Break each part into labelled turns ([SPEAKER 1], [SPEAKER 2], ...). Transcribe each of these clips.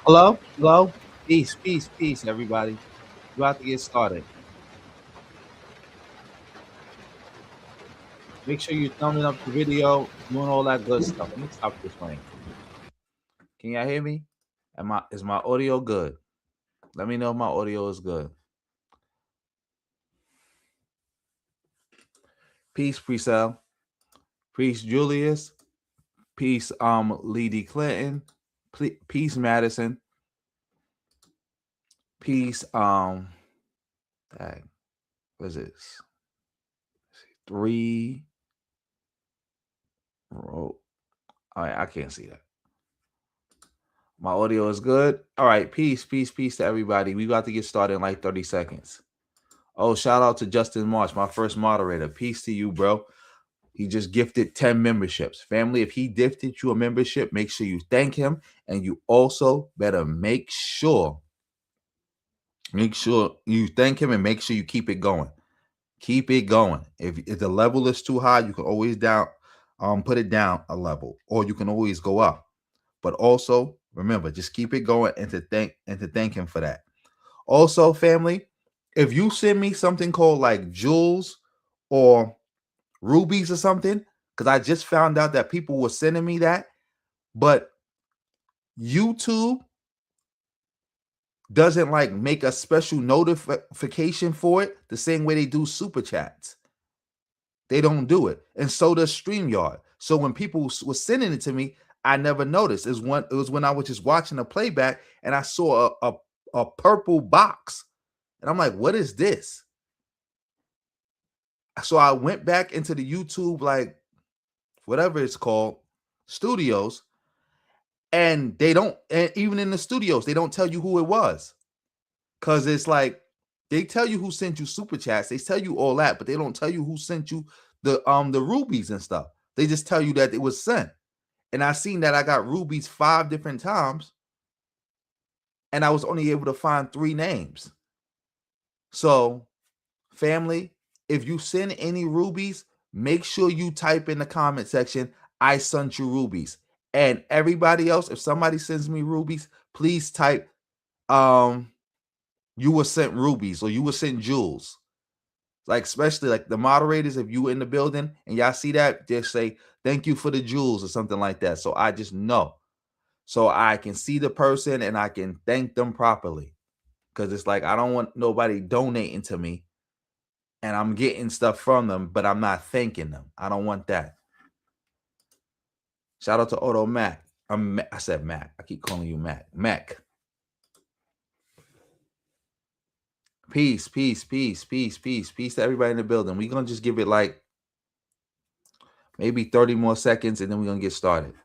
[SPEAKER 1] Hello? Hello? Peace, peace, peace, everybody. We're about to get started. Make sure you're thumbing up the video, doing all that good stuff. Let me stop this rain. Can y'all hear me? Is my audio good? Let me know if my audio is good. Peace, Presel. Peace, Julius. Peace, Lady Clinton. Peace, Madison. Peace, dang, what is this? 3. All right, I can't see that. My audio is good. All right, peace, peace, peace to everybody. We got to get started in like 30 seconds. Oh, shout out to Justin March, my first moderator. Peace to you, bro. He just gifted 10 memberships. Family, if he gifted you a membership, make sure you thank him. And you also better make sure you thank him and make sure you keep it going. Keep it going. If the level is too high, you can always put it down a level, or you can always go up. But also remember, just keep it going and to thank him for that. Also, family, if you send me something called like jewels or rubies or something, because I just found out that people were sending me that, but YouTube doesn't like make a special notification for it the same way they do super chats. They don't do it. And so does StreamYard. So when people were sending it to me, I never noticed. It was when I was just watching a playback and I saw a purple box. And I'm like, what is this? So I went back into the YouTube, like whatever it's called, studios, and they don't, and even in the studios, they don't tell you who it was. Cause it's like they tell you who sent you super chats, they tell you all that, but they don't tell you who sent you the rubies and stuff. They just tell you that it was sent. And I seen that I got rubies 5 different times, and I was only able to find 3 names. So, family, if you send any rubies, make sure you type in the comment section, I sent you rubies. And everybody else, if somebody sends me rubies, please type you were sent rubies or you were sent jewels. Like, especially like the moderators, if you were in the building and y'all see that, just say thank you for the jewels or something like that. So I just know. So I can see the person and I can thank them properly. Because it's like I don't want nobody donating to me and I'm getting stuff from them, but I'm not thanking them. I don't want that. Shout out to Auto Mac. I said Mac. I keep calling you Mac. Mac. Peace, peace, peace, peace, peace, peace to everybody in the building. We're going to just give it like maybe 30 more seconds and then we're going to get started.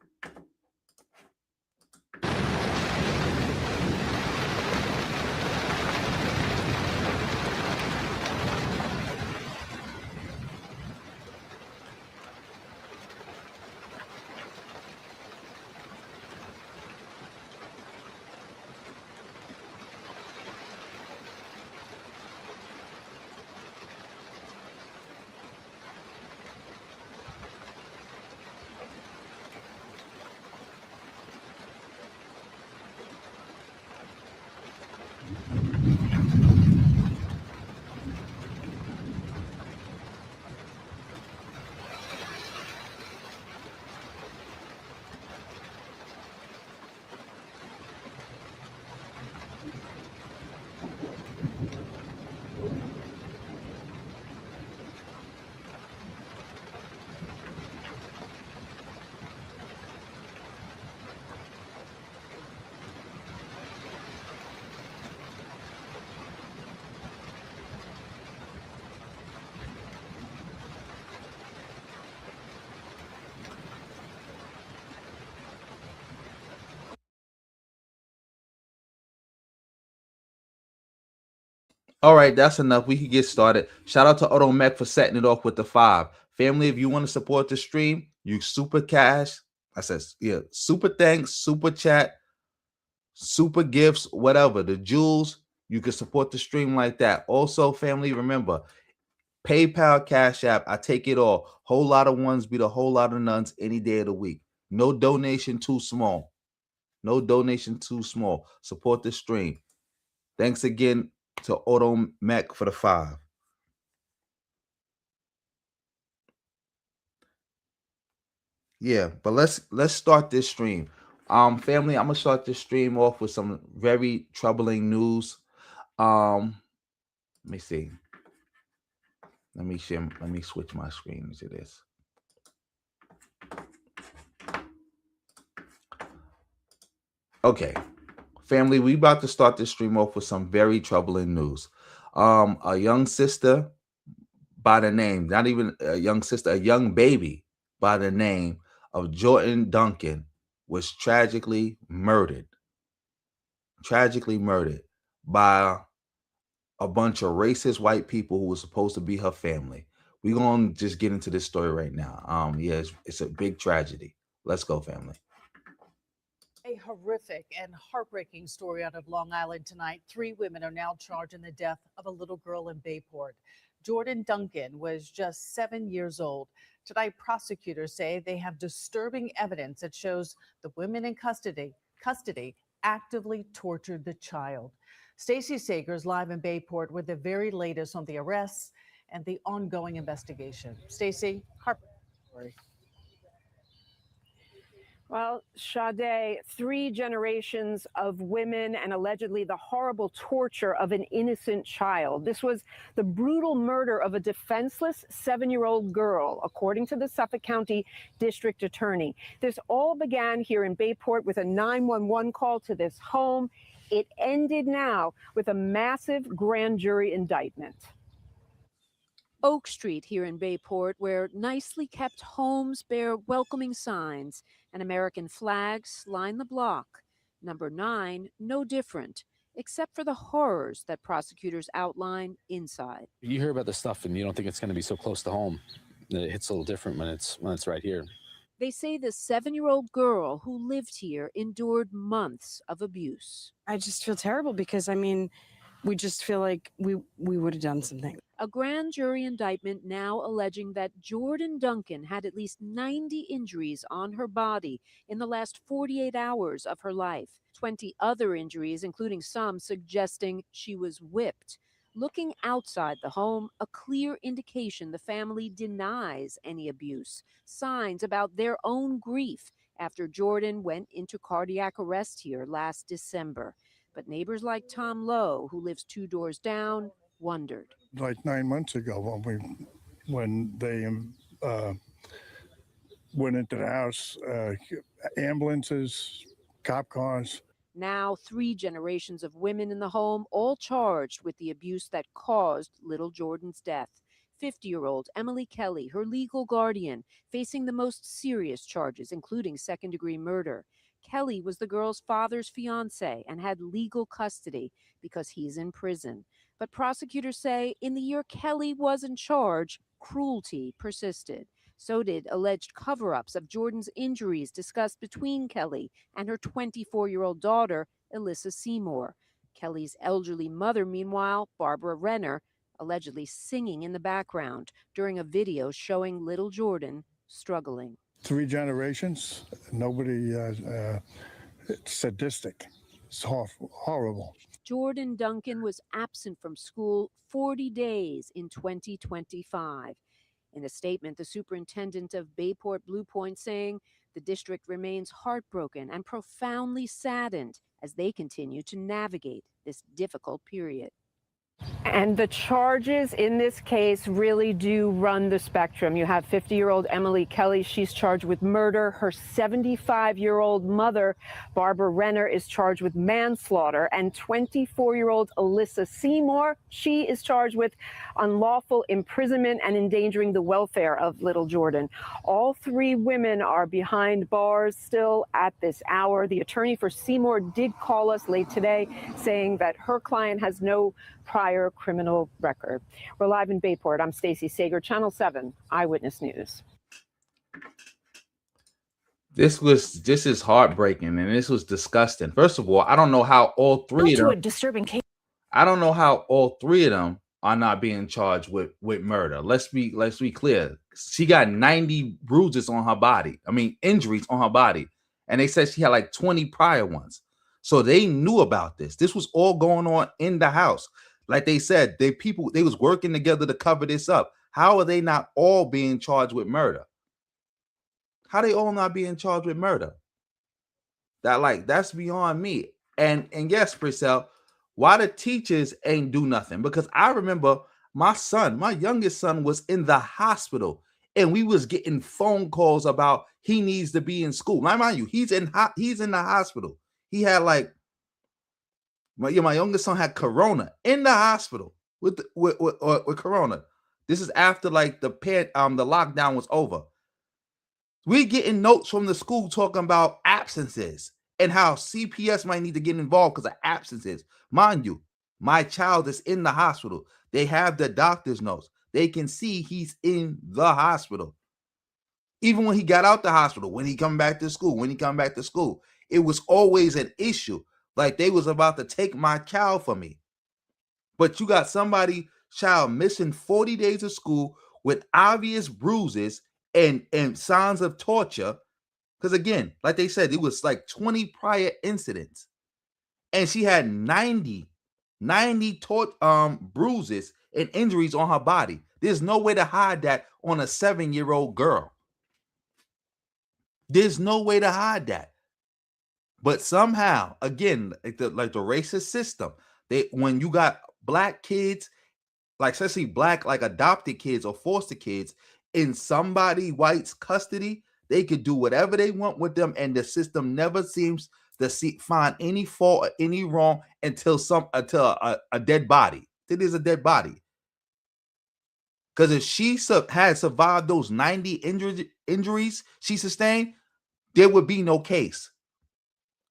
[SPEAKER 1] All right, that's enough. We can get started. Shout out to Auto Mech for setting it off with the 5. Family, if you want to support the stream, you super cash. I said, yeah, super thanks, super chat, super gifts, whatever. The jewels, you can support the stream like that. Also, family, remember, PayPal, Cash App, I take it all. Whole lot of ones beat a whole lot of nuns any day of the week. No donation too small. No donation too small. Support the stream. Thanks again to Auto Mech for the 5. Yeah, but let's start this stream. Family, I'm gonna start this stream off with some very troubling news. Let me see. Let me switch my screen to this. Okay. Family, we about to start this stream off with some very troubling news. A young sister by the name, not even a young sister, a young baby by the name of Jor'Dynn Duncan was tragically murdered by a bunch of racist white people who were supposed to be her family. We're going to just get into this story right now. Yeah, it's a big tragedy. Let's go, family.
[SPEAKER 2] A horrific and heartbreaking story out of Long Island tonight. 3 women are now charged in the death of a little girl in Bayport. Jor'Dynn Duncan was just 7 years old. Tonight, prosecutors say they have disturbing evidence that shows the women in custody actively tortured the child. Stacey Sager's live in Bayport with the very latest on the arrests and the ongoing investigation. Stacey, heartbreaking.
[SPEAKER 3] Well, Sade, 3 generations of women and allegedly the horrible torture of an innocent child. This was the brutal murder of a defenseless 7-year-old girl, according to the Suffolk County District Attorney. This all began here in Bayport with a 911 call to this home. It ended now with a massive grand jury indictment.
[SPEAKER 4] Oak Street here in Bayport, where nicely kept homes bear welcoming signs and American flags line the block. Number 9, no different, except for the horrors that prosecutors outline inside.
[SPEAKER 5] You hear about this stuff and you don't think it's going to be so close to home. It hits a little different when it's right here.
[SPEAKER 4] They say the 7-year-old girl who lived here endured months of abuse.
[SPEAKER 6] I just feel terrible because, I mean, we just feel like we would have done something.
[SPEAKER 4] A grand jury indictment now alleging that Jor'Dynn Duncan had at least 90 injuries on her body in the last 48 hours of her life. 20 other injuries, including some suggesting she was whipped. Looking outside the home, a clear indication the family denies any abuse. Signs about their own grief after Jor'Dynn went into cardiac arrest here last December. But neighbors like Tom Lowe, who lives 2 doors down, wondered.
[SPEAKER 7] Like 9 months ago, when they went into the house, ambulances, cop cars.
[SPEAKER 4] Now 3 generations of women in the home, all charged with the abuse that caused little Jor'Dynn's death. 50-year-old Emily Kelly, her legal guardian, facing the most serious charges, including second-degree murder. Kelly was the girl's father's fiancé and had legal custody because he's in prison. But prosecutors say in the year Kelly was in charge, cruelty persisted. So did alleged cover-ups of Jor'Dynn's injuries discussed between Kelly and her 24-year-old daughter, Alyssa Seymour. Kelly's elderly mother, meanwhile, Barbara Renner, allegedly singing in the background during a video showing little Jor'Dynn struggling.
[SPEAKER 7] 3 generations, nobody, it's sadistic. It's horrible.
[SPEAKER 4] Jor'Dynn Duncan was absent from school 40 days in 2025. In a statement, the superintendent of Bayport Blue Point saying the district remains heartbroken and profoundly saddened as they continue to navigate this difficult period.
[SPEAKER 3] And the charges in this case really do run the spectrum. You have 50-year-old Emily Kelly. She's charged with murder. Her 75-year-old mother, Barbara Renner, is charged with manslaughter. And 24-year-old Alyssa Seymour, she is charged with unlawful imprisonment and endangering the welfare of little Jor'Dynn. All 3 women are behind bars still at this hour. The attorney for Seymour did call us late today saying that her client has no prior criminal record. We're live in Bayport. I'm Stacey Sager, Channel 7 Eyewitness News.
[SPEAKER 1] This is heartbreaking and this was disgusting. First of all, I don't know how all 3 of them.
[SPEAKER 6] A disturbing case.
[SPEAKER 1] I don't know how all 3 of them are not being charged with murder. Let's be clear. She got 90 bruises on her body. I mean, injuries on her body, and they said she had like 20 prior ones. So they knew about this. This was all going on in the house. Like they said, they was working together to cover this up. How are they not all being charged with murder? How they all not being charged with murder? That's beyond me. And yes, Priscilla, why the teachers ain't do nothing? Because I remember my youngest son was in the hospital and we was getting phone calls about he needs to be in school. Now, mind you, he's in the hospital. He had my youngest son had corona in the hospital with corona. This is after the lockdown was over. We getting notes from the school talking about absences and how CPS might need to get involved because of absences. Mind you, my child is in the hospital. They have the doctor's notes. They can see he's in the hospital. Even when he got out the hospital, when he come back to school, it was always an issue. Like they was about to take my child from me. But you got child missing 40 days of school with obvious bruises and signs of torture. Because again, like they said, it was like 20 prior incidents. And she had 90 bruises and injuries on her body. There's no way to hide that on a 7-year-old girl. There's no way to hide that. But somehow, again, like the racist system, when you got black kids, especially black adopted kids or foster kids in somebody white's custody, they could do whatever they want with them, and the system never seems to find any fault or any wrong until a dead body. It is a dead body. Because if she had survived those 90 injuries she sustained, there would be no case.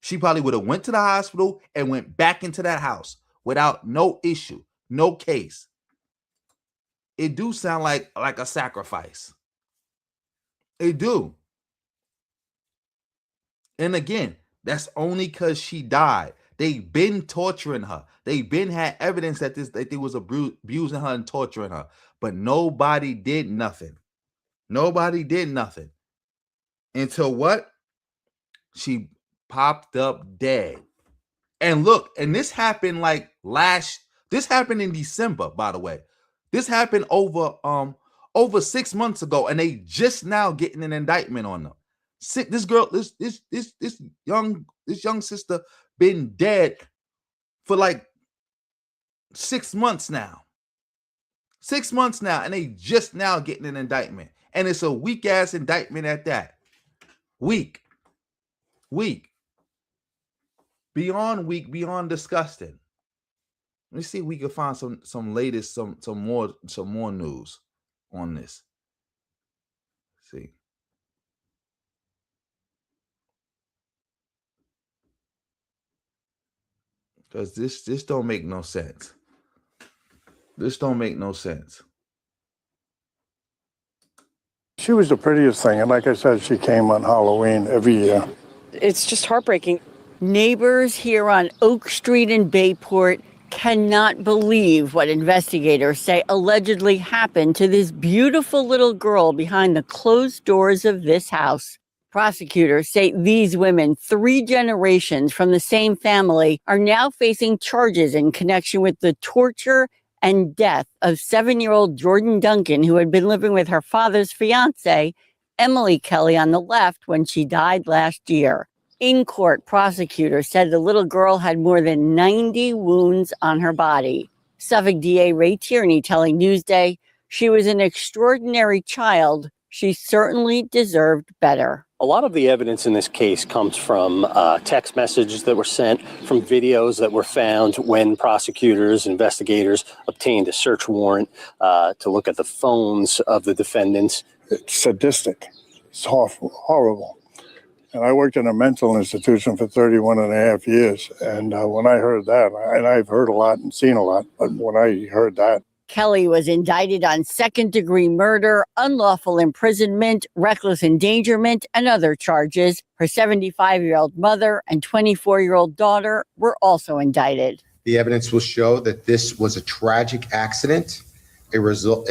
[SPEAKER 1] She probably would have went to the hospital and went back into that house without no issue, no case. It do sound like a sacrifice. It do. And again, that's only because she died. They've been torturing her. They've been had evidence that they was abusing her and torturing her. But nobody did nothing. Nobody did nothing. Until what? She popped up dead. And look, and this happened this happened in December, by the way. This happened over 6 months ago, and they just now getting an indictment on them. This girl, this young sister been dead for like 6 months now. 6 months now, and they just now getting an indictment. And it's a weak ass indictment at that. Weak. Beyond weak, beyond disgusting. Let me see if we can find some latest, some more news on this. Let's see. Because this don't make no sense. This don't make no sense.
[SPEAKER 7] She was the prettiest thing, and like I said, she came on Halloween every year.
[SPEAKER 6] It's just heartbreaking.
[SPEAKER 8] Neighbors here on Oak Street in Bayport cannot believe what investigators say allegedly happened to this beautiful little girl behind the closed doors of this house. Prosecutors say these women, 3 generations from the same family, are now facing charges in connection with the torture and death of 7-year-old Jor'Dynn Duncan, who had been living with her father's fiancée, Emily Kelly, on the left when she died last year. In court, prosecutors said the little girl had more than 90 wounds on her body. Suffolk DA Ray Tierney telling Newsday, she was an extraordinary child. She certainly deserved better.
[SPEAKER 9] A lot of the evidence in this case comes from text messages that were sent, from videos that were found when prosecutors, investigators obtained a search warrant to look at the phones of the defendants.
[SPEAKER 7] It's sadistic. It's horrible. And I worked in a mental institution for 31 and a half years. And when I heard that, and I've heard a lot and seen a lot, but when I heard that.
[SPEAKER 8] Kelly was indicted on second-degree murder, unlawful imprisonment, reckless endangerment, and other charges. Her 75-year-old mother and 24-year-old daughter were also indicted.
[SPEAKER 10] The evidence will show that this was a tragic accident, the result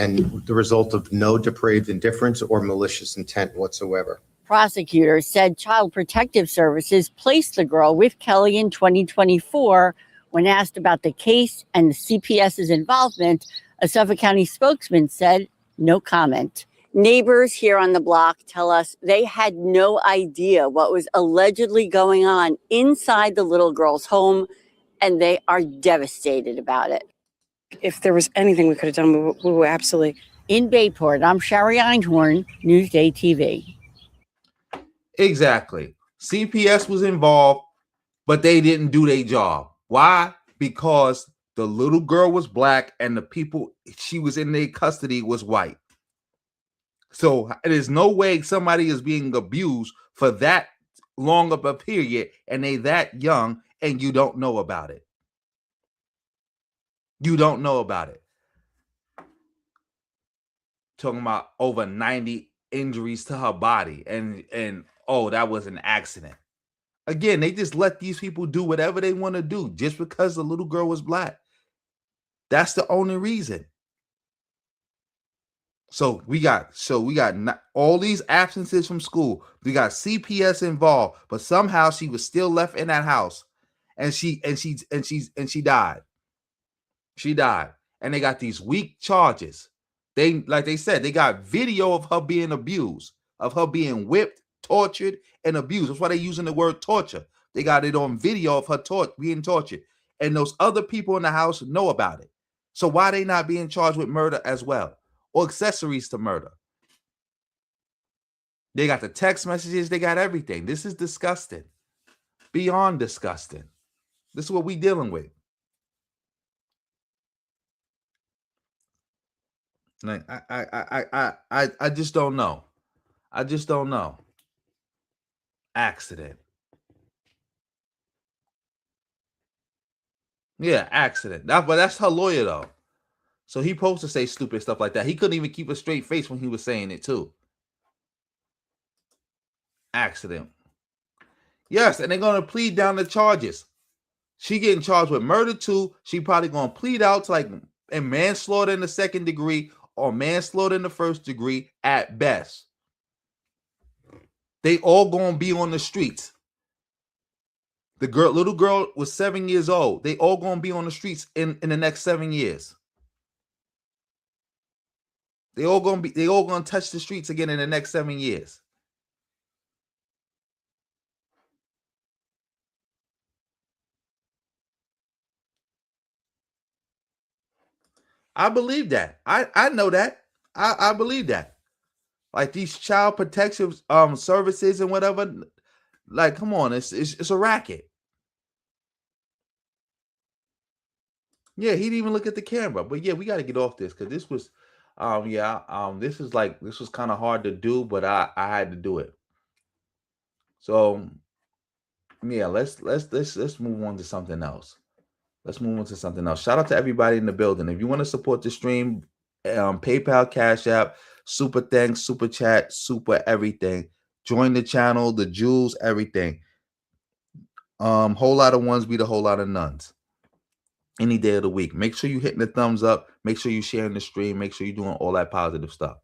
[SPEAKER 10] of no depraved indifference or malicious intent whatsoever.
[SPEAKER 8] Prosecutors said Child Protective Services placed the girl with Kelly in 2024. When asked about the case and the CPS's involvement, a Suffolk County spokesman said no comment. Neighbors here on the block tell us they had no idea what was allegedly going on inside the little girl's home, and they are devastated about it.
[SPEAKER 6] If there was anything we could have done, we were absolutely.
[SPEAKER 8] In Bayport, I'm Sherry Einhorn, Newsday TV.
[SPEAKER 1] Exactly. CPS was involved, but they didn't do their job. Why? Because the little girl was black and the people she was in their custody was white. So there's no way somebody is being abused for that long of a period and they that young and you don't know about it. You don't know about it. Talking about over 90 injuries to her body and oh, that was an accident. Again, they just let these people do whatever they want to do just because the little girl was black. That's the only reason. So we got all these absences from school. We got CPS involved, but somehow she was still left in that house, and she died. She died, and they got these weak charges. They, like they said, they got video of her being abused, of her being whipped, tortured, and abused. That's why they're using the word torture. They got it on video of her being tortured, and those other people in the house know about it. So why are they not being charged with murder as well, or accessories to murder? They got the text messages. They got everything. This is disgusting. Beyond disgusting. This is what we dealing with. Like I just don't know. I just don't know. Accident. Yeah, accident. But that's her lawyer though. So he supposed to say stupid stuff like that. He couldn't even keep a straight face when he was saying it too. Accident. Yes, and they're gonna plead down the charges. She getting charged with murder too. She probably gonna plead out to like manslaughter in the second degree or manslaughter in the first degree at best. They all gonna be on the streets. The little girl was 7 years old. They all gonna be on the streets in the next 7 years. They all gonna touch the streets again in the next 7 years. I believe that. I know that. I believe that. Like these child protection services and whatever. Like, come on, it's a racket. Yeah, he didn't even look at the camera. But yeah, we got to get off this because this was, this was kind of hard to do, but I had to do it. So yeah, let's move on to something else. Let's move on to something else. Shout out to everybody in the building. If you want to support the stream, PayPal, Cash App, super thanks, super chat, super everything. Join the channel, the jewels, everything. Whole lot of ones be the whole lot of nuns. Any day of the week. Make sure you hitting the thumbs up. Make sure you sharing the stream. Make sure you're doing all that positive stuff.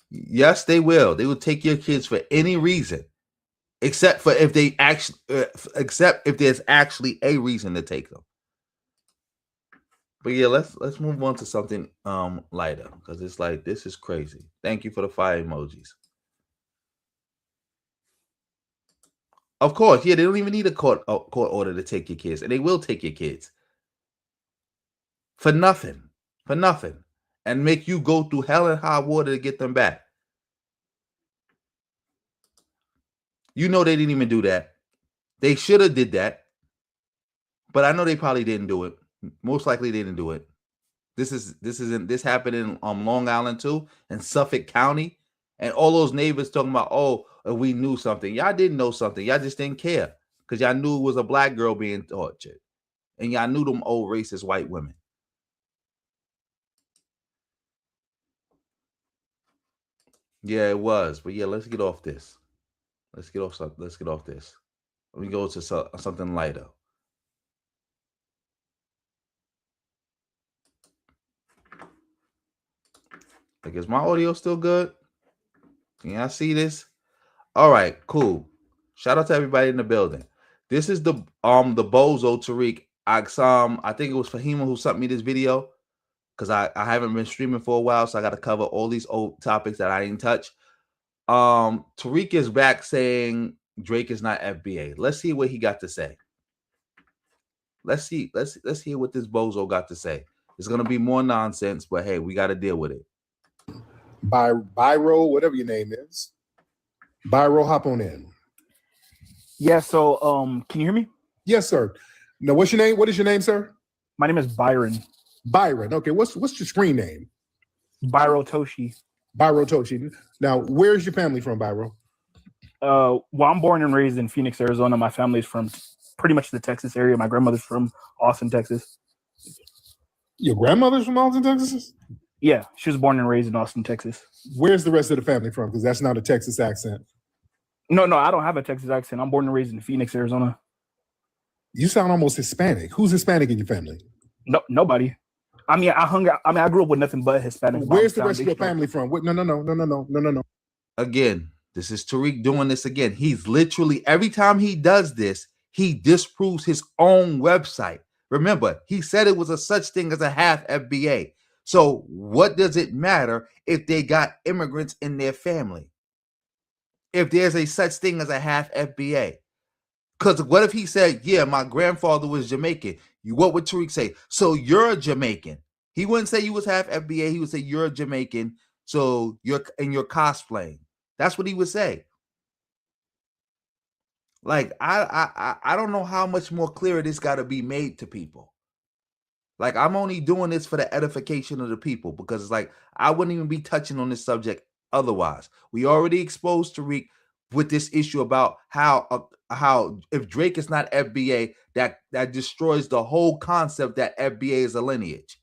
[SPEAKER 1] Yes, they will. They will take your kids for any reason, except for if they actually, except if there's actually a reason to take them. But yeah, let's move on to something lighter because it's like this is crazy. Thank you for the fire emojis. Of course, yeah, they don't even need a court order to take your kids, and they will take your kids for nothing, and make you go through hell and high water to get them back. You know they didn't even do that. They should have did that, but I know they probably didn't do it. Most likely they didn't do it. This happened in Long Island too, in Suffolk County, and all those neighbors talking about, oh, we knew something. Y'all didn't know something. Y'all just didn't care because y'all knew it was a black girl being tortured, and y'all knew them old racist white women. Yeah, it was. But yeah, let's get off this. Let's get off this. Let me go to something lighter. Like, is my audio still good? Can y'all see this? All right, cool. Shout out to everybody in the building. This is the bozo Tariq. I think it was Fahima who sent me this video because I haven't been streaming for a while, so I got to cover all these old topics that I didn't touch. Tariq is back saying Drake is not FBA. Let's see what he got to say. Let's hear what this bozo got to say. It's gonna be more nonsense, but hey, we got to deal with it.
[SPEAKER 11] Byro, whatever your name is. Byro, hop on in.
[SPEAKER 12] Yeah, so can you hear me?
[SPEAKER 11] Yes, sir. Now, what's your name? What is your name, sir?
[SPEAKER 12] My name is Byron.
[SPEAKER 11] Byron. Okay, what's your screen name?
[SPEAKER 12] Byro Toshi.
[SPEAKER 11] Byro Toshi. Now, where's your family from, Byro?
[SPEAKER 12] Well, I'm born and raised in Phoenix, Arizona. My family's from pretty much the Texas area. My grandmother's from Austin, Texas.
[SPEAKER 11] Your grandmother's from Austin, Texas?
[SPEAKER 12] Yeah, she was born and raised in Austin, Texas.
[SPEAKER 11] Where's the rest of the family from? Because that's not a Texas accent.
[SPEAKER 12] No, I don't have a Texas accent. I'm born and raised in Phoenix, Arizona.
[SPEAKER 11] You sound almost Hispanic. Who's Hispanic in your family?
[SPEAKER 12] No, nobody. I mean, I grew up with nothing but Hispanic.
[SPEAKER 11] Where's the rest of your family from? No.
[SPEAKER 1] Again, this is Tariq doing this again. He's literally, every time he does this, he disproves his own website. Remember, he said it was a such thing as a half FBA. So what does it matter if they got immigrants in their family? If there's a such thing as a half FBA? Because what if he said, yeah, my grandfather was Jamaican? What would Tariq say? So you're a Jamaican. He wouldn't say you was half FBA. He would say you're a Jamaican. So you're cosplaying. That's what he would say. Like I don't know how much more clearer this got to be made to people. Like I'm only doing this for the edification of the people because it's like I wouldn't even be touching on this subject otherwise. We already exposed Tariq with this issue about how if Drake is not FBA, that destroys the whole concept that FBA is a lineage.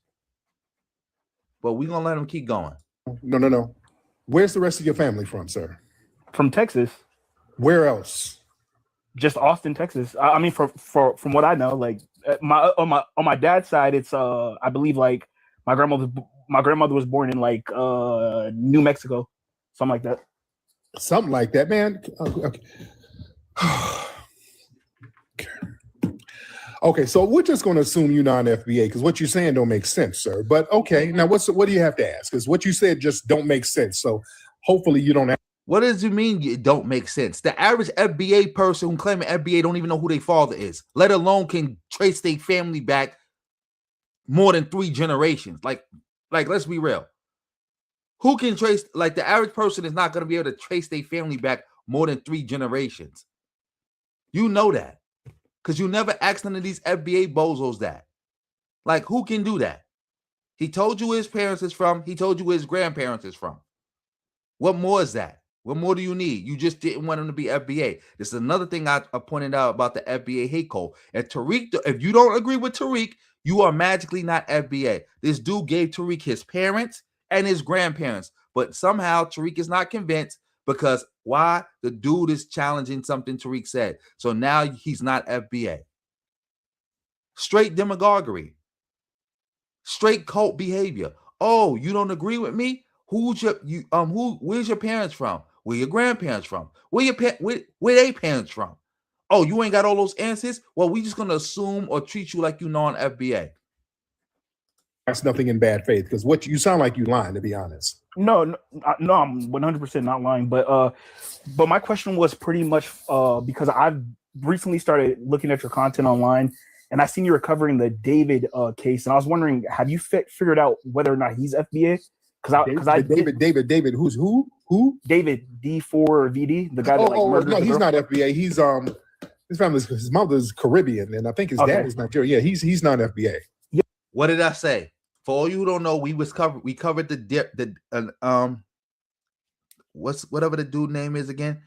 [SPEAKER 1] But we're gonna let him keep going.
[SPEAKER 11] No. Where's the rest of your family from, sir?
[SPEAKER 12] From Texas.
[SPEAKER 11] Where else?
[SPEAKER 12] Just Austin, Texas. I mean, from what I know, like on my dad's side, it's I believe like my grandmother was born in like New Mexico, something like that.
[SPEAKER 11] Something like that, man. Okay. Okay, so we're just going to assume you're non-FBA because what you're saying don't make sense, sir. But okay, now what do you have to ask? Because what you said just don't make sense. So hopefully you don't have.
[SPEAKER 1] What does it mean it don't make sense? The average FBA person who claiming FBA don't even know who their father is, let alone can trace their family back more than 3 generations. Like let's be real. Who can trace, like the average person is not going to be able to trace their family back more than 3 generations. You know that. Because you never asked none of these FBA bozos that. Like, who can do that? He told you where his parents is from. He told you where his grandparents is from. What more is that? What more do you need? You just didn't want him to be FBA. This is another thing I pointed out about the FBA hate code. And Tariq, if you don't agree with Tariq, you are magically not FBA. This dude gave Tariq his parents and his grandparents. But somehow Tariq is not convinced because why? The dude is challenging something Tariq said. So now he's not FBA. Straight demagoguery. Straight cult behavior. Oh, you don't agree with me? Where's your parents from? Where your grandparents from? Where they parents from? Oh, you ain't got all those answers? Well, we just gonna assume or treat you like you non-FBA.
[SPEAKER 11] That's nothing in bad faith because what you sound like you lying, to be honest.
[SPEAKER 12] No, I'm 100% not lying. But my question was pretty much because I've recently started looking at your content online, and I seen you were covering the David case, and I was wondering, have you figured out whether or not he's FBA? David,
[SPEAKER 11] who's who? Who?
[SPEAKER 12] David D4VD, the guy that murdered
[SPEAKER 11] no,
[SPEAKER 12] the
[SPEAKER 11] he's
[SPEAKER 12] girl?
[SPEAKER 11] not FBA. He's his mother's Caribbean, and I think his dad is Nigerian. Yeah, he's not FBA.
[SPEAKER 12] Yeah.
[SPEAKER 1] What did I say? For all you who don't know, we covered whatever the dude name is again,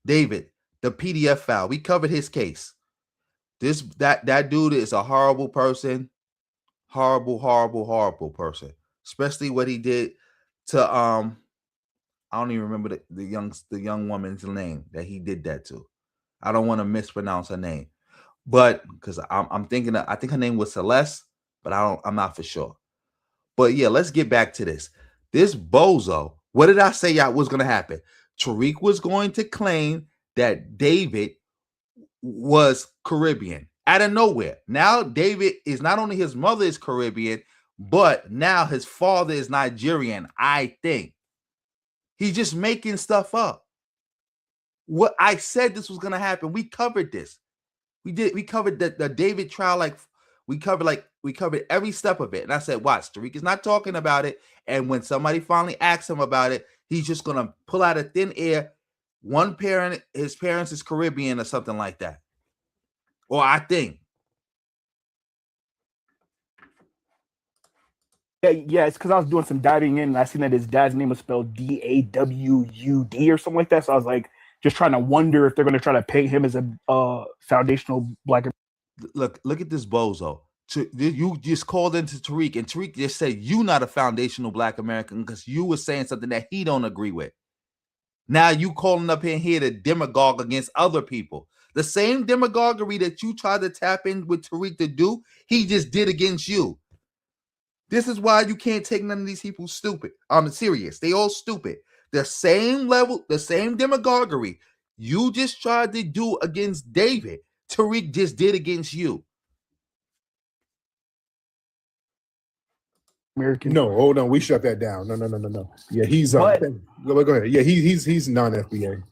[SPEAKER 1] David, the PDF file. We covered his case. That dude is a horrible person, horrible person. Especially what he did to I don't even remember the young woman's name that he did that to. I don't want to mispronounce her name, but because I'm thinking I think her name was Celeste, but I'm not for sure. But yeah, let's get back to this. This bozo, what did I say was going to happen? Tariq was going to claim that David was Caribbean out of nowhere. Now David is not only his mother is Caribbean, but now his father is Nigerian, I think. He's just making stuff up. What I said this was going to happen. We covered this. We covered the David trial. We covered every step of it. And I said, watch, Tariq is not talking about it. And when somebody finally asks him about it, he's just going to pull out of thin air. One parent, his parents is Caribbean or something like that. Or I think.
[SPEAKER 12] Yeah, it's because I was doing some diving in and I seen that his dad's name was spelled DAWUD or something like that. So I was like, just trying to wonder if they're going to try to paint him as a foundational black.
[SPEAKER 1] Look at this bozo. You just called into Tariq, and Tariq just said you not a foundational black American because you were saying something that he don't agree with. Now you calling up in here to demagogue against other people. The same demagoguery that you tried to tap in with Tariq to do, he just did against you. This is why you can't take none of these people stupid. I'm serious. They all stupid. The same level, the same demagoguery you just tried to do against David, Tariq just did against you.
[SPEAKER 12] American.
[SPEAKER 11] No, hold on. We shut that down. No. Yeah, he's go ahead. Yeah, he's non-FBA.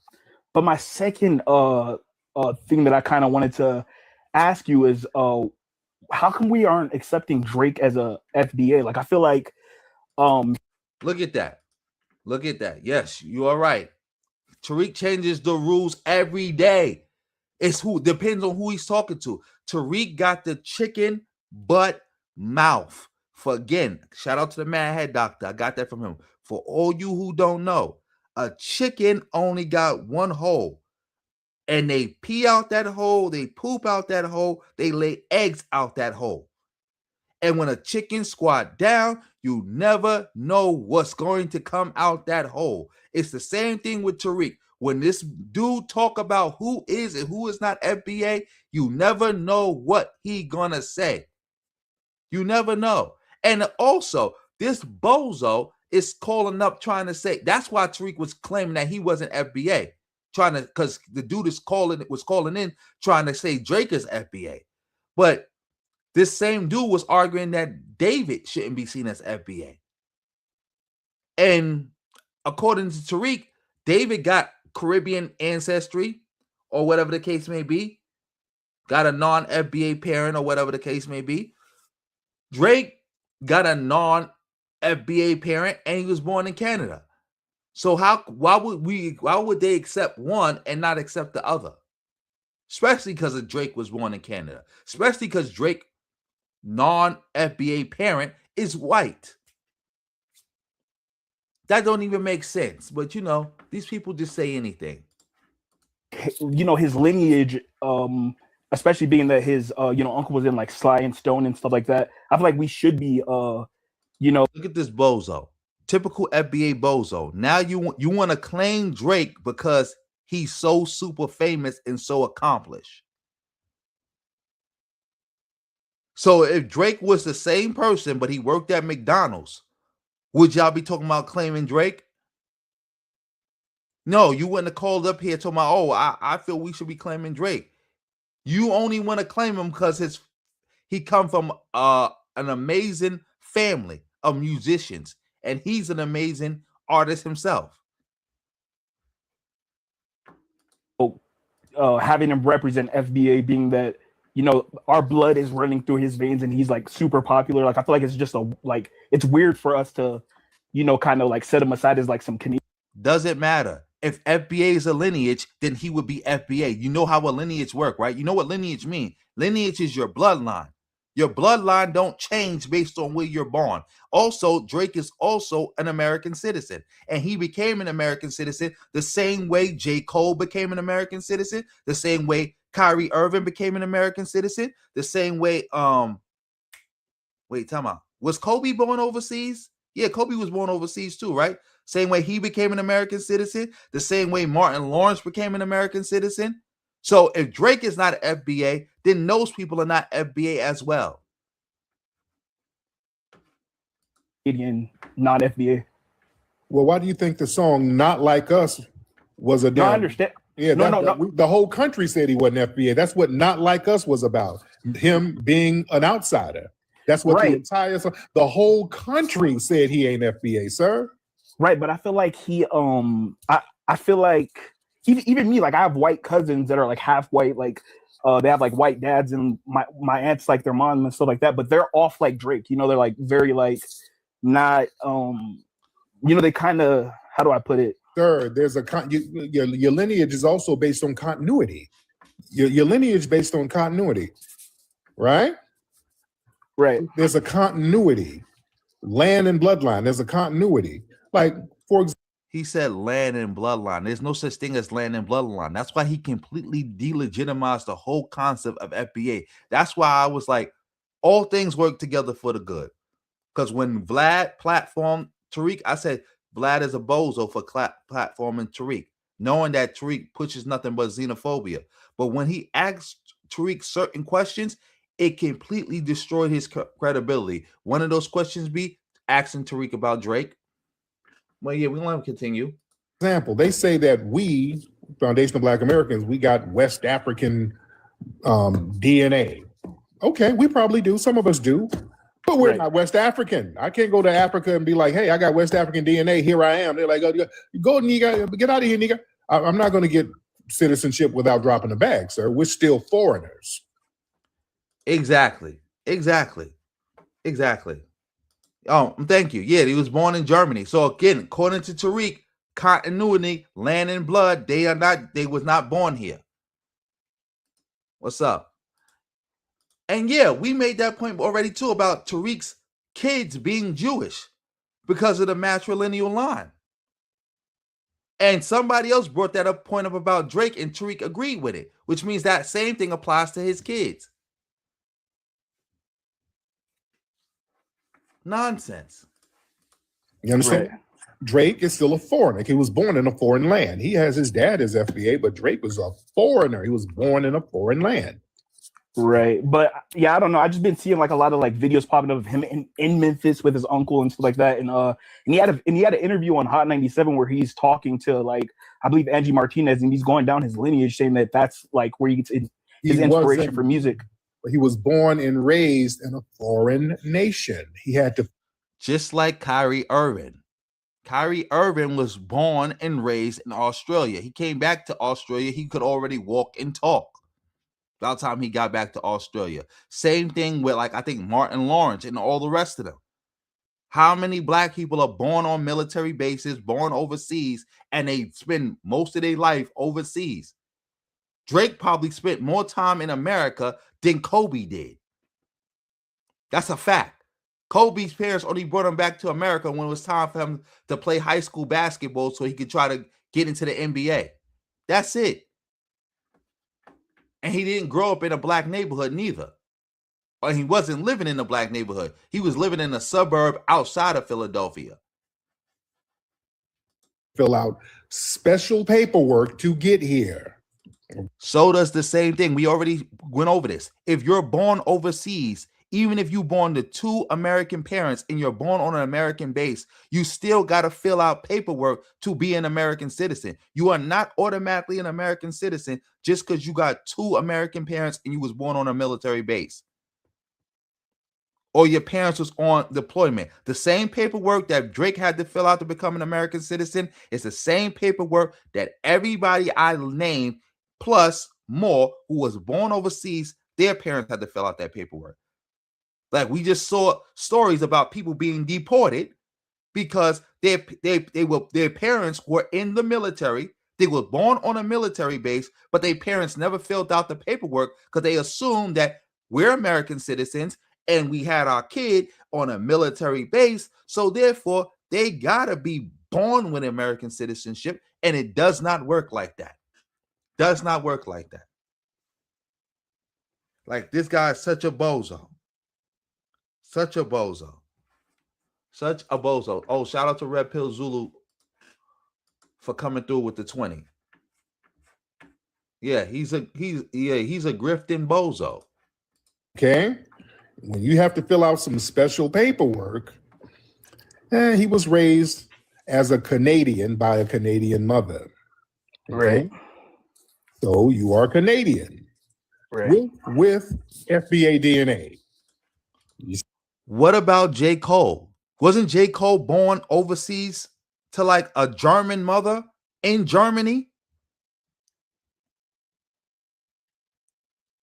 [SPEAKER 12] But my second thing that I kind of wanted to ask you is how come we aren't accepting Drake as a FBA? Like I feel like
[SPEAKER 1] look at that. Yes, you are right. Tariq changes the rules every day. It's who depends on who he's talking to. Tariq got the chicken butt mouth. For again, shout out to the Mad Head Doctor. I got that from him. For all you who don't know, a chicken only got one hole. And they pee out that hole, they poop out that hole, they lay eggs out that hole. And when a chicken squat down, you never know what's going to come out that hole. It's the same thing with Tariq. When this dude talk about who is and who is not FBA, you never know what he gonna say. You never know. And also, this bozo is calling up trying to say, that's why Tariq was claiming that he wasn't FBA. Trying to, because the dude was calling in trying to say Drake is FBA. But this same dude was arguing that David shouldn't be seen as FBA. And according to Tariq, David got Caribbean ancestry or whatever the case may be, got a non-FBA parent or whatever the case may be. Drake got a non-FBA parent and he was born in Canada. So why would they accept one and not accept the other? Especially because Drake was born in Canada. Especially because Drake non-FBA parent is white. That don't even make sense. But these people just say anything.
[SPEAKER 12] His lineage, especially being that his uncle was in like Sly and Stone and stuff like that. I feel like we should be look
[SPEAKER 1] at this bozo. Typical FBA bozo. Now you want to claim Drake because he's so super famous and so accomplished. So if Drake was the same person, but he worked at McDonald's, would y'all be talking about claiming Drake? No, you wouldn't have called up here talking about, I feel we should be claiming Drake. You only want to claim him because he come from an amazing family of musicians, and he's an amazing artist himself.
[SPEAKER 12] Having him represent FBA, being that our blood is running through his veins and he's like super popular. Like I feel like it's just it's weird for us to kind of like set him aside as like some Canadian.
[SPEAKER 1] Doesn't matter. If FBA is a lineage, then he would be FBA. You know how a lineage work, right? You know what lineage mean? Lineage is your bloodline. Your bloodline don't change based on where you're born. Also, Drake is also an American citizen, and he became an American citizen the same way J. Cole became an American citizen, the same way Kyrie Irving became an American citizen, the same way, wait, time out. Was Kobe born overseas? Yeah, Kobe was born overseas too, right? Same way he became an American citizen, the same way Martin Lawrence became an American citizen. So if Drake is not FBA, then those people are not FBA as well.
[SPEAKER 12] Canadian, not FBA.
[SPEAKER 11] Well, why do you think the song "Not Like Us" was a damn?
[SPEAKER 12] I understand.
[SPEAKER 11] Yeah,
[SPEAKER 12] no.
[SPEAKER 11] The whole country said he wasn't FBA. That's what "Not Like Us" was about. Him being an outsider. That's what the whole country said he ain't FBA, sir.
[SPEAKER 12] Right, but I feel like I feel like even me, like I have white cousins that are like half white, like they have like white dads, and my aunts like their mom and stuff like that, but they're off like Drake, they're like very like not they kind of, how do I put it?
[SPEAKER 11] Sir, there's your lineage is also based on continuity. Your lineage based on continuity, right?
[SPEAKER 12] Right.
[SPEAKER 11] There's a continuity. Land and bloodline. There's a continuity. Like, for example,
[SPEAKER 1] he said land and bloodline. There's no such thing as land and bloodline. That's why he completely delegitimized the whole concept of FBA. That's why I was like, all things work together for the good. Because when Vlad platformed Tariq, I said Vlad is a bozo for platforming Tariq, knowing that Tariq pushes nothing but xenophobia. But when he asked Tariq certain questions, it completely destroyed his credibility. One of those questions be asking Tariq about Drake. Well, yeah, we want to continue.
[SPEAKER 11] Example, they say that we, Foundation of Black Americans, we got West African DNA. Okay, we probably do. Some of us do. But we're not West African. I can't go to Africa and be like, hey, I got West African DNA. Here I am. They're like, go, nigga, get out of here, nigga. I'm not going to get citizenship without dropping a bag, sir. We're still foreigners.
[SPEAKER 1] Exactly. Oh, thank you. Yeah, he was born in Germany. So again, according to Tariq, continuity, land and blood, they was not born here. What's up? And yeah, we made that point already too about Tariq's kids being Jewish because of the matrilineal line. And somebody else brought that point up about Drake, and Tariq agreed with it, which means that same thing applies to his kids. Nonsense.
[SPEAKER 11] You understand?
[SPEAKER 12] Right.
[SPEAKER 11] Drake is still a foreigner. He was born in a foreign land. He has his dad as FBA, but Drake was a foreigner. He was born in a foreign land.
[SPEAKER 12] Right. But yeah, I don't know. I just been seeing like a lot of like videos popping up of him in Memphis with his uncle and stuff like that. And he had an interview on Hot 97 where he's talking to like, I believe Angie Martinez, and he's going down his lineage saying that that's like where he gets his inspiration for music.
[SPEAKER 11] He was born and raised in a foreign nation. He had to,
[SPEAKER 1] just like Kyrie Irving. Kyrie Irving was born and raised in Australia. He came back to Australia. He could already walk and talk by the time he got back to Australia. Same thing with, like, I think Martin Lawrence and all the rest of them. How many black people are born on military bases, born overseas, and they spend most of their life overseas? Drake probably spent more time in America than Kobe did. That's a fact. Kobe's parents only brought him back to America when it was time for him to play high school basketball so he could try to get into the NBA. That's it. And he didn't grow up in a black neighborhood neither. Or he wasn't living in a black neighborhood. He was living in a suburb outside of Philadelphia.
[SPEAKER 11] fill out special paperwork to get here.
[SPEAKER 1] So does the same thing. We already went over this. If you're born overseas, even if you're born to two American parents and you're born on an American base, you still got to fill out paperwork to be an American citizen. You are not automatically an American citizen just because you got two American parents and you was born on a military base, or your parents was on deployment. The same paperwork that Drake had to fill out to become an American citizen is the same paperwork that everybody I named, plus more, who was born overseas, their parents had to fill out that paperwork. Like, we just saw stories about people being deported because their parents were in the military. They were born on a military base, but their parents never filled out the paperwork because they assumed that we're American citizens and we had our kid on a military base. So therefore, they gotta be born with American citizenship, and it does not work like that. Does not work like that. Like, this guy is such a bozo. Such a bozo. Such a bozo. Oh, shout out to Red Pill Zulu for coming through with the 20. Yeah, he's a grifting bozo.
[SPEAKER 11] Okay? When you have to fill out some special paperwork, he was raised as a Canadian by a Canadian mother. Okay?
[SPEAKER 12] Right.
[SPEAKER 11] So you are Canadian.
[SPEAKER 12] Right.
[SPEAKER 11] With FBA DNA.
[SPEAKER 1] What about J. Cole? Wasn't J. Cole born overseas to like a German mother in Germany?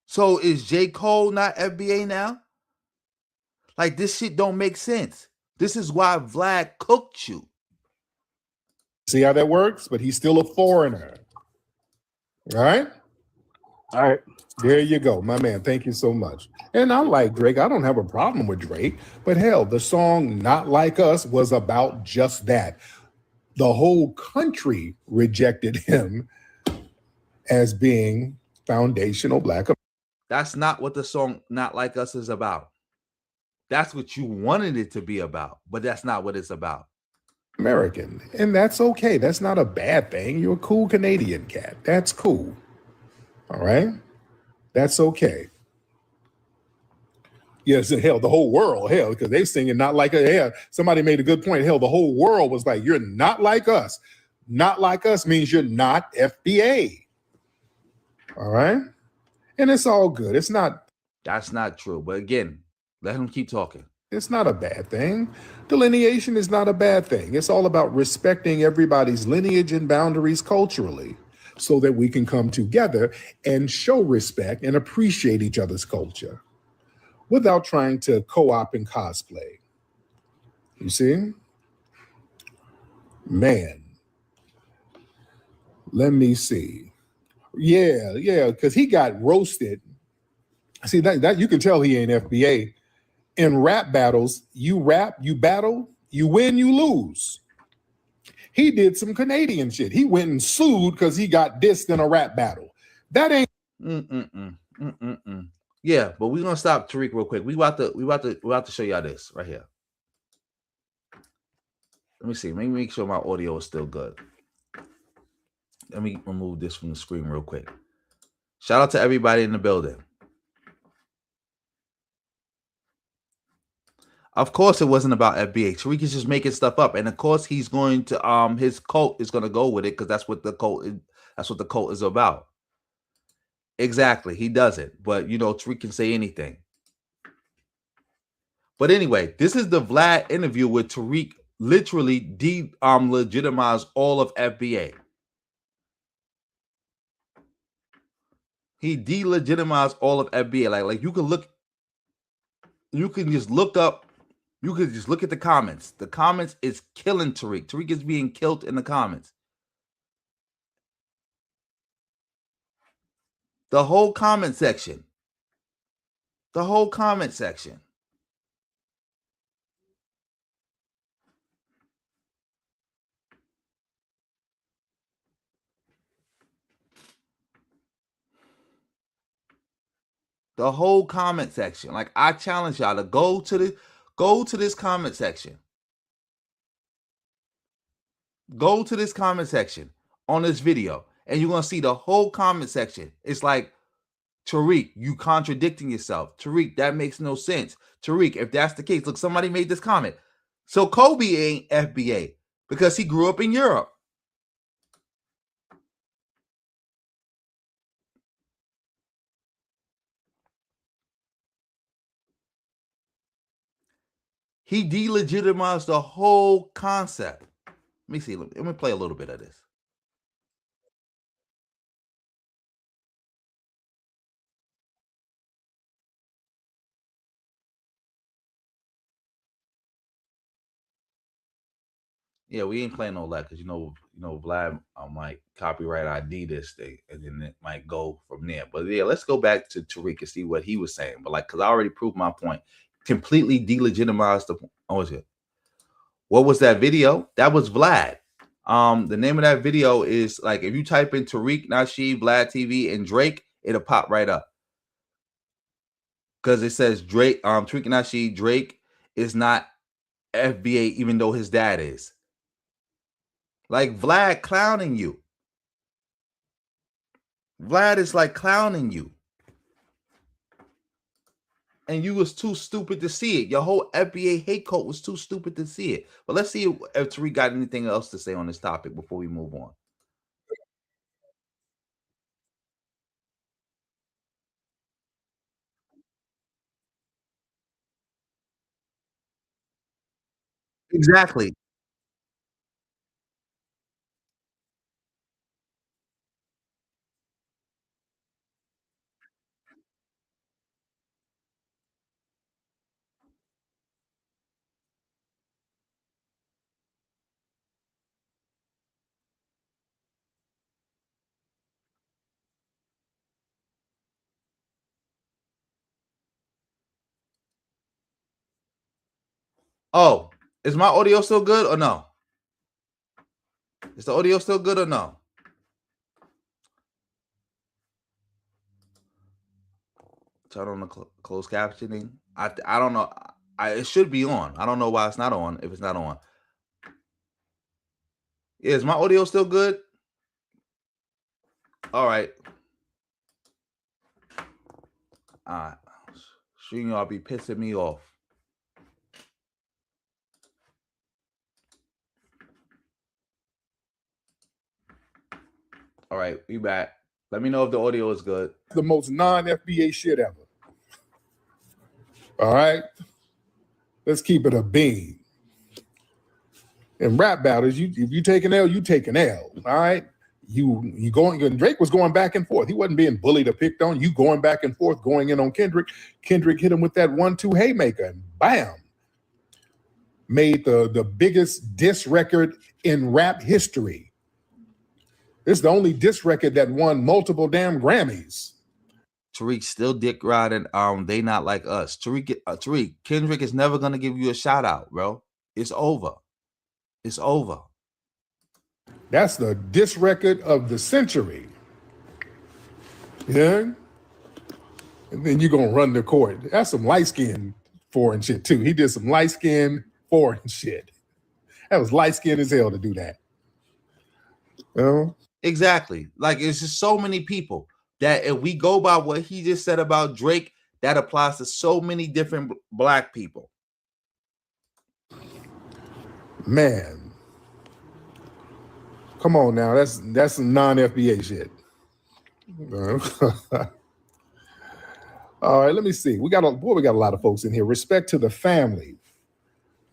[SPEAKER 1] So is J. Cole not FBA now? Like, this shit don't make sense. This is why Vlad cooked you.
[SPEAKER 11] See how that works? But he's still a foreigner. All right?
[SPEAKER 12] All right.
[SPEAKER 11] There you go, my man. Thank you so much. And I like Drake. I don't have a problem with Drake. But hell, the song Not Like Us was about just that. The whole country rejected him as being foundational Black.
[SPEAKER 1] That's not what the song Not Like Us is about. That's what you wanted it to be about, but that's not what it's about.
[SPEAKER 11] American. And that's okay. That's not a bad thing. You're a cool Canadian cat. That's cool. All right? That's okay. Yes, hell, the whole world, hell, because they singing Not Like Us. Hell, somebody made a good point. Hell, the whole world was like, you're not like us. Not like us means you're not FBA. All right? And it's all good. It's not.
[SPEAKER 1] That's not true. But again, let him keep talking.
[SPEAKER 11] It's not a bad thing. Delineation is not a bad thing. It's all about respecting everybody's lineage and boundaries culturally so that we can come together and show respect and appreciate each other's culture without trying to co-op and cosplay. You see? Man. Let me see. Yeah, because he got roasted See, that you can tell he ain't FBA. In rap battles, you rap, you battle, you win, you lose. He did some Canadian shit. He went and sued because he got dissed in a rap battle. That ain't.
[SPEAKER 1] Yeah, but we're gonna stop Tariq real quick. We about to show y'all this right here. Let me see. Let me make sure my audio is still good. Let me remove this from the screen real quick. Shout out to everybody in the building. Of course, it wasn't about FBA. Tariq is just making stuff up, and of course, he's going to his cult is going to go with it because that's what the cult is. That's what the cult is about. Exactly, he doesn't. But you know, Tariq can say anything. But anyway, this is the Vlad interview where Tariq literally legitimized all of FBA. He delegitimized all of FBA. Like you can look, you can just look up. You could just look at the comments. The comments is killing Tariq. Tariq is being killed in the comments. The whole comment section. The whole comment section. The whole comment section. Like I challenge y'all to go to this comment section. Go to this comment section on this video, and you're gonna see the whole comment section. It's like, Tariq, you contradicting yourself. Tariq, that makes no sense. Tariq, if that's the case, look, somebody made this comment. So Kobe ain't FBA because he grew up in Europe. He delegitimized the whole concept. Let me see. Let me play a little bit of this. Yeah, we ain't playing no that because you know, Vlad might copyright ID this thing, and then it might go from there. But yeah, let's go back to Tariq and see what he was saying. But like, because I already proved my point. Completely delegitimized the. Oh, is it? What was that video? That was Vlad. The name of that video is like if you type in Tariq, Nasheed, Vlad TV, and Drake, it'll pop right up. Because it says Drake, Tariq Nasheed, Drake is not FBA, even though his dad is. Like Vlad clowning you. Vlad is like clowning you. And you was too stupid to see it. Your whole FBA hate cult was too stupid to see it. But let's see if Tariq got anything else to say on this topic before we move on. Exactly. Oh, is my audio still good or no? Is the audio still good or no? Turn on the closed captioning. I don't know. It should be on. I don't know why it's not on. If it's not on, is my audio still good? All right. Sure, y'all be pissing me off. All right, we back. Let me know if the audio is good.
[SPEAKER 11] The most non-FBA shit ever. All right? Let's keep it a beam. In rap battles, if you take an L, you take an L. All right? You going, and Drake was going back and forth. He wasn't being bullied or picked on. You going back and forth, going in on Kendrick. Kendrick hit him with that 1-2 haymaker, and bam. Made the biggest diss record in rap history. It's the only diss record that won multiple damn Grammys.
[SPEAKER 1] Tariq still dick riding. They not like us. Tariq, Kendrick is never gonna give you a shout out, bro. It's over. It's over.
[SPEAKER 11] That's the diss record of the century. Yeah. And then you're gonna run the court. That's some light skin foreign shit too. He did some light skin foreign shit. That was light skin as hell to do that.
[SPEAKER 1] Exactly. Like it's just so many people that if we go by what he just said about Drake, that applies to so many different black people.
[SPEAKER 11] Man, come on now. That's some non-FBA shit. All right, let me see. We got a lot of folks in here. Respect to the family.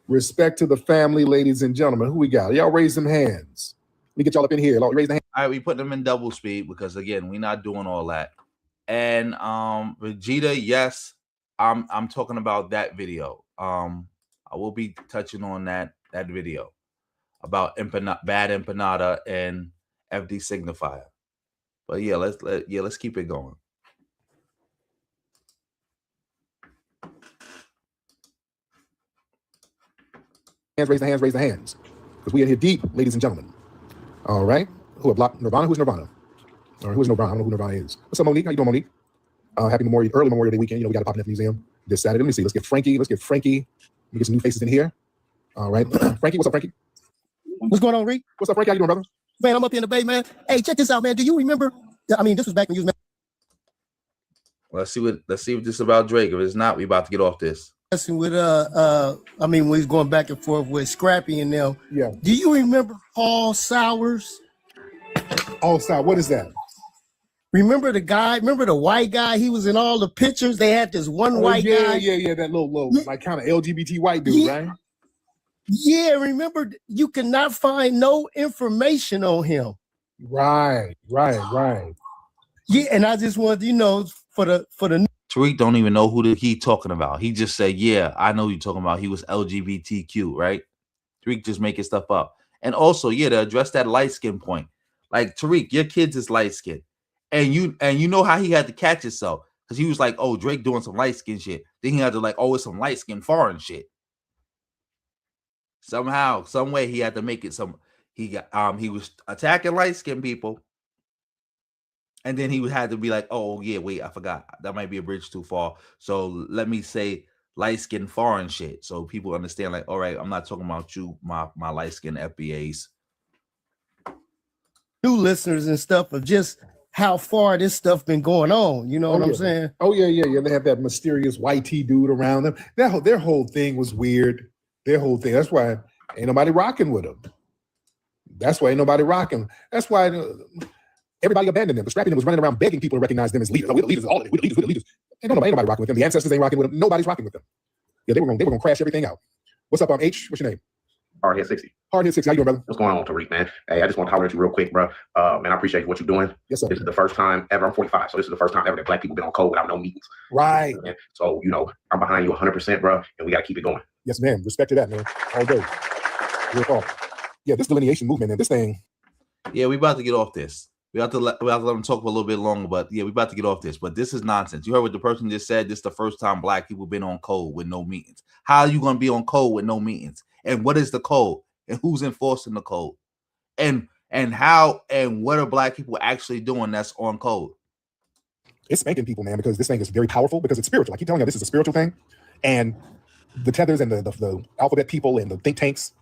[SPEAKER 11] Respect to the family, ladies and gentlemen. Who we got? Y'all raise them hands. Let me get y'all up in here. Y'all raise the hand.
[SPEAKER 1] All right, we put them in double speed because again, we're not doing all that. And Vegeta, yes, I'm talking about that video. I will be touching on that video about bad empanada and FD Signifier. But yeah, let's keep it going.
[SPEAKER 11] Raise the hands. Because we are here deep, ladies and gentlemen. All right. Who are blocked? Nirvana? Who's Nirvana? All right, who's Nirvana? I don't know who Nirvana is. What's up, Monique? How you doing, Monique? Happy early Memorial Day weekend. You know, we got to pop in the museum this Saturday. Let me see. Let's get Frankie. Let me get some new faces in here. All right. Frankie, what's up, Frankie?
[SPEAKER 13] What's going on, Reek?
[SPEAKER 11] What's up, Frankie? How you doing, brother?
[SPEAKER 13] Man, I'm up here in the Bay, man. Hey, check this out, man. Do you remember? I mean, this was back when you was
[SPEAKER 1] Let's see what this is about Drake. If it's not, we about to get off this.
[SPEAKER 13] messing with when he was going back and forth with Scrappy and them.
[SPEAKER 11] Yeah.
[SPEAKER 13] Do you remember Paul Sowers?
[SPEAKER 11] Paul Sowers, what is that?
[SPEAKER 13] Remember the guy? Remember the white guy? He was in all the pictures. They had this one white guy.
[SPEAKER 11] Yeah. That little like kind of LGBT white dude, right?
[SPEAKER 13] Yeah, remember you could not find no information on him.
[SPEAKER 11] Right.
[SPEAKER 13] Yeah, and I just wanted, for the
[SPEAKER 1] Tariq don't even know who he talking about. He just said, yeah, I know who you're talking about. He was LGBTQ, right? Tariq just making stuff up. And also, yeah, to address that light skin point. Like, Tariq, your kids is light skin. And you know how he had to catch himself. Because he was like, oh, Drake doing some light skin shit. Then he had to it's some light skin foreign shit. Somehow, some way he had to make it he was attacking light skin people. And then he had to be like, oh, yeah, wait, I forgot. That might be a bridge too far. So let me say light-skinned foreign shit. So people understand, like, all right, I'm not talking about you, my light-skinned FBAs.
[SPEAKER 13] New listeners and stuff of just how far this stuff been going on. You know what I'm saying?
[SPEAKER 11] Oh, yeah. They have that mysterious white T dude around them. Their whole thing was weird. Their whole thing. That's why ain't nobody rocking with them. That's why ain't nobody rocking. That's why... everybody abandoned them. The Scrappy was running around begging people to recognize them as leaders. We're the leaders, all of it. We're the leaders. Ain't nobody rocking with them. The ancestors ain't rocking with them. Nobody's rocking with them. Yeah, they were gonna crash everything out. What's up, H? What's your name?
[SPEAKER 14] Hardhead 60.
[SPEAKER 11] Hardhead 60. How you doing, brother?
[SPEAKER 14] What's going on, Tariq, man? Hey, I just want to holler at you real quick, bro. Man, I appreciate what you're doing.
[SPEAKER 11] Yes, sir.
[SPEAKER 14] This is the first time ever. I'm 45, so this is the first time ever that black people been on code without no meetings.
[SPEAKER 11] Right.
[SPEAKER 14] So, I'm behind you 100%, bro, and we got to keep it going.
[SPEAKER 11] Yes, man. Respect to that, man. All day. Real talk. Yeah, this delineation movement and this thing.
[SPEAKER 1] Yeah, we about to get off this. We have to let them talk for a little bit longer, but yeah, we about to get off this. But this is nonsense. You heard what the person just said. This is the first time black people been on code with no meetings. How are you going to be on code with no meetings? And what is the code? And who's enforcing the code? And how and what are black people actually doing that's on code?
[SPEAKER 11] It's spanking people, man, because this thing is very powerful because it's spiritual. I keep telling you, this is a spiritual thing. And the tethers and the alphabet people and the think tanks,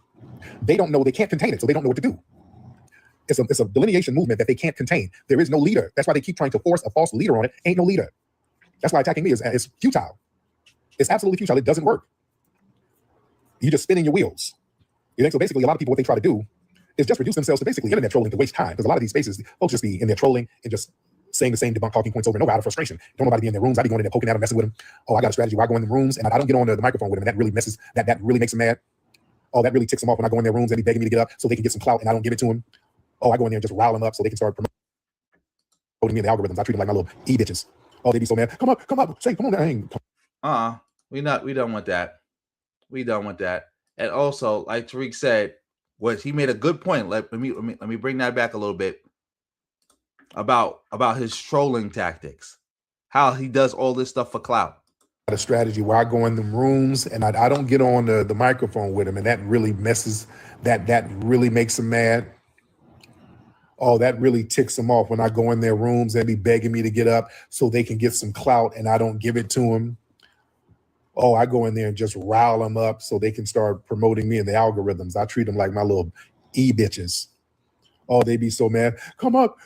[SPEAKER 11] they don't know, they can't contain it, so they don't know what to do. It's a delineation movement that they can't contain. There is no leader. That's why they keep trying to force a false leader on it. Ain't no leader. That's why attacking me is futile. It's absolutely futile. It doesn't work. You're just spinning your wheels. So basically, a lot of people, what they try to do is just reduce themselves to basically internet trolling to waste time. Because a lot of these spaces, folks just be in there trolling and just saying the same debunk talking points over and over out of frustration. Don't nobody be in their rooms. I be going in there poking at them, messing with them. Oh, I got a strategy where I go in the rooms and I don't get on the microphone with them. And that really messes, that really makes them mad. Oh, that really ticks them off when I go in their rooms and be begging me to get up so they can get some clout and I don't give it to them. Oh, I go in there and just rile them up so they can start promoting me in the algorithms. I treat them like my little e-bitches. Oh, they be so mad. Come up. Say, come on.
[SPEAKER 1] We done with that. We done with that. And also, like Tariq said, he made a good point. Let me bring that back a little bit about his trolling tactics. how he does all this stuff for clout.
[SPEAKER 11] A strategy where I go in the rooms and I don't get on the microphone with him, and that really messes, that really makes him mad. Oh, that really ticks them off when I go in their rooms and be begging me to get up so they can get some clout and I don't give it to them. Oh, I go in there and just rile them up so they can start promoting me in the algorithms. I treat them like my little e-bitches. Oh, they be so mad. Come up,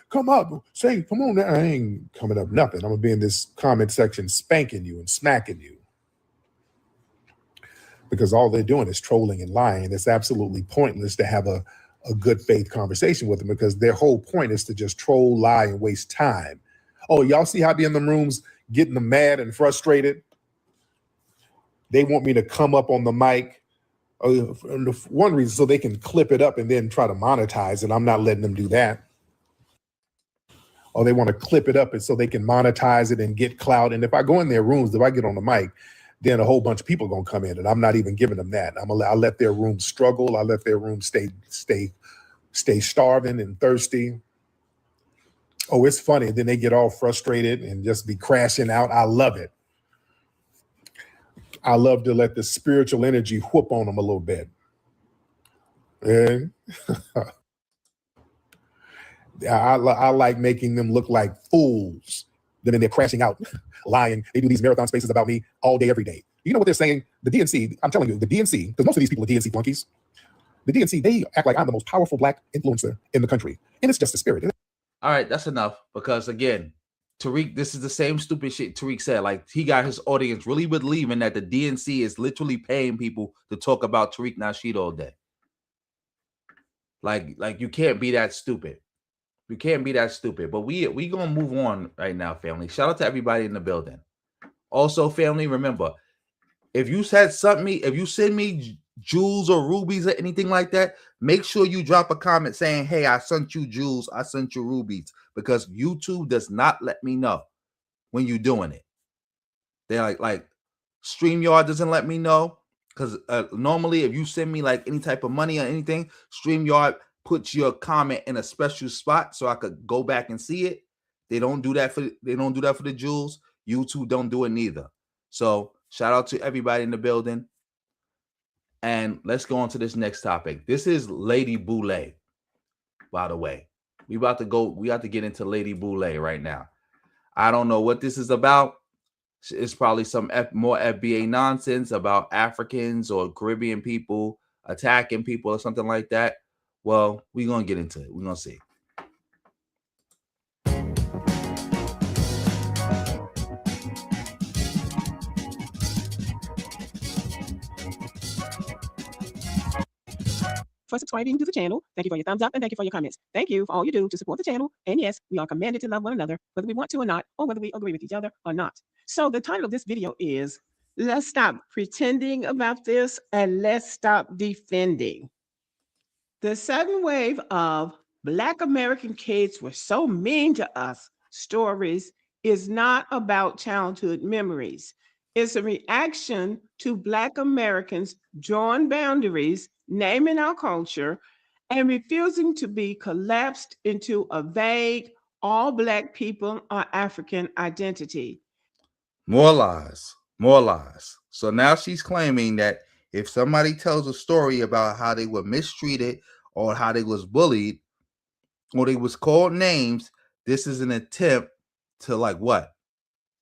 [SPEAKER 11] say, come on now. I ain't coming up nothing. I'm gonna be in this comment section spanking you and smacking you. Because all they're doing is trolling and lying. And it's absolutely pointless to have a good faith conversation with them, because their whole point is to just troll, lie, and waste time. Oh, y'all see how I be in them rooms getting them mad and frustrated? They want me to come up on the mic. One reason, so they can clip it up and then try to monetize it. I'm not letting them do that. Or they want to clip it up and so they can monetize it and get clout. And if I go in their rooms, if I get on the mic, then a whole bunch of people are gonna come in, and I'm not even giving them that. I'll let their room struggle. I'll let their room stay starving and thirsty. Oh, it's funny. Then they get all frustrated and just be crashing out. I love it. I love to let the spiritual energy whoop on them a little bit. And I like making them look like fools. Then they're crashing out, lying. They do these marathon spaces about me all day, every day. You know what they're saying? The DNC, I'm telling you, the DNC, because most of these people are DNC flunkies. The DNC, they act like I'm the most powerful Black influencer in the country. And it's just the spirit.
[SPEAKER 1] All right, that's enough. Because again, Tariq, this is the same stupid shit Tariq said. Like, he got his audience really believing that the DNC is literally paying people to talk about Tariq Nasheed all day. Like you can't be that stupid. You can't be that stupid. But we gonna move on right now, family. Shout out to everybody in the building. Also, family, remember, if you said something, if you send me jewels or rubies or anything like that, make sure you drop a comment saying, hey, I sent you jewels, I sent you rubies, because YouTube does not let me know when you're doing it. They're like StreamYard doesn't let me know, because normally if you send me like any type of money or anything, StreamYard puts your comment in a special spot so I could go back and see it. They don't do that for the jewels. YouTube don't do it neither. So shout out to everybody in the building. And let's go on to this next topic. This is Lady Boule, by the way. We have to get into Lady Boule right now. I don't know what this is about. It's probably some more FBA nonsense about Africans or Caribbean people attacking people or something like that. Well, we're going to get into it. We're going to see.
[SPEAKER 15] For subscribing to the channel. Thank you for your thumbs up and thank you for your comments. Thank you for all you do to support the channel. And yes, we are commanded to love one another, whether we want to or not, or whether we agree with each other or not. So the title of this video is, let's stop pretending about this and let's stop defending. The sudden wave of Black American kids were so mean to us stories is not about childhood memories. It's a reaction to Black Americans drawing boundaries, naming our culture, and refusing to be collapsed into a vague, all Black people are African identity.
[SPEAKER 1] More lies, more lies. So now she's claiming that if somebody tells a story about how they were mistreated or how they was bullied or they was called names, this is an attempt to like what?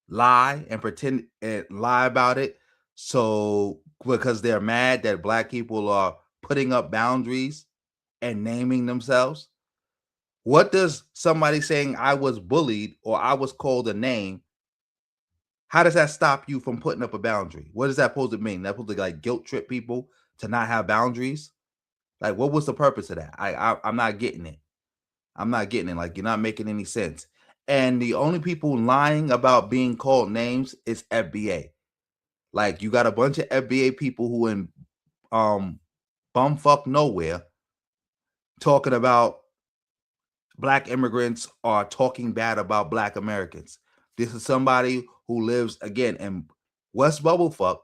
[SPEAKER 1] Lie and pretend and lie about it. So because they're mad that Black people are putting up boundaries and naming themselves. What does somebody saying I was bullied or I was called a name, how does that stop you from putting up a boundary? What is that supposed to mean? That supposed to like guilt trip people to not have boundaries? Like, what was the purpose of that? I'm not getting it. I'm not getting it. Like, you're not making any sense. And the only people lying about being called names is FBA. Like, you got a bunch of FBA people who in bumfuck nowhere talking about Black immigrants are talking bad about Black Americans. This is somebody who lives, again, in West Bubblefuck,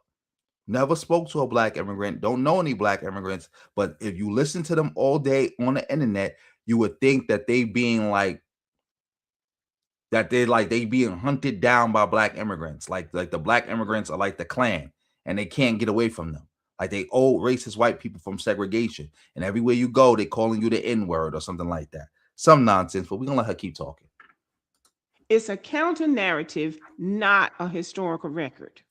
[SPEAKER 1] never spoke to a Black immigrant, don't know any Black immigrants, but if you listen to them all day on the internet, you would think that they being like, that they being hunted down by black immigrants. Like the black immigrants are like the Klan, and they can't get away from them. Like they old racist white people from segregation, and everywhere you go, they calling you the N-word or something like that. Some nonsense, but we're gonna let her keep talking.
[SPEAKER 15] It's a counter narrative, not a historical record.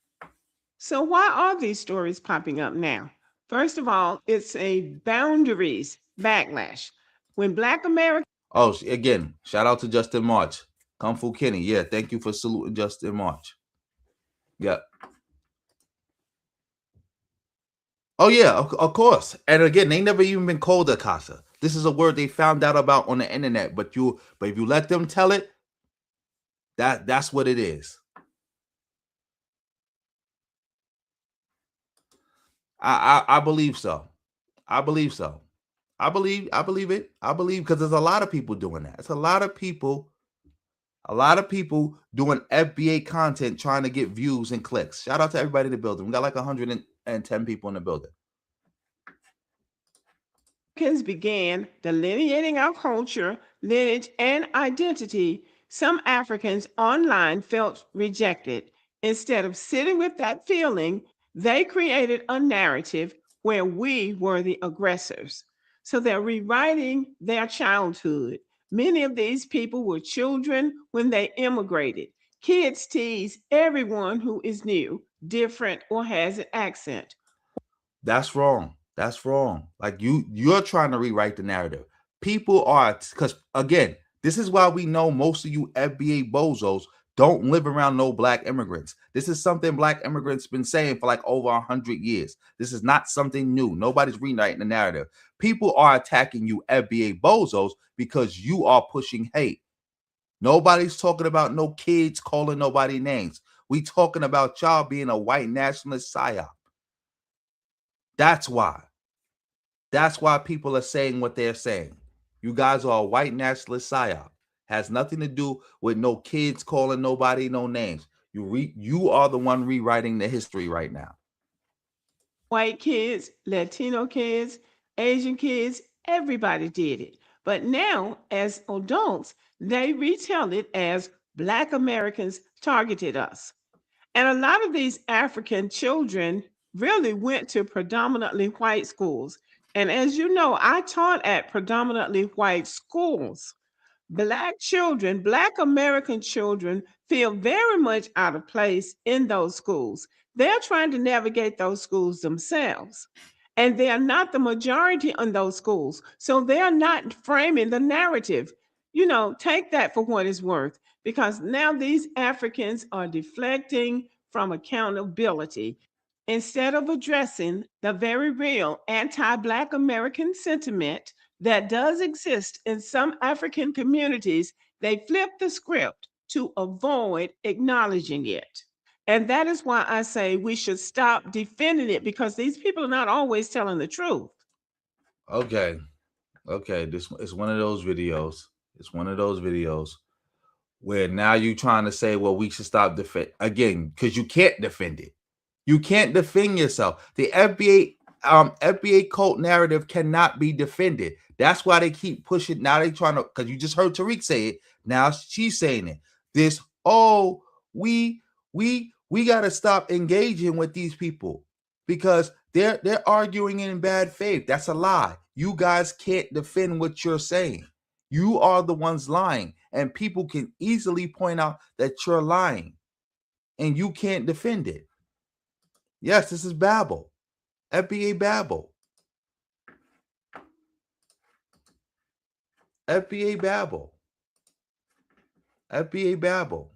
[SPEAKER 15] So why are these stories popping up now? First of all, it's a boundaries backlash. When Black Americans...
[SPEAKER 1] Oh, again, shout out to Justin March. Kung Fu Kenny. Yeah, thank you for saluting Justin March. Yeah. Oh, yeah, of course. And again, they never even been called a casa. This is a word they found out about on the internet. But if you let them tell it, that's what it is. I believe so. I believe so. I believe it. I believe because there's a lot of people doing that. It's a lot of people doing FBA content trying to get views and clicks. Shout out to everybody in the building. We got like 110 people in the building.
[SPEAKER 15] Began delineating our culture, lineage, and identity, some Africans online felt rejected. Instead of sitting with that feeling, they created a narrative where we were the aggressors. So they're rewriting their childhood. Many of these people were children when they immigrated. Kids tease everyone who is new, different, or has an accent.
[SPEAKER 1] That's wrong. That's wrong. Like you're trying to rewrite the narrative. People are, because again, this is why we know most of you FBA bozos don't live around no black immigrants. This is something black immigrants been saying for like over 100 years. This is not something new. Nobody's rewriting the narrative. People are attacking you FBA bozos because you are pushing hate. Nobody's talking about no kids calling nobody names. We talking about y'all being a white nationalist psyop. That's why. That's why people are saying what they're saying. You guys are a white nationalist psyop. Has nothing to do with no kids calling nobody no names. You are the one rewriting the history right now.
[SPEAKER 15] White kids, Latino kids, Asian kids, everybody did it. But now, as adults, they retell it as Black Americans targeted us. And a lot of these African children really went to predominantly white schools. And as you know, I taught at predominantly white schools. Black children, Black American children feel very much out of place in those schools. They're trying to navigate those schools themselves. And they are not the majority in those schools. So they're not framing the narrative. You know, take that for what it's worth, because now these Africans are deflecting from accountability instead of addressing the very real anti-Black American sentiment that does exist in some African communities. They flip the script to avoid acknowledging it. And that is why I say we should stop defending it, because these people are not always telling the truth.
[SPEAKER 1] Okay. This is one of those videos. It's one of those videos where now you're trying to say, well, we should stop defend again, because you can't defend it. You can't defend yourself. The FBA cult narrative cannot be defended. That's why they keep pushing. Now they trying to, because you just heard Tariq say it. Now she's saying it. This, we got to stop engaging with these people because they're arguing in bad faith. That's a lie. You guys can't defend what you're saying. You are the ones lying, and people can easily point out that you're lying, and you can't defend it. Yes, this is babble. FBA babble. FBA babble. FBA babble.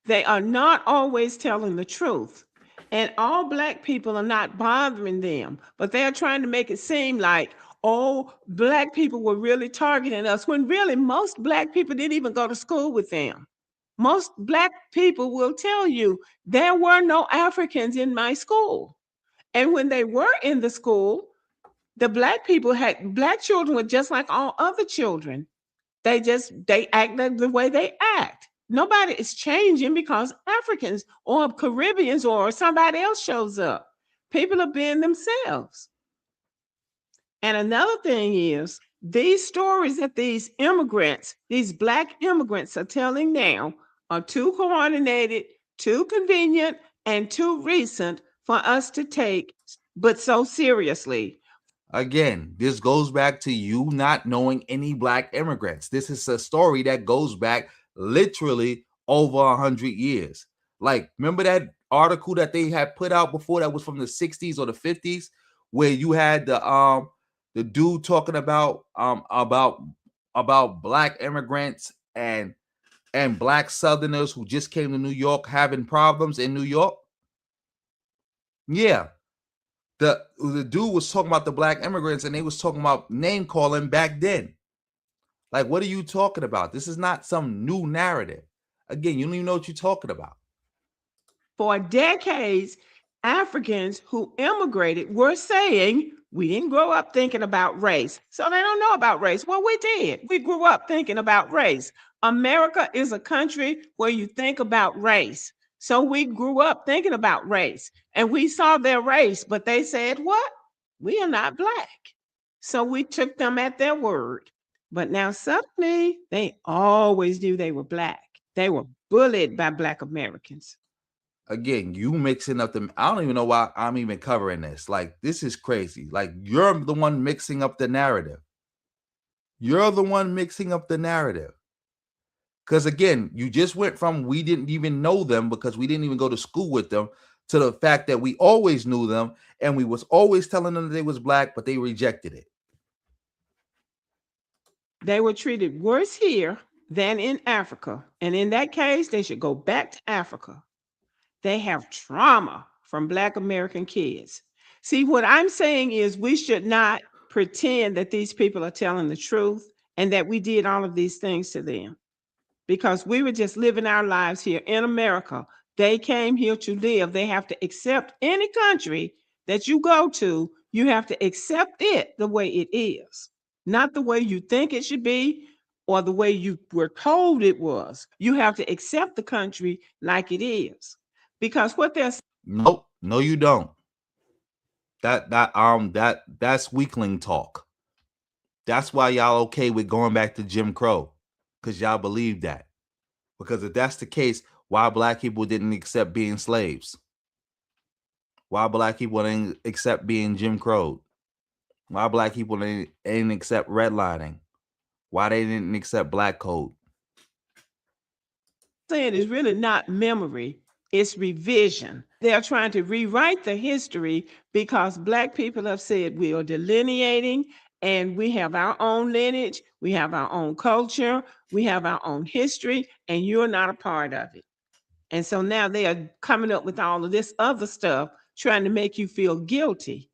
[SPEAKER 15] They are not always telling the truth. And all Black people are not bothering them, but they're trying to make it seem like, oh, Black people were really targeting us, when really most Black people didn't even go to school with them. Most Black people will tell you there were no Africans in my school. And when they were in the school, the Black people had, Black children were just like all other children. They act the way they act. Nobody is changing because Africans or Caribbeans or somebody else shows up. People are being themselves. And another thing is, These stories that these immigrants, these Black immigrants are telling now are too coordinated, too convenient, and too recent for us to take but so seriously.
[SPEAKER 1] Again, this goes back to you not knowing any Black immigrants. This is a story that goes back literally over 100 years. Like, remember that article that they had put out before that was from the 60s or the 50s, where you had the dude talking about Black immigrants and Black Southerners who just came to New York having problems in New York? Yeah. The dude was talking about the Black immigrants, and they was talking about name calling back then. Like, what are you talking about? This is not some new narrative. Again, you don't even know what you're talking about.
[SPEAKER 15] For decades, Africans who immigrated were saying, we didn't grow up thinking about race. So they don't know about race. Well, we did. We grew up thinking about race. America is a country where you think about race. So we grew up thinking about race, and we saw their race, but they said, what? We are not Black. So we took them at their word. But now suddenly they always knew they were Black. They were bullied by Black Americans.
[SPEAKER 1] Again, you mixing up the, I don't even know why I'm even covering this. Like, this is crazy. Like, you're the one mixing up the narrative. You're the one mixing up the narrative. Because again, you just went from we didn't even know them because we didn't even go to school with them to the fact that we always knew them and we was always telling them that they was Black, but they rejected it.
[SPEAKER 15] They were treated worse here than in Africa. And in that case, they should go back to Africa. They have trauma from Black American kids. See, what I'm saying is we should not pretend that these people are telling the truth and that we did all of these things to them, because we were just living our lives here in America. They came here to live. They have to accept any country that you go to. You have to accept it the way it is, not the way you think it should be or the way you were told it was. You have to accept the country like it is. Because what they're
[SPEAKER 1] no, you don't. That's weakling talk. That's why y'all okay with going back to Jim Crow, because y'all believe that. Because if that's the case, why Black people didn't accept being slaves? Why Black people didn't accept being Jim Crow? Why Black people didn't accept redlining? Why they didn't accept Black code?
[SPEAKER 15] saying is really not memory, it's revision. They're trying to rewrite the history because Black people have said we are delineating and we have our own lineage, we have our own culture, we have our own history, and you're not a part of it. And so now they are coming up with all of this other stuff, trying to make you feel guilty.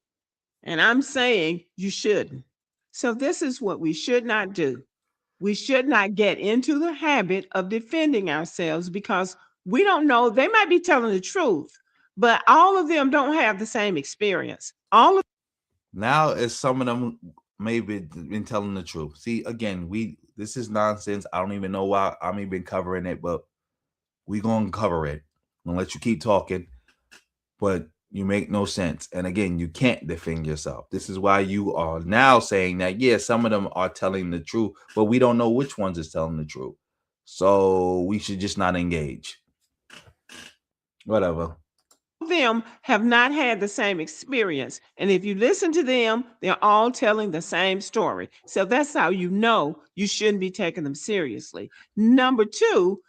[SPEAKER 15] And I'm saying you shouldn't. So this is what we should not do. We should not get into the habit of defending ourselves because we don't know. They might be telling the truth, but all of them don't have the same experience.
[SPEAKER 1] Now, as some of them maybe been telling the truth. See, again, this is nonsense. I don't even know why I'm even covering it, but we gonna cover it. I'm gonna let you keep talking, but you make no sense. And again, you can't defend yourself. This is why you are now saying that, yeah, some of them are telling the truth, but we don't know which ones is telling the truth. So we should just not engage. Whatever.
[SPEAKER 15] Them have not had the same experience. And if you listen to them, they're all telling the same story. So that's how you know you shouldn't be taking them seriously. Number two,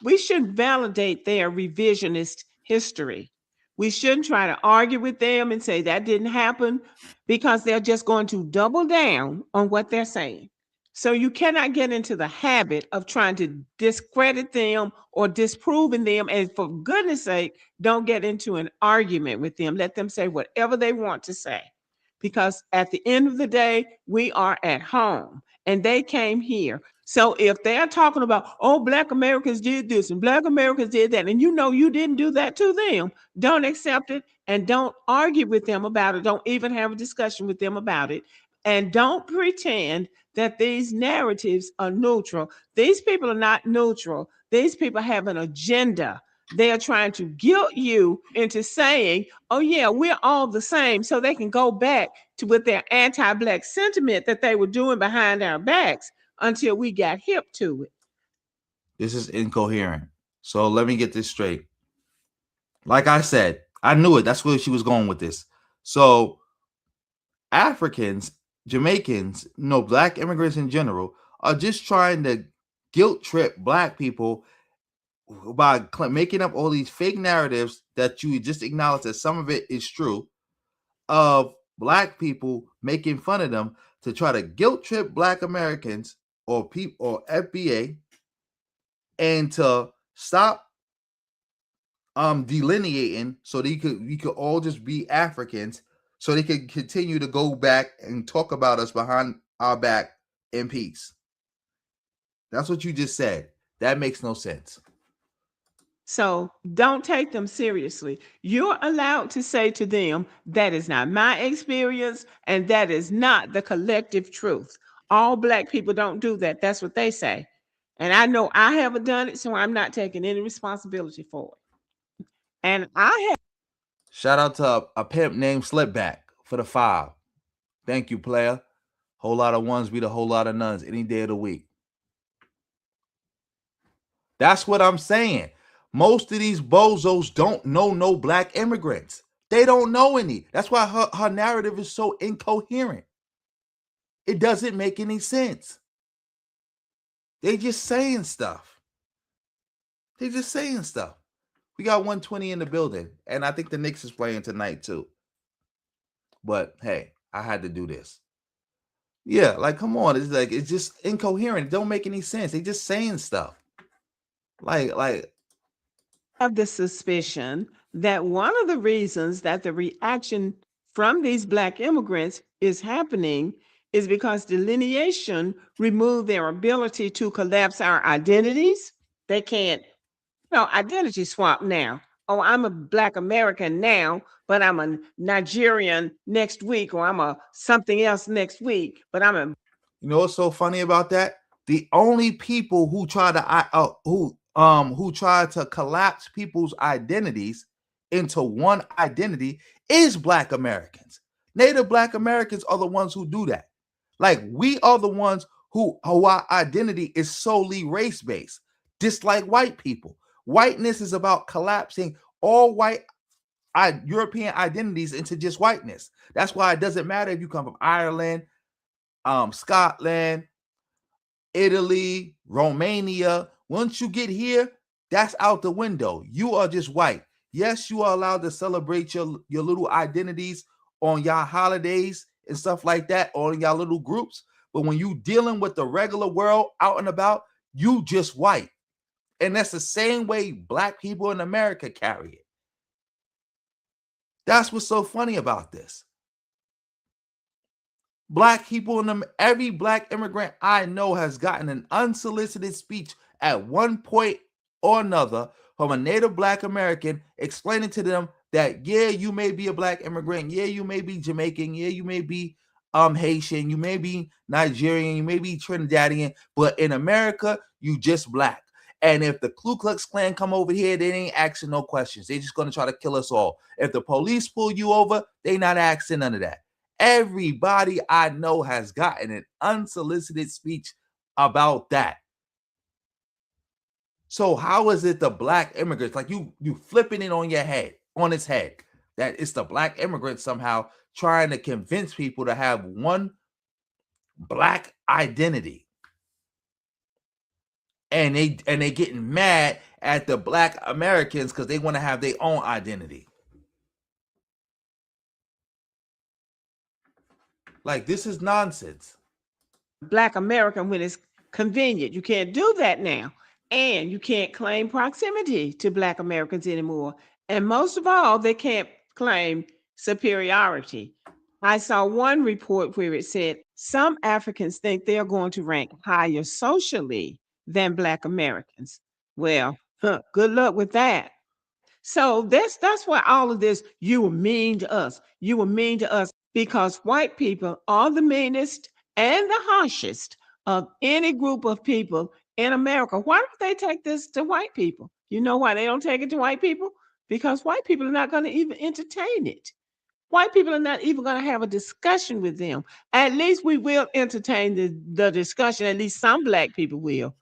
[SPEAKER 15] we should validate their revisionist history. We shouldn't try to argue with them and say that didn't happen because they're just going to double down on what they're saying. So you cannot get into the habit of trying to discredit them or disproving them. And for goodness sake, don't get into an argument with them. Let them say whatever they want to say. Because at the end of the day, we are at home and they came here. So if they're talking about, oh, Black Americans did this and Black Americans did that, and you know you didn't do that to them, don't accept it and don't argue with them about it. Don't even have a discussion with them about it. And don't pretend that these narratives are neutral. These people are not neutral. These people have an agenda. They are trying to guilt you into saying, oh, yeah, we're all the same, so they can go back with their anti-Black sentiment that they were doing behind our backs until we got hip to it.
[SPEAKER 1] This is incoherent. So let me get this straight. Like I said, I knew it. That's where she was going with this. So Africans, Jamaicans, Black immigrants in general, are just trying to guilt trip Black people by making up all these fake narratives that you just acknowledge that some of it is true, of Black people making fun of them to try to guilt trip Black Americans or people or FBA, and to stop delineating so that we could all just be Africans, so they could continue to go back and talk about us behind our back in peace. That's what you just said. That makes no sense.
[SPEAKER 15] So don't take them seriously. You're allowed to say to them, that is not my experience, and that is not the collective truth. All Black people don't do that. That's what they say. And I know I haven't done it, so I'm not taking any responsibility for it. And I have.
[SPEAKER 1] Shout out to a pimp named Slipback for the 5. Thank you, player. Whole lot of ones beat a whole lot of nuns any day of the week. That's what I'm saying. Most of these bozos don't know no Black immigrants. They don't know any. That's why her narrative is so incoherent. It doesn't make any sense. They just saying stuff. They just saying stuff. We got 120 in the building, and I think the Knicks is playing tonight too. But hey, I had to do this. Yeah, like come on, it's just incoherent. It don't make any sense. They just saying stuff. Like
[SPEAKER 15] have the suspicion that one of the reasons that the reaction from these Black immigrants is happening is because delineation removed their ability to collapse our identities. They can't, identity swap now. Oh, I'm a Black American now, but I'm a Nigerian next week, or I'm a something else next week, but I'm a.
[SPEAKER 1] You know what's so funny about that? The only people who try to collapse people's identities into one identity is Black Americans. Native Black Americans are the ones who do that. Like we are the ones who our identity is solely race-based, just like white people. Whiteness is about collapsing all white European identities into just whiteness. That's why it doesn't matter if you come from Ireland, Scotland, Italy, Romania. Once you get here, that's out the window. You are just white. Yes, you are allowed to celebrate your little identities on your holidays and stuff like that, or in your little groups. But when you dealing with the regular world out and about, you just white. And that's the same way Black people in America carry it. That's what's so funny about this. Black people every Black immigrant I know has gotten an unsolicited speech at one point or another from a native Black American explaining to them that, yeah, you may be a Black immigrant. Yeah, you may be Jamaican. Yeah, you may be Haitian. You may be Nigerian. You may be Trinidadian. But in America, you just Black. And if the Ku Klux Klan come over here, they ain't asking no questions. They're just going to try to kill us all. If the police pull you over, they not asking none of that. Everybody I know has gotten an unsolicited speech about that. So how is it the Black immigrants, like you flipping it on your head, on its head, that it's the Black immigrants somehow trying to convince people to have one Black identity? And they getting mad at the Black Americans because they want to have their own identity. Like, this is nonsense.
[SPEAKER 15] Black American when it's convenient. You can't do that now. And you can't claim proximity to Black Americans anymore. And most of all, they can't claim superiority. I saw one report where it said some Africans think they're going to rank higher socially than Black Americans. Well, good luck with that. So that's why all of this, you were mean to us. You were mean to us because white people are the meanest and the harshest of any group of people in America. Why don't they take this to white people? You know why they don't take it to white people? Because white people are not going to even entertain it. White people are not even going to have a discussion with them. At least we will entertain the discussion. At least some Black people will.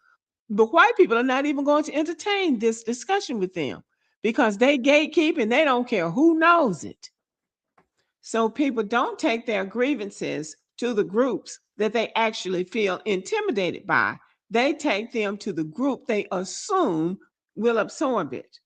[SPEAKER 15] But white people are not even going to entertain this discussion with them because they gatekeep and they don't care who knows it. So people don't take their grievances to the groups that they actually feel intimidated by. They take them to the group they assume will absorb it.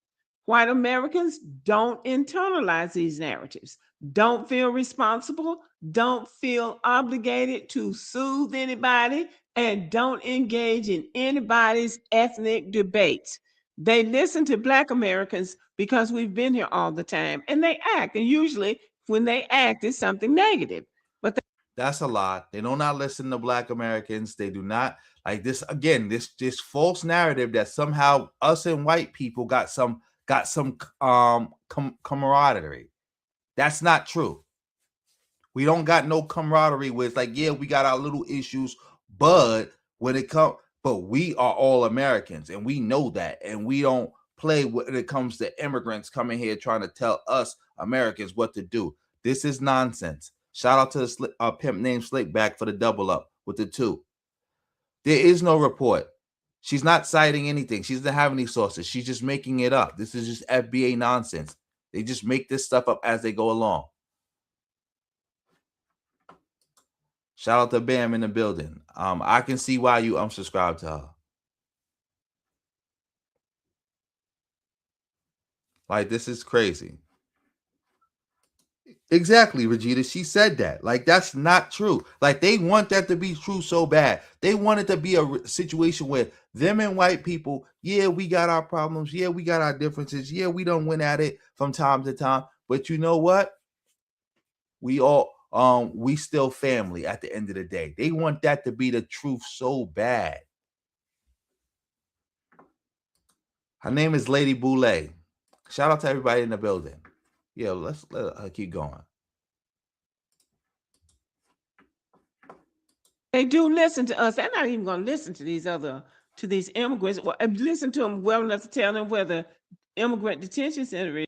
[SPEAKER 15] White Americans don't internalize these narratives, don't feel responsible, don't feel obligated to soothe anybody, and don't engage in anybody's ethnic debates. They listen to Black Americans because we've been here all the time, and they act. And usually, when they act, it's something negative. But
[SPEAKER 1] that's a lie. They do not listen to Black Americans. They do not like this. Again, this false narrative that somehow us and white people got some camaraderie. That's not true. We don't got no camaraderie with, like, yeah, we got our little issues, but when it comes, but we are all Americans and we know that, and we don't play when it comes to immigrants coming here trying to tell us Americans what to do. This is nonsense. Shout out to the pimp named Slickback for the double up with the 2. There is no report. She's not citing anything. She doesn't have any sources. She's just making it up. This is just FBA nonsense. They just make this stuff up as they go along. Shout out to Bam in the building. I can see why you unsubscribed to her. Like, this is crazy. Exactly, Regina. She said that. Like, that's not true. Like, they want that to be true so bad. They want it to be a situation where them and white people, yeah, we got our problems. Yeah, we got our differences. Yeah, we don't win at it from time to time. But you know what? We still family at the end of the day. They want that to be the truth so bad. Her name is Lady Boule. Shout out to everybody in the building. Yeah, let her keep going.
[SPEAKER 15] they do listen to us. They're not even going to listen to these immigrants. Well, listen to them well enough to tell them where the immigrant detention center is.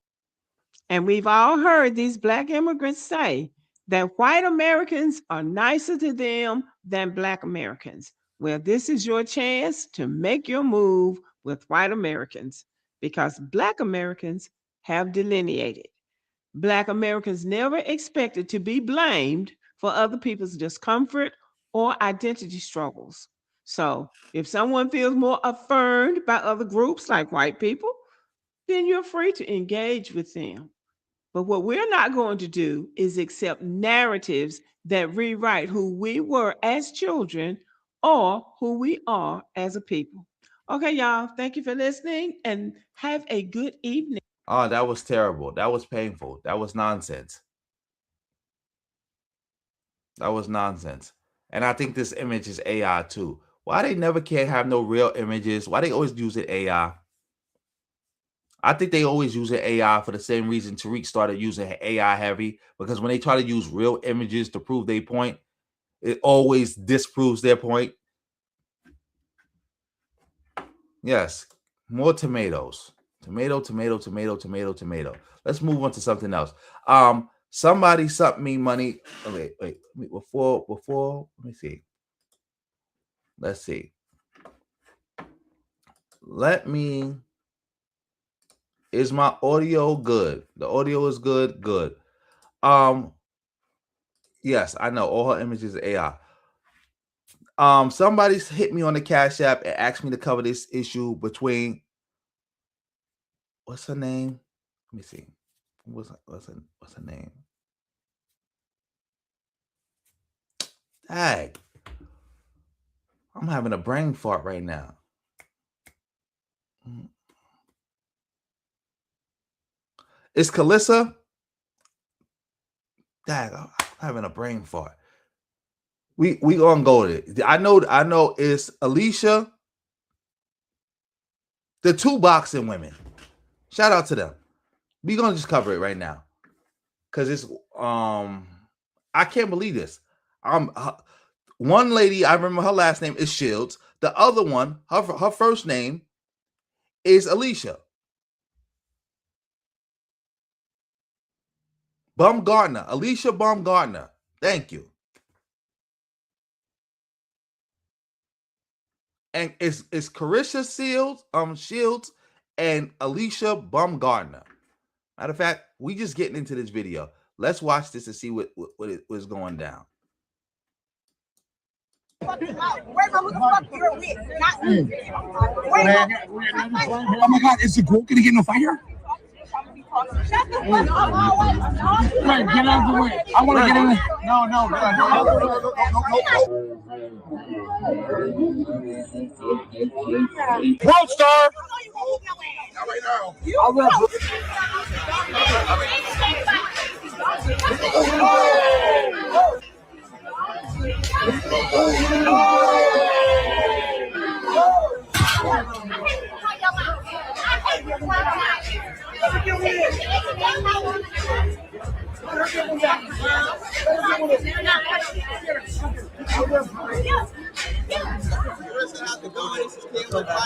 [SPEAKER 15] And we've all heard these Black immigrants say that white Americans are nicer to them than Black Americans. Well, this is your chance to make your move with white Americans because Black Americans have delineated. Black Americans never expected to be blamed for other people's discomfort or identity struggles. So if someone feels more affirmed by other groups like white people, then you're free to engage with them. But what we're not going to do is accept narratives that rewrite who we were as children or who we are as a people. Okay, y'all, thank you for listening and have a good evening.
[SPEAKER 1] Oh, that was terrible. That was painful. That was nonsense. That was nonsense. And I think this image is AI too. Why they never can't have no real images? Why they always use it AI? I think they always use AI for the same reason Tariq started using AI heavy, because when they try to use real images to prove their point, it always disproves their point. Yes, more tomatoes. Tomato. Let's move on to something else. Somebody sent me money. Oh, wait. Before, let me see. Let's see. Is my audio good? The audio is good. Good. Yes, I know all her images are AI. Somebody's hit me on the Cash App and asked me to cover this issue between, what's her name? Let me see. What's her name? Dang. I'm having a brain fart right now. It's Claressa. Dang, I'm having a brain fart. We gonna go to it. I know it's Alicia. The 2 boxing women. Shout out to them. We gonna just cover it right now. Cause it's I can't believe this. One lady, I remember her last name is Shields. The other one, her first name is Alicia. Baumgartner, Alicia Baumgartner. Thank you. And it's Claressa Shields and Alicia Baumgartner. Matter of fact, we just getting into this video. Let's watch this and see what was going down.
[SPEAKER 16] Who the fuck you're with? Not me.
[SPEAKER 17] Oh my God, is the girl gonna get in a fire?
[SPEAKER 16] Shut the fuck up.
[SPEAKER 17] Right, get out of the way. I want to get in there. No. World star.
[SPEAKER 16] Not right now.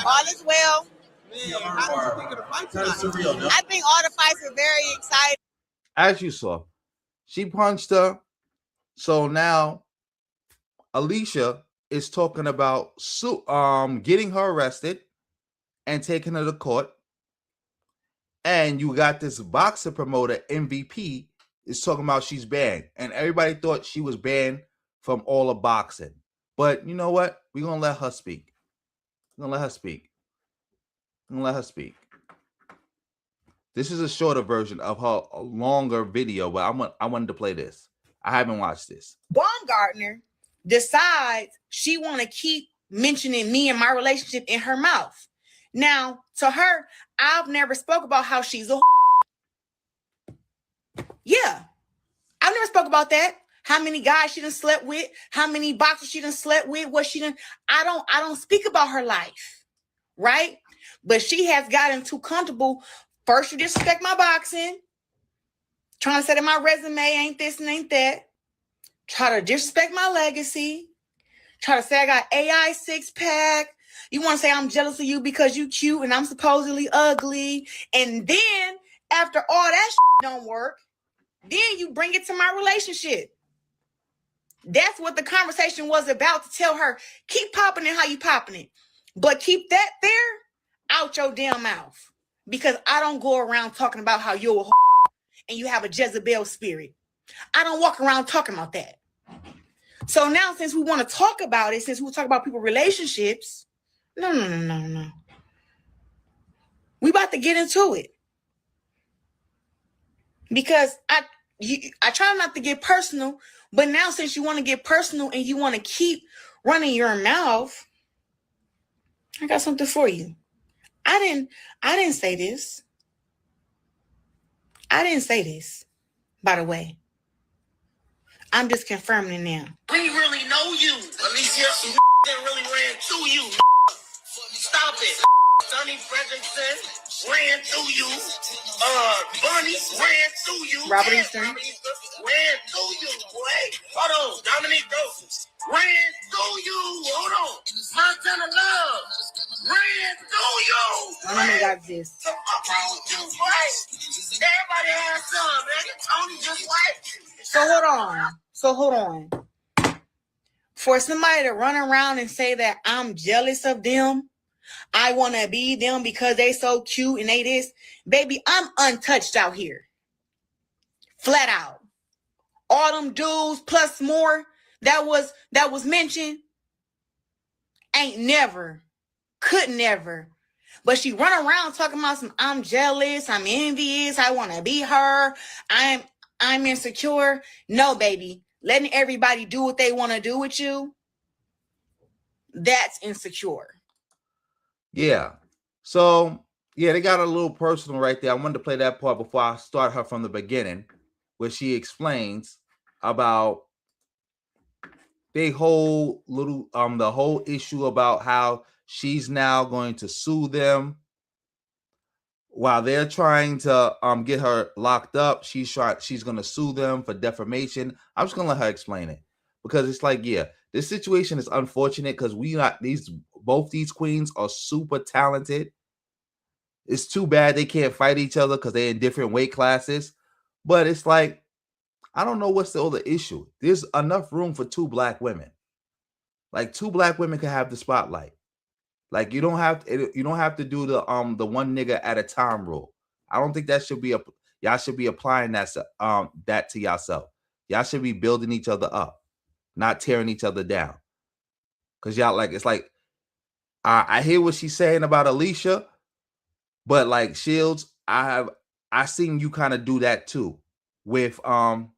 [SPEAKER 18] All is well. I think all the fights are very exciting.
[SPEAKER 1] As you saw, she punched her. So now Alicia is talking about getting her arrested and taking her to court. And you got this boxer promoter, MVP, is talking about she's banned. And everybody thought she was banned from all of boxing. But you know what? We're going to let her speak. This is a shorter version of her longer video, but I wanted to play this. I haven't watched this.
[SPEAKER 18] Baumgartner decides she want to keep mentioning me and my relationship in her mouth. Now, to her, I've never spoke about how she's a yeah. I've never spoke about that. How many guys she done slept with, how many boxers she done slept with, what she done. I don't speak about her life, right? But she has gotten too comfortable. First, you disrespect my boxing, trying to say that my resume ain't this and ain't that. Try to disrespect my legacy. Try to say I got AI 6-pack. You want to say I'm jealous of you because you cute and I'm supposedly ugly. And then after all that don't work, then you bring it to my relationship. That's what the conversation was about, to tell her, keep popping it how you popping it. But keep that there out your damn mouth. Because I don't go around talking about how you're a and you have a Jezebel spirit. I don't walk around talking about that. So now, since we want to talk about it, since we talk about people's relationships, no. We about to get into it. Because I try not to get personal, but now since you want to get personal and you want to keep running your mouth, I got something for you. I didn't say this. I didn't say this, by the way. I'm just confirming it now.
[SPEAKER 16] We really know you. Alicia, some that really ran to you. Stop it. Sonny Fredrickson ran through you. Bunny ran through you.
[SPEAKER 18] Robert Eastern
[SPEAKER 16] ran through you, boy. Hold on. Dominique Doses ran through you. Hold on. Montana Love ran through you.
[SPEAKER 18] I don't know got this.
[SPEAKER 16] So fuck wrong with you, boy? Everybody has some, man. Tony just like you.
[SPEAKER 18] So hold on. For somebody to run around and say that I'm jealous of them, I want to be them because they so cute and they this, baby, I'm untouched out here. Flat out. All them dudes plus more that was mentioned ain't never, could never. But she run around talking about some I'm jealous, I'm envious, I want to be her, I'm insecure. No, baby. Letting everybody do what they want to do with you, that's insecure.
[SPEAKER 1] Yeah. So, yeah, they got a little personal right there. I wanted to play that part before I start her from the beginning, where she explains about the whole issue about how she's now going to sue them while they're trying to get her locked up. She's going to sue them for defamation. I'm just going to let her explain it, because it's like, yeah, this situation is unfortunate because both these queens are super talented. It's too bad they can't fight each other because they're in different weight classes. But it's like, I don't know what's the other issue. There's enough room for 2 black women. Like 2 black women can have the spotlight. Like you don't have to do the one nigga at a time rule. I don't think that should be y'all should be applying that to yourself. Y'all should be building each other up, not tearing each other down. Cause y'all like it's like I hear what she's saying about Alicia, but like Shields, I seen you kind of do that too with Muhammad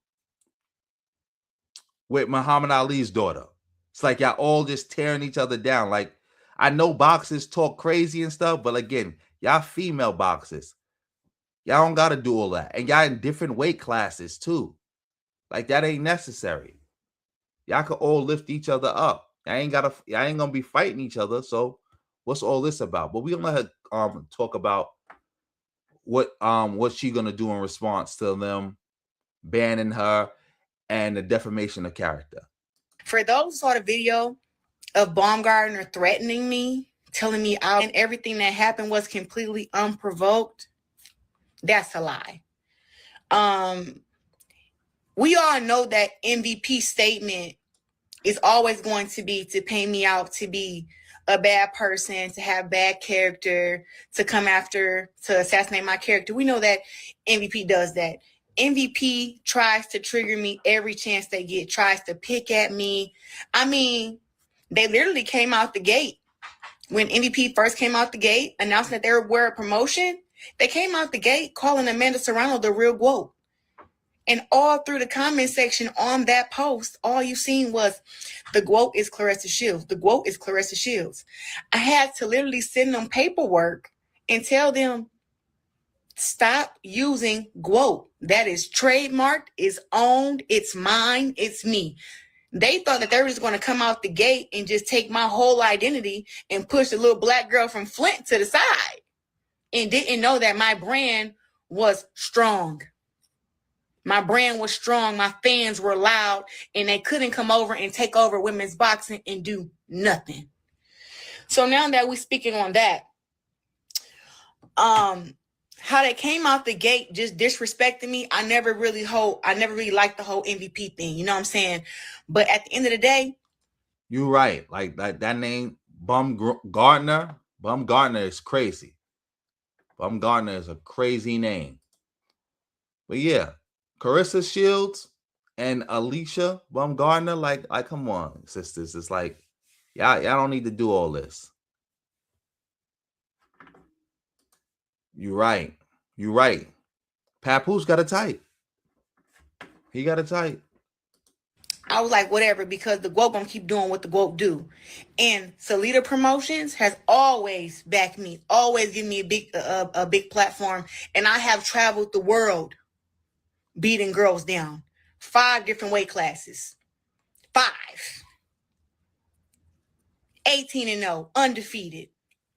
[SPEAKER 1] Ali's daughter. It's like y'all all just tearing each other down. Like I know boxers talk crazy and stuff, but again, y'all female boxers. Y'all don't gotta do all that. And y'all in different weight classes too. Like that ain't necessary. Y'all can all lift each other up. Y'all ain't gonna be fighting each other. So what's all this about? But we gonna let her talk about what she gonna do in response to them banning her and the defamation of character.
[SPEAKER 18] For those who saw the video of Baumgartner threatening me, telling me out, and everything that happened was completely unprovoked, that's a lie. We all know that MVP statement is always going to be to paint me out to be a bad person, to have bad character, to come after, to assassinate my character. We know that MVP does that. MVP tries to trigger me every chance they get, tries to pick at me. I mean, they literally came out the gate. When MVP first came out the gate, announcing that they were a promotion, they came out the gate calling Amanda Serrano the real GWOAT. And all through the comment section on that post, all you seen was the GWOAT is Claressa Shields. The GWOAT is Claressa Shields. I had to literally send them paperwork and tell them, stop using GWOAT. That is trademarked, is owned, it's mine, it's me. They thought that they were just going to come out the gate and just take my whole identity and push the little black girl from Flint to the side, and didn't know that my brand was strong. My brand was strong. My fans were loud, and they couldn't come over and take over women's boxing and do nothing. So now that we're speaking on that, how they came out the gate just disrespecting me, I never really liked the whole MVP thing. You know what I'm saying? But at the end of the day,
[SPEAKER 1] you're right. Like that name, Baumgartner. Baumgartner is crazy. Baumgartner is a crazy name. But yeah, Claressa Shields and Alicia Baumgartner, like come on, sisters. It's like y'all don't need to do all this. You're right. You're right. Papoose got a type. He got a type.
[SPEAKER 18] I was like, whatever, because the GWOAT gonna keep doing what the GWOAT do. And Salida Promotions has always backed me, always given me a big platform. And I have traveled the world beating girls down. 5 different weight classes. 5. 18-0, undefeated.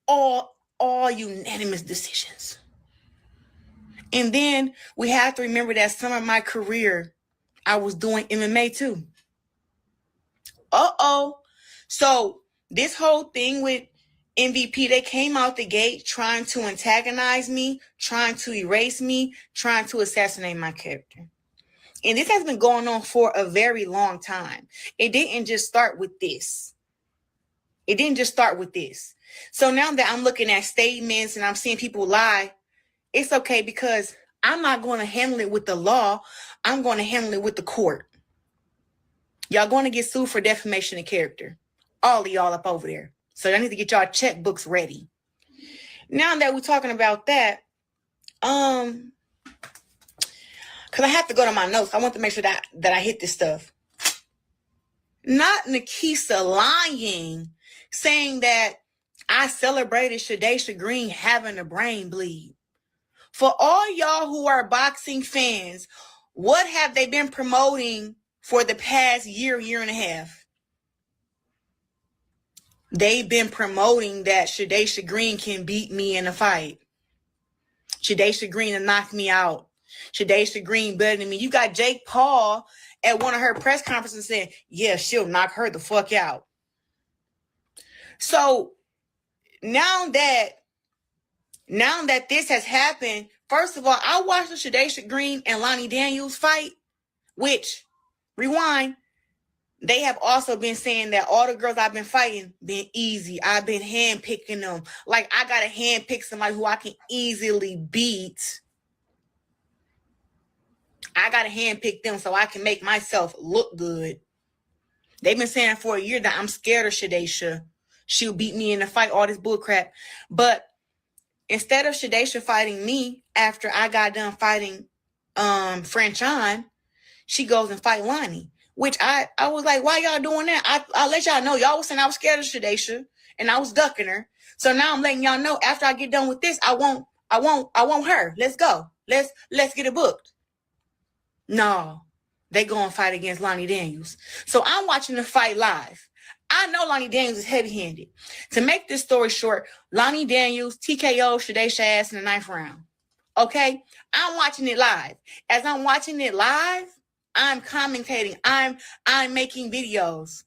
[SPEAKER 18] All unanimous decisions. And then we have to remember that some of my career, I was doing MMA too. So this whole thing with MVP, they came out the gate trying to antagonize me, trying to erase me, trying to assassinate my character. And this has been going on for a very long time. It didn't just start with this. So now that I'm looking at statements and I'm seeing people lie, it's okay, because I'm not going to handle it with the law. I'm going to handle it with the court. Y'all going to get sued for defamation of character. All of y'all up over there. So y'all need to get y'all checkbooks ready. Now that we're talking about that, because I have to go to my notes. I want to make sure that I hit this stuff. Not Nikisa lying, saying that I celebrated Shadaysha Green having a brain bleed. For all y'all who are boxing fans, what have they been promoting for the past year and a half? They've been promoting that Shadaysha Green can beat me in a fight. Shadaysha Green will knock me out. Shadaysha Green better than me. You got Jake Paul at one of her press conferences saying, yeah, she'll knock her the fuck out. So now that this has happened, first of all, I watched the Shadaysha Green and Lonnie Daniels fight which, rewind, they have also been saying that all the girls I've been fighting been easy. I've been handpicking them. Like, I got to handpick somebody who I can easily beat. I got to handpick them so I can make myself look good. They've been saying for a year that I'm scared of Shadesha. She'll beat me in the fight, all this bullcrap. But instead of Shadesha fighting me after I got done fighting Franchon, she goes and fight Lonnie. Which I was like, why y'all doing that? I let y'all know. Y'all was saying I was scared of Shadesha and I was ducking her. So now I'm letting y'all know after I get done with this, I want her. Let's go. Let's get it booked. No, they go and fight against Lonnie Daniels. So I'm watching the fight live. I know Lonnie Daniels is heavy-handed. To make this story short, Lonnie Daniels TKO Shadesha ass in the 9th round. Okay? I'm watching it live. As I'm watching it live, I'm commentating. I'm making videos.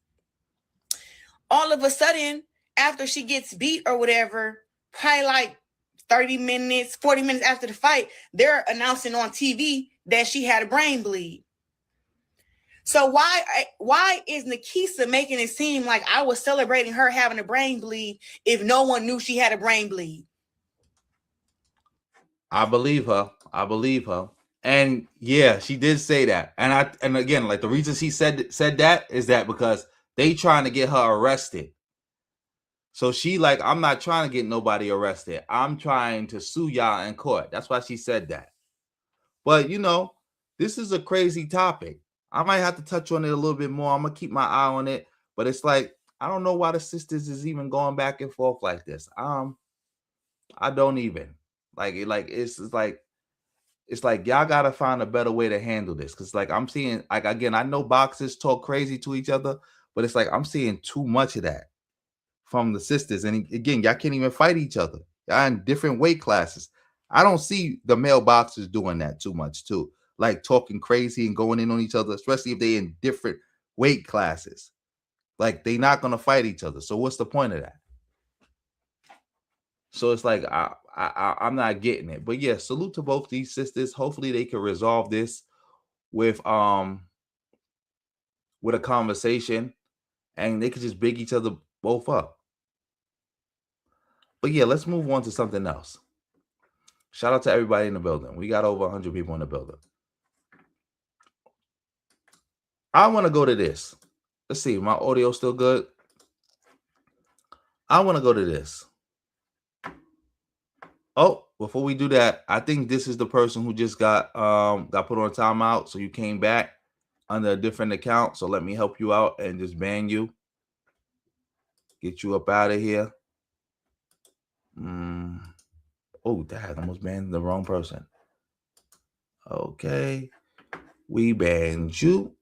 [SPEAKER 18] All of a sudden, after she gets beat or whatever, probably like 30 minutes, 40 minutes after the fight, they're announcing on TV that she had a brain bleed. So why is Nikisa making it seem like I was celebrating her having a brain bleed if no one knew she had a brain bleed?
[SPEAKER 1] I believe her. And yeah, she did say that. And again, like the reason she said that is that because they trying to get her arrested. So she like, I'm not trying to get nobody arrested. I'm trying to sue y'all in court. That's why she said that. But you know, this is a crazy topic. I might have to touch on it a little bit more. I'm gonna keep my eye on it. But it's like, I don't know why the sisters is even going back and forth like this. I don't even it's like y'all gotta find a better way to handle this. Cause like I'm seeing, like, again, I know boxers talk crazy to each other, but it's like I'm seeing too much of that from the sisters. And again, y'all can't even fight each other. Y'all in different weight classes. I don't see the male boxers doing that too much too. Like talking crazy and going in on each other, especially if they're in different weight classes. Like they're not gonna fight each other. So what's the point of that? So it's like I'm not getting it. But yeah, salute to both these sisters. Hopefully they can resolve this with a conversation and they could just big each other both up. But yeah, let's move on to something else. Shout out to everybody in the building. We got over 100 people in the building. I want to go to this. Let's see, my audio still good? I want to go to this. Oh, before we do that, I think this is the person who just got put on timeout. So you came back under a different account. So let me help you out and just ban you. Get you up out of here. Oh, that almost banned the wrong person. Okay. We banned you.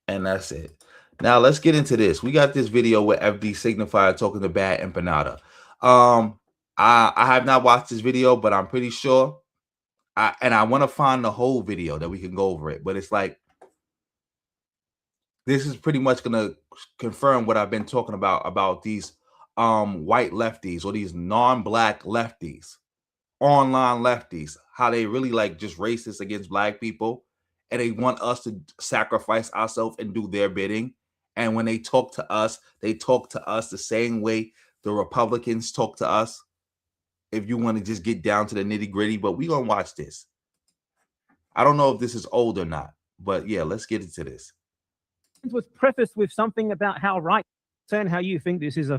[SPEAKER 1] And that's it. Now let's get into this. We got this video with FD Signifier talking to Bad Empanada. I have not watched this video, but I'm pretty sure. I want to find the whole video that we can go over it. But it's like, this is pretty much going to confirm what I've been talking about these white lefties or these non-black lefties, online lefties, how they really like just racist against black people. And they want us to sacrifice ourselves and do their bidding. And when they talk to us the same way the Republicans talk to us. If you want to just get down to the nitty gritty, but we're going to watch this. I don't know if this is old or not, but yeah, let's get into this.
[SPEAKER 19] It was prefaced with something about how and how you think this is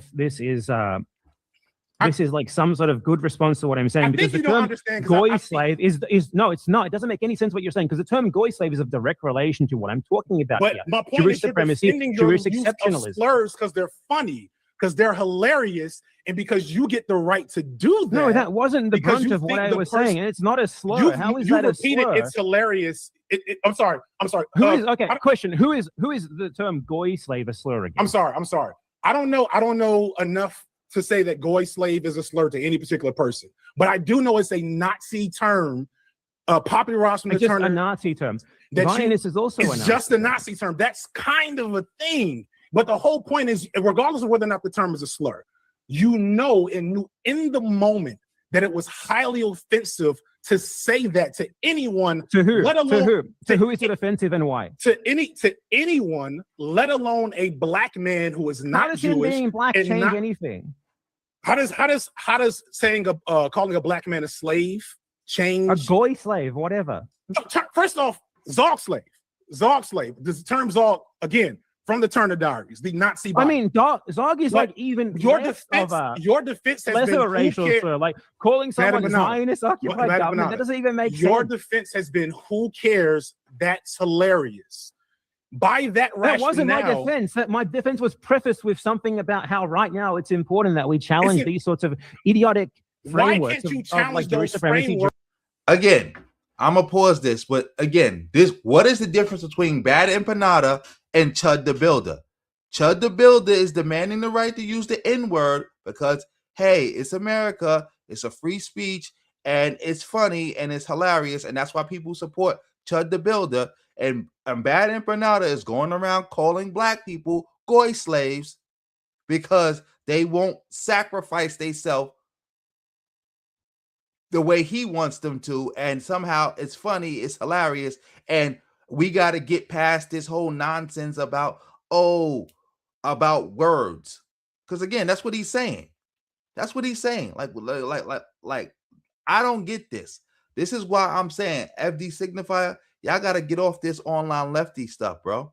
[SPEAKER 19] like some sort of good response to what I'm saying. Because the term goy slave is no, it's not. It doesn't make any sense what you're saying because the term goy slave is of direct relation to what I'm talking about here.
[SPEAKER 17] My point
[SPEAKER 19] Jewish
[SPEAKER 17] is you're
[SPEAKER 19] supremacy,
[SPEAKER 17] defending
[SPEAKER 19] Jewish
[SPEAKER 17] your use of
[SPEAKER 19] exceptionalism.
[SPEAKER 17] slurs because they're funny, because they're hilarious, and because you get the right to do that.
[SPEAKER 19] No, that wasn't the brunt of what I was saying. And it's not a slur. How is that a slur?
[SPEAKER 17] It's hilarious. I'm sorry.
[SPEAKER 19] Who is okay? Question: Who is the term goy slave a slur against?
[SPEAKER 17] I'm sorry. I don't know enough to say that goy slave is a slur to any particular person, but I do know it's a Nazi term, popularized from the term.
[SPEAKER 19] A Nazi term.
[SPEAKER 17] Zionist
[SPEAKER 19] is also a Nazi.
[SPEAKER 17] Just a Nazi term. That's kind of a thing. But the whole point is, regardless of whether or not the term is a slur, you know and knew in the moment that it was highly offensive to say that to anyone.
[SPEAKER 19] To who?
[SPEAKER 17] Let alone
[SPEAKER 19] to who? To who is it offensive and why?
[SPEAKER 17] To anyone, let alone a black man who is
[SPEAKER 19] How
[SPEAKER 17] not
[SPEAKER 19] does him
[SPEAKER 17] Jewish.
[SPEAKER 19] being black
[SPEAKER 17] and
[SPEAKER 19] change
[SPEAKER 17] not-
[SPEAKER 19] anything?
[SPEAKER 17] How does saying calling a black man a slave change?
[SPEAKER 19] A goy slave, whatever.
[SPEAKER 17] First off, Zog slave. This term Zog, again, from the Turner Diaries, the Nazi
[SPEAKER 19] I
[SPEAKER 17] Bible.
[SPEAKER 19] mean, Zog is like even
[SPEAKER 17] your
[SPEAKER 19] less
[SPEAKER 17] defense.
[SPEAKER 19] of a
[SPEAKER 17] Your defense has
[SPEAKER 19] less
[SPEAKER 17] been
[SPEAKER 19] of a racial slur, like calling someone
[SPEAKER 17] Madam
[SPEAKER 19] Zionist occupied
[SPEAKER 17] Madam
[SPEAKER 19] government. That
[SPEAKER 17] Banana,
[SPEAKER 19] doesn't even make
[SPEAKER 17] your
[SPEAKER 19] sense.
[SPEAKER 17] defense has been who cares? That's hilarious. By that rationale,
[SPEAKER 19] That wasn't my defense. That my defense was prefaced with something about how right now it's important that we challenge these sorts of idiotic frameworks
[SPEAKER 17] can't you
[SPEAKER 19] of
[SPEAKER 17] challenge
[SPEAKER 19] like Jewish
[SPEAKER 17] those
[SPEAKER 19] supremacy.
[SPEAKER 17] frameworks?
[SPEAKER 1] Again, I'm gonna pause this, but again, what is the difference between Bad Empanada and Chud the Builder? Chud the Builder is demanding the right to use the N-word because, hey, it's America, it's a free speech, and it's funny and it's hilarious, and that's why people support Chud the Builder. And Bad Empanada is going around calling black people goy slaves because they won't sacrifice themselves the way he wants them to, and somehow it's funny, it's hilarious, and we got to get past this whole nonsense about words, because again, that's what he's saying. That's what he's saying. Like, I don't get this. This is why I'm saying FD Signifier, y'all got to get off this online lefty stuff, bro.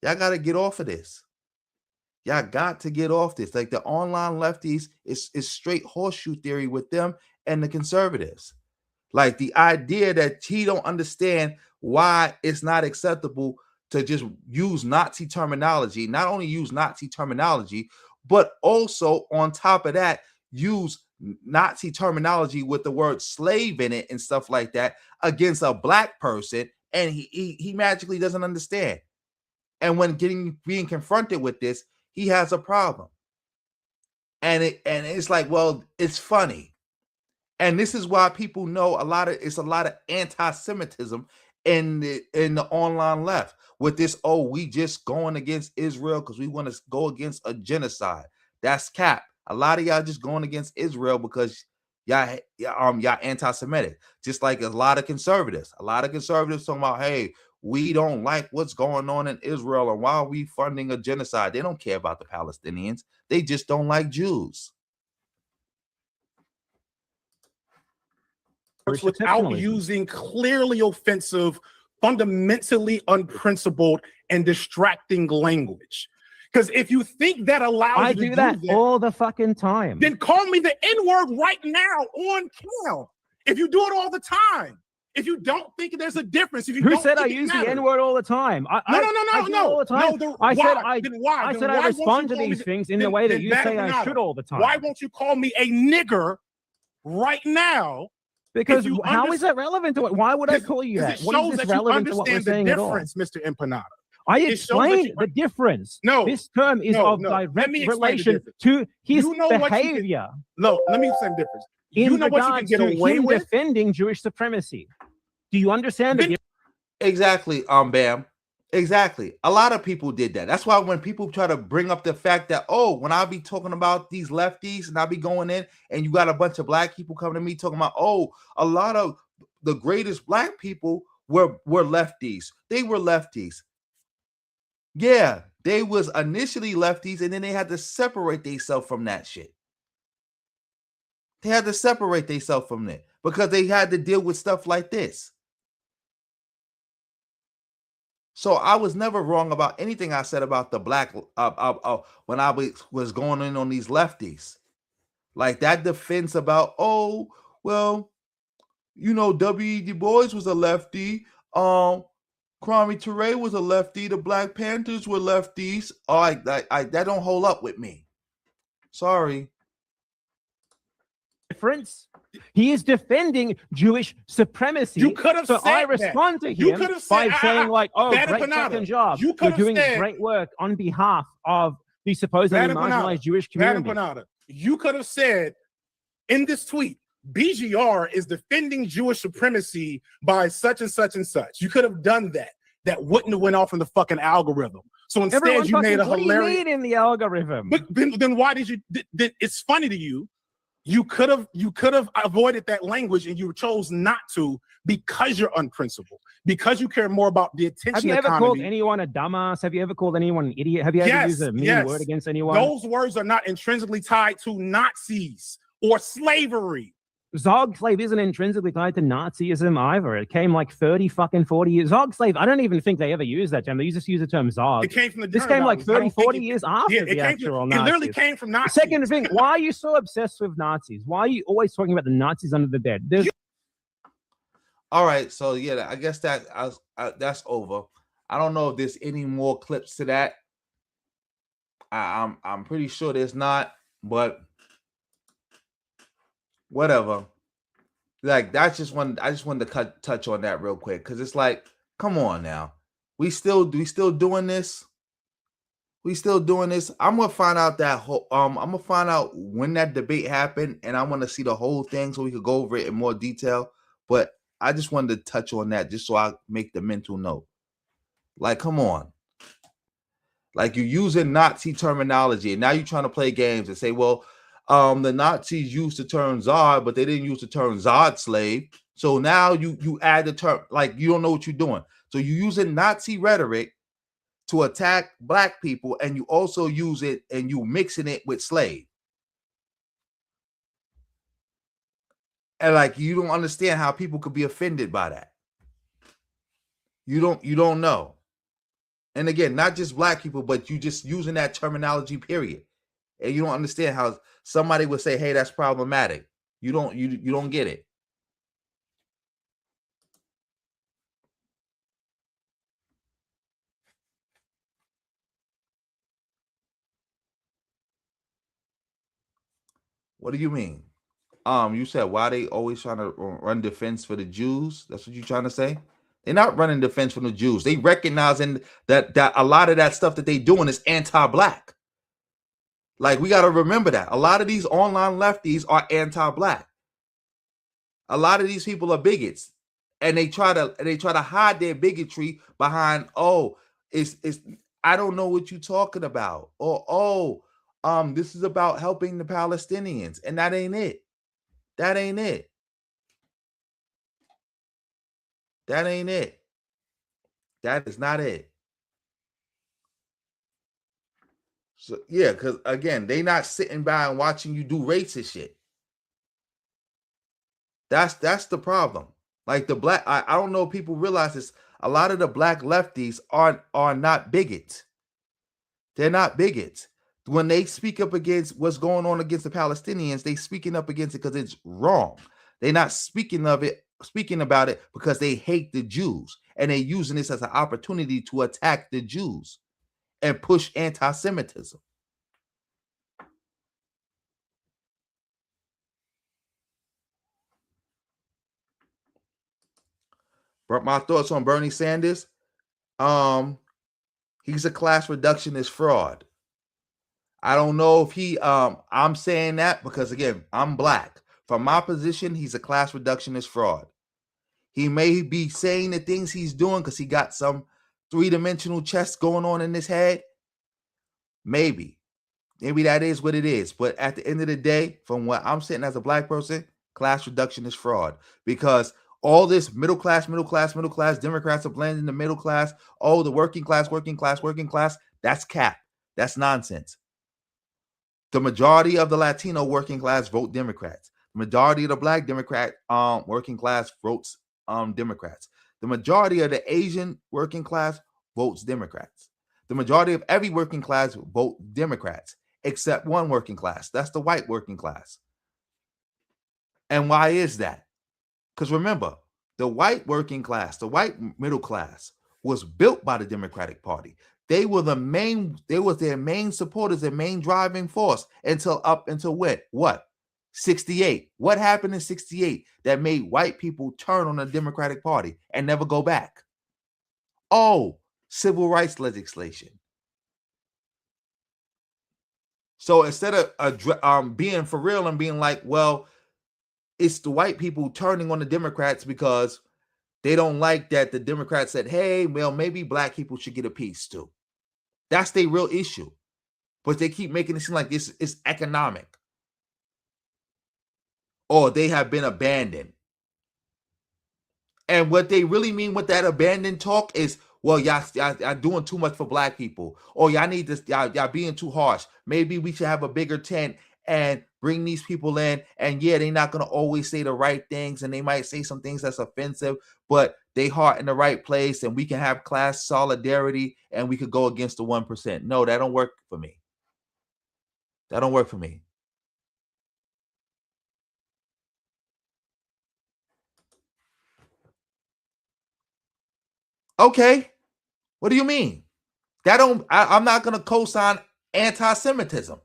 [SPEAKER 1] Y'all got to get off of this. Y'all got to get off this. Like the online lefties is straight horseshoe theory with them and the conservatives. Like the idea that he don't understand why it's not acceptable to just use Nazi terminology, not only use Nazi terminology, but also on top of that, use Nazi terminology with the word slave in it and stuff like that against a black person, and he magically doesn't understand. And when being confronted with this, he has a problem. And it's like, well, it's funny. And this is why people know it's a lot of anti-Semitism in the online left with this, we just going against Israel because we want to go against a genocide. That's cap. A lot of y'all just going against Israel because y'all anti-Semitic. Just like a lot of conservatives. A lot of conservatives talking about, hey, we don't like what's going on in Israel and why are we funding a genocide? They don't care about the Palestinians. They just don't like Jews.
[SPEAKER 17] Without using clearly offensive, fundamentally unprincipled, and distracting language. Because if you think that allows you to
[SPEAKER 19] do that all the fucking time,
[SPEAKER 17] then call me the N-word right now on cam. If you do it all the time, if you don't think there's a difference, if you
[SPEAKER 19] who
[SPEAKER 17] don't
[SPEAKER 19] said
[SPEAKER 17] think
[SPEAKER 19] I
[SPEAKER 17] it
[SPEAKER 19] use
[SPEAKER 17] matters.
[SPEAKER 19] the N-word all the time?
[SPEAKER 17] No.
[SPEAKER 19] All the time. I said I
[SPEAKER 17] why
[SPEAKER 19] respond to
[SPEAKER 17] won't you call
[SPEAKER 19] these
[SPEAKER 17] me
[SPEAKER 19] things in the way that you say I
[SPEAKER 17] Banana?
[SPEAKER 19] should all the time.
[SPEAKER 17] Why won't you call me a nigger right now?
[SPEAKER 19] Because how is that relevant to it? Why would I call you that?
[SPEAKER 17] It
[SPEAKER 19] What
[SPEAKER 17] shows
[SPEAKER 19] is this
[SPEAKER 17] that you
[SPEAKER 19] relevant to what we're
[SPEAKER 17] understand
[SPEAKER 19] saying
[SPEAKER 17] the
[SPEAKER 19] at all?
[SPEAKER 17] difference, Mr. Empanada.
[SPEAKER 19] I
[SPEAKER 17] It shows that
[SPEAKER 19] explained
[SPEAKER 17] you-
[SPEAKER 19] the difference.
[SPEAKER 17] No,
[SPEAKER 19] this term is of
[SPEAKER 17] Let
[SPEAKER 19] direct
[SPEAKER 17] me explain the
[SPEAKER 19] relation
[SPEAKER 17] difference.
[SPEAKER 19] to his
[SPEAKER 17] You know what you can-
[SPEAKER 19] behavior.
[SPEAKER 17] No, let me explain the difference.
[SPEAKER 19] In
[SPEAKER 17] You know what you can
[SPEAKER 19] regards
[SPEAKER 17] get
[SPEAKER 19] to
[SPEAKER 17] away
[SPEAKER 19] him
[SPEAKER 17] with?
[SPEAKER 19] defending Jewish supremacy. Do you understand the difference?
[SPEAKER 1] Exactly, Bam. Exactly. A lot of people did that. That's why when people try to bring up the fact that, when I be talking about these lefties and I be going in and you got a bunch of black people coming to me talking about, a lot of the greatest black people were lefties. They were lefties. Yeah, they was initially lefties and then they had to separate themselves from that shit. They had to separate themselves from it because they had to deal with stuff like this. So I was never wrong about anything I said about the black when I was going in on these lefties. Like that defense about, W.E. Du Bois was a lefty. Kwame Ture was a lefty. The Black Panthers were lefties. That don't hold up with me. Sorry.
[SPEAKER 19] Difference. He is defending Jewish supremacy.
[SPEAKER 17] You could have
[SPEAKER 19] so
[SPEAKER 17] said
[SPEAKER 19] I respond
[SPEAKER 17] that.
[SPEAKER 19] to
[SPEAKER 17] You
[SPEAKER 19] him
[SPEAKER 17] could have
[SPEAKER 19] by
[SPEAKER 17] said,
[SPEAKER 19] saying like,
[SPEAKER 17] Bad
[SPEAKER 19] great
[SPEAKER 17] Empanada.
[SPEAKER 19] fucking job.
[SPEAKER 17] You could
[SPEAKER 19] You're
[SPEAKER 17] have
[SPEAKER 19] doing
[SPEAKER 17] said-
[SPEAKER 19] great work on behalf of the supposedly
[SPEAKER 17] Bad
[SPEAKER 19] marginalized
[SPEAKER 17] Empanada.
[SPEAKER 19] Jewish
[SPEAKER 17] Bad
[SPEAKER 19] community.
[SPEAKER 17] Empanada. You could have said in this tweet, BGR is defending Jewish supremacy by such and such and such. You could have done that. That wouldn't have went off in the fucking algorithm. So instead,
[SPEAKER 19] Everyone
[SPEAKER 17] you made a
[SPEAKER 19] what
[SPEAKER 17] hilarious.
[SPEAKER 19] do you mean in the algorithm?
[SPEAKER 17] But then why did you? It's funny to you You could have avoided that language, and you chose not to because you're unprincipled, because you care more about the attention
[SPEAKER 19] Have you ever
[SPEAKER 17] economy.
[SPEAKER 19] called anyone a dumbass? Have you ever called anyone an idiot? Have you ever used a mean word against anyone?
[SPEAKER 17] Those words are not intrinsically tied to Nazis or slavery.
[SPEAKER 19] Zog slave isn't intrinsically tied to Nazism either. It came like 40 years. Zog slave, I don't even think they ever used that term. They just use the term Zog.
[SPEAKER 17] It came from the
[SPEAKER 19] This came like
[SPEAKER 17] German
[SPEAKER 19] 40 years after
[SPEAKER 17] it
[SPEAKER 19] the
[SPEAKER 17] came
[SPEAKER 19] actual
[SPEAKER 17] from,
[SPEAKER 19] Nazis.
[SPEAKER 17] It literally came from Nazis.
[SPEAKER 19] Second thing, why are you so obsessed with Nazis? Why are you always talking about the Nazis under the bed?
[SPEAKER 1] All right, so yeah, I guess that's over. I don't know if there's any more clips to that. I'm pretty sure there's not, but whatever. Like that's just one. I just wanted to touch on that real quick because it's like, come on now, we still doing this. We still doing this. I'm gonna find out that whole. I'm gonna find out when that debate happened, and I want to see the whole thing so we could go over it in more detail. But I just wanted to touch on that just so I make the mental note. Like, come on. Like you're using Nazi terminology, and now you're trying to play games and say, well, the Nazis used the term Zod, but they didn't use the term Zod slave. So now you add the term, like you don't know what you're doing. So you're using Nazi rhetoric to attack black people, and you also use it and you mixing it with slave. And like you don't understand how people could be offended by that. You don't know. And again, not just black people, but you just using that terminology, period. And you don't understand how somebody would say, hey, that's problematic. You don't get it. What do you mean? You said why they always trying to run defense for the Jews? That's what you're trying to say? They're not running defense for the Jews. They recognizing that a lot of that stuff that they doing is anti-black. Like we got to remember that a lot of these online lefties are anti-black. A lot of these people are bigots, and they try to hide their bigotry behind, oh, it's I don't know what you're talking about, or this is about helping the Palestinians, and that ain't it. That ain't it. That ain't it. That is not it. So yeah, because again, they not sitting by and watching you do racist shit. That's the problem. Like the black, I don't know if people realize this. A lot of the black lefties are not bigots. They're not bigots. When they speak up against what's going on against the Palestinians, they speaking up against it because it's wrong. They're not speaking about it because they hate the Jews, and they're using this as an opportunity to attack the Jews and push anti-Semitism. But my thoughts on Bernie Sanders, he's a class reductionist fraud. I don't know if I'm saying that because again, I'm black. From my position, he's a class reductionist fraud. He may be saying the things he's doing because he got some three-dimensional chess going on in his head. Maybe that is what it is. But at the end of the day, from what I'm saying as a black person, class reductionist fraud. Because all this middle class, Democrats are blending the middle class. Oh, the working class. That's cap. That's nonsense. The majority of the Latino working class vote Democrats. The majority of the black Democrat working class votes Democrats. The majority of the Asian working class votes Democrats. The majority of every working class vote Democrats, except one working class. That's the white working class. And why is that? Because remember, the white working class, the white middle class was built by the Democratic Party. They were their main supporters, their main driving force until what? 68. What happened in 68 that made white people turn on the Democratic Party and never go back? Oh, civil rights legislation. So instead of being for real and being like, well, it's the white people turning on the Democrats because they don't like that the Democrats said, hey, well, maybe black people should get a piece too. That's their real issue. But they keep making it seem like this is economic. or they have been abandoned. And what they really mean with that abandoned talk is, well, y'all doing too much for black people, or y'all need this, y'all being too harsh. Maybe we should have a bigger tent and bring these people in. And yeah, they're not gonna always say the right things, and they might say some things that's offensive, but they heart in the right place, and we can have class solidarity, and we could go against the 1%. No, that don't work for me. That don't work for me. Okay, what do you mean? That don't. I'm not gonna co-sign anti-Semitism.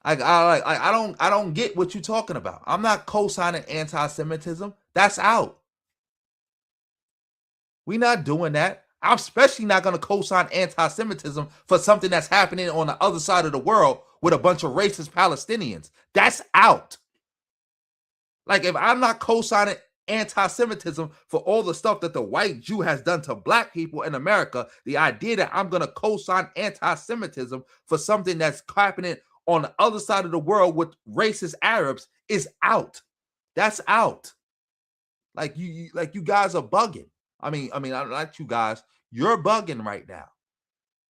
[SPEAKER 1] I don't get what you're talking about. I'm not co-signing anti-Semitism. That's out. We're not doing that. I'm especially not gonna co-sign anti-Semitism for something that's happening on the other side of the world with a bunch of racist Palestinians. That's out. Like, if I'm not co-signing anti-Semitism for all the stuff that the white Jew has done to black people in America, the idea that I'm going to co-sign anti-Semitism for something that's happening on the other side of the world with racist Arabs is out. That's out. Like you guys are bugging. I mean, not you guys. You're bugging right now.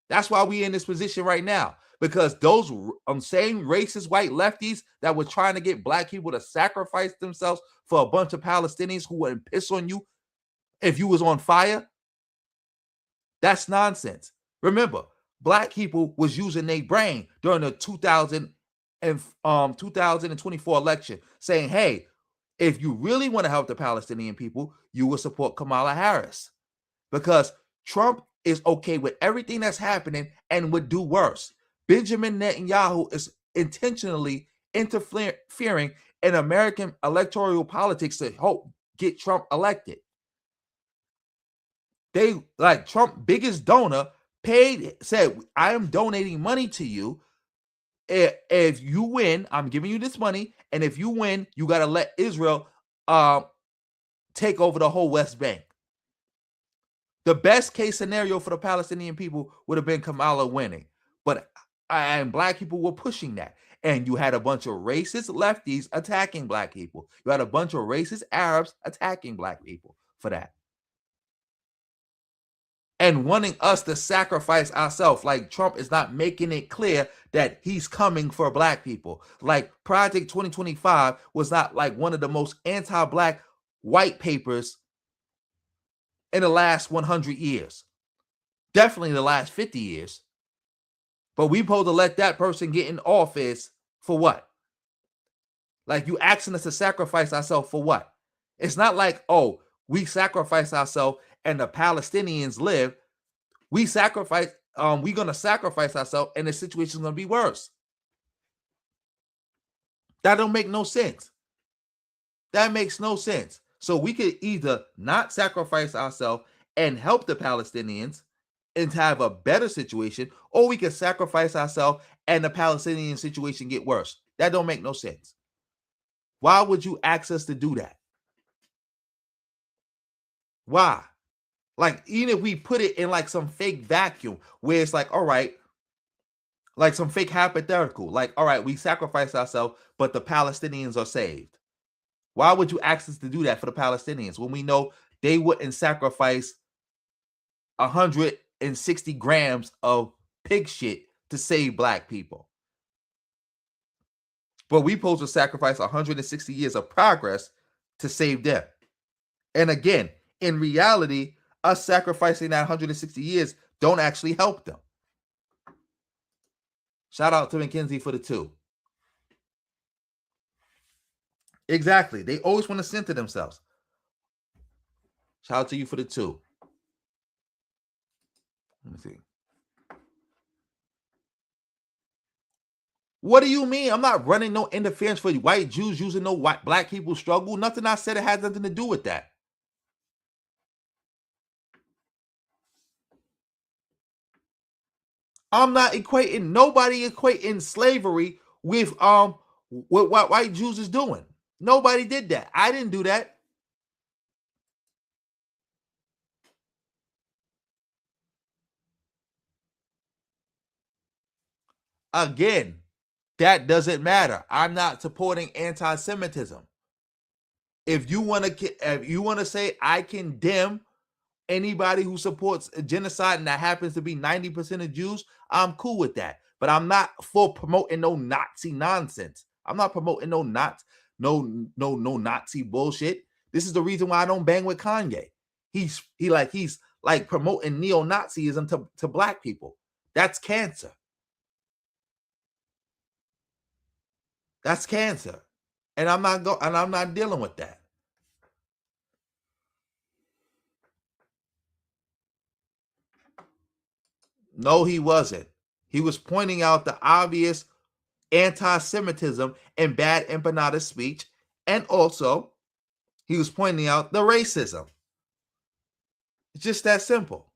[SPEAKER 1] That's why we in this position right now. Because those same racist white lefties that were trying to get black people to sacrifice themselves for a bunch of Palestinians who wouldn't piss on you if you was on fire, that's nonsense. Remember, black people was using their brain during the 2024 election, saying, hey, if you really want to help the Palestinian people, you will support Kamala Harris. Because Trump is okay with everything that's happening and would do worse. Benjamin Netanyahu is intentionally interfering in American electoral politics to help get Trump elected. They, like, Trump, biggest donor, said, I am donating money to you. If you win, I'm giving you this money. And if you win, you got to let Israel take over the whole West Bank. The best case scenario for the Palestinian people would have been Kamala winning. And black people were pushing that. And you had a bunch of racist lefties attacking black people. You had a bunch of racist Arabs attacking black people for that. And wanting us to sacrifice ourselves. Like, Trump is not making it clear that he's coming for black people. Like, Project 2025 was not like one of the most anti-black white papers in the last 100 years. Definitely the last 50 years. But we supposed to let that person get in office for what? Like, you asking us to sacrifice ourselves for what? It's not like, oh, we sacrifice ourselves and the Palestinians live. We're going to sacrifice ourselves and the situation is going to be worse. That don't make no sense. That makes no sense. So we could either not sacrifice ourselves and help the Palestinians and have a better situation, or we could sacrifice ourselves and the Palestinian situation get worse. That don't make no sense. Why would you ask us to do that? Why? Like, even if we put it in like some fake vacuum where it's like, all right, like some fake hypothetical, like, all right, we sacrifice ourselves, but the Palestinians are saved. Why would you ask us to do that for the Palestinians when we know they wouldn't sacrifice 160 grams of pig shit to save black people? But we supposed to sacrifice 160 years of progress to save them. And again, in reality, us sacrificing that 160 years don't actually help them. Shout out to McKenzie for the 2. Exactly. They always want to center themselves. Shout out to you for the 2. Let me see. What do you mean? I'm not running no interference for white Jews using no black people's struggle. Nothing I said it has nothing to do with that. I'm not equating, nobody equating slavery with what white Jews is doing. Nobody did that. I didn't do that. Again, That doesn't matter. I'm not supporting anti-Semitism. If you want to say I condemn anybody who supports a genocide and that happens to be 90% of Jews, I'm cool with that. But I'm not for promoting no Nazi nonsense. I'm not promoting no Nazi bullshit. This is the reason why I don't bang with Kanye. He's like promoting neo-Nazism to black people. That's cancer. That's cancer. And I'm not dealing with that. No, he wasn't. He was pointing out the obvious anti-Semitism and bad empanada speech, and also he was pointing out the racism. It's just that simple.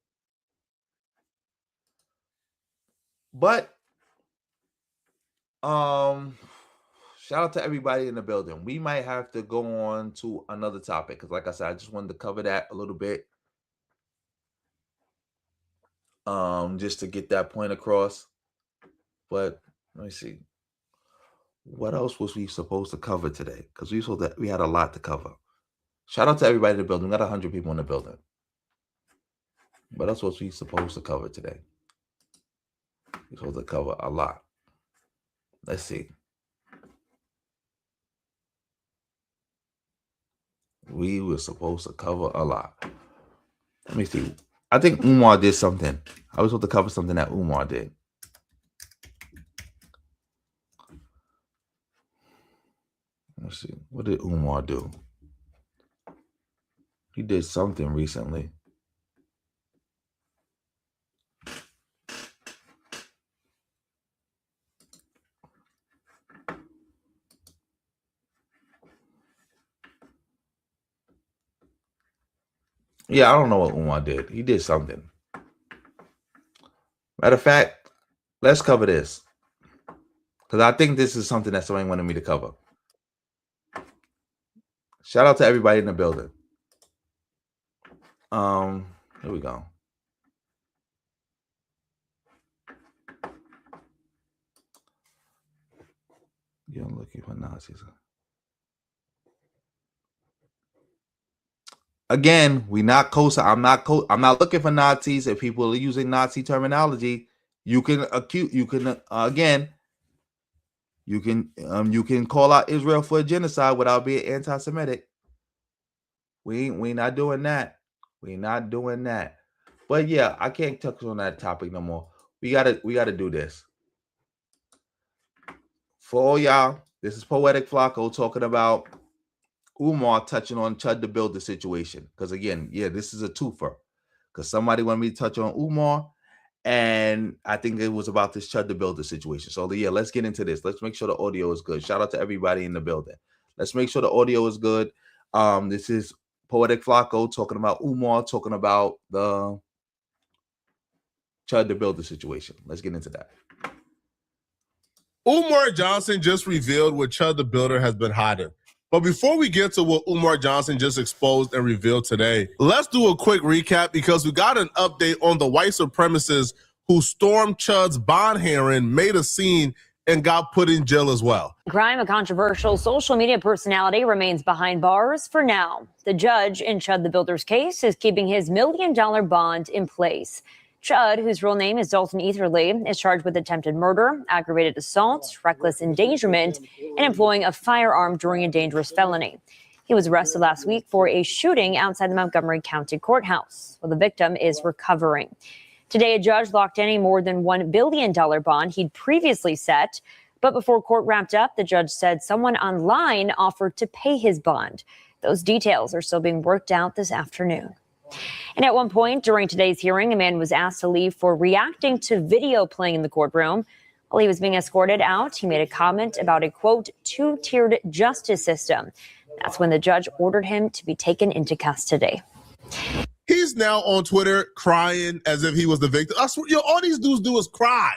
[SPEAKER 1] But shout out to everybody in the building. We might have to go on to another topic because, like I said, I just wanted to cover that a little bit, just to get that point across. But let me see. What else was we supposed to cover today? Because we had a lot to cover. Shout out to everybody in the building. We got 100 people in the building. What else was we supposed to cover today? We're supposed to cover a lot. Let's see. We were supposed to cover a lot. Let me see. I think Umar did something. I was supposed to cover something that Umar did. Let's see. What did Umar do? He did something recently. Yeah, I don't know what Umar did. He did something. Matter of fact, let's cover this. Because I think this is something that somebody wanted me to cover. Shout out to everybody in the building. Here we go. You're looking for Nazis. Again, I'm not looking for Nazis. If people are using Nazi terminology, you can call out Israel for a genocide without being anti-Semitic. We not doing that. We not doing that. But yeah, I can't touch on that topic no more. We gotta do this. For all y'all, this is Poetic Flacco talking about Umar touching on Chud the Builder situation. Because again, yeah, this is a twofer. Because somebody wanted me to touch on Umar, and I think it was about this Chud the Builder situation. So yeah, let's get into this. Let's make sure the audio is good. Shout out to everybody in the building. Let's make sure the audio is good. This is Poetic Flacco talking about Umar, talking about the Chud the Builder situation. Let's get into that.
[SPEAKER 20] Umar Johnson just revealed what Chud the Builder has been hiding. But before we get to what Umar Johnson just exposed and revealed today, let's do a quick recap because we got an update on the white supremacists who stormed Chud's bond hearing, made a scene, and got put in jail as well.
[SPEAKER 21] Crime, a controversial social media personality, remains behind bars for now. The judge in Chud the Builder's case is keeping his $1 million bond in place. Chud, whose real name is Dalton Etherly, is charged with attempted murder, aggravated assault, reckless endangerment, and employing a firearm during a dangerous felony. He was arrested last week for a shooting outside the Montgomery County Courthouse, where the victim is recovering. Today, a judge locked in a more than $1 billion bond he'd previously set. But before court wrapped up, the judge said someone online offered to pay his bond. Those details are still being worked out this afternoon. And at one point during today's hearing, a man was asked to leave for reacting to video playing in the courtroom. While he was being escorted out, he made a comment about a, quote, two-tiered justice system. That's when the judge ordered him to be taken into custody.
[SPEAKER 20] He's now on Twitter crying as if he was the victim. I swear, all these dudes do is cry.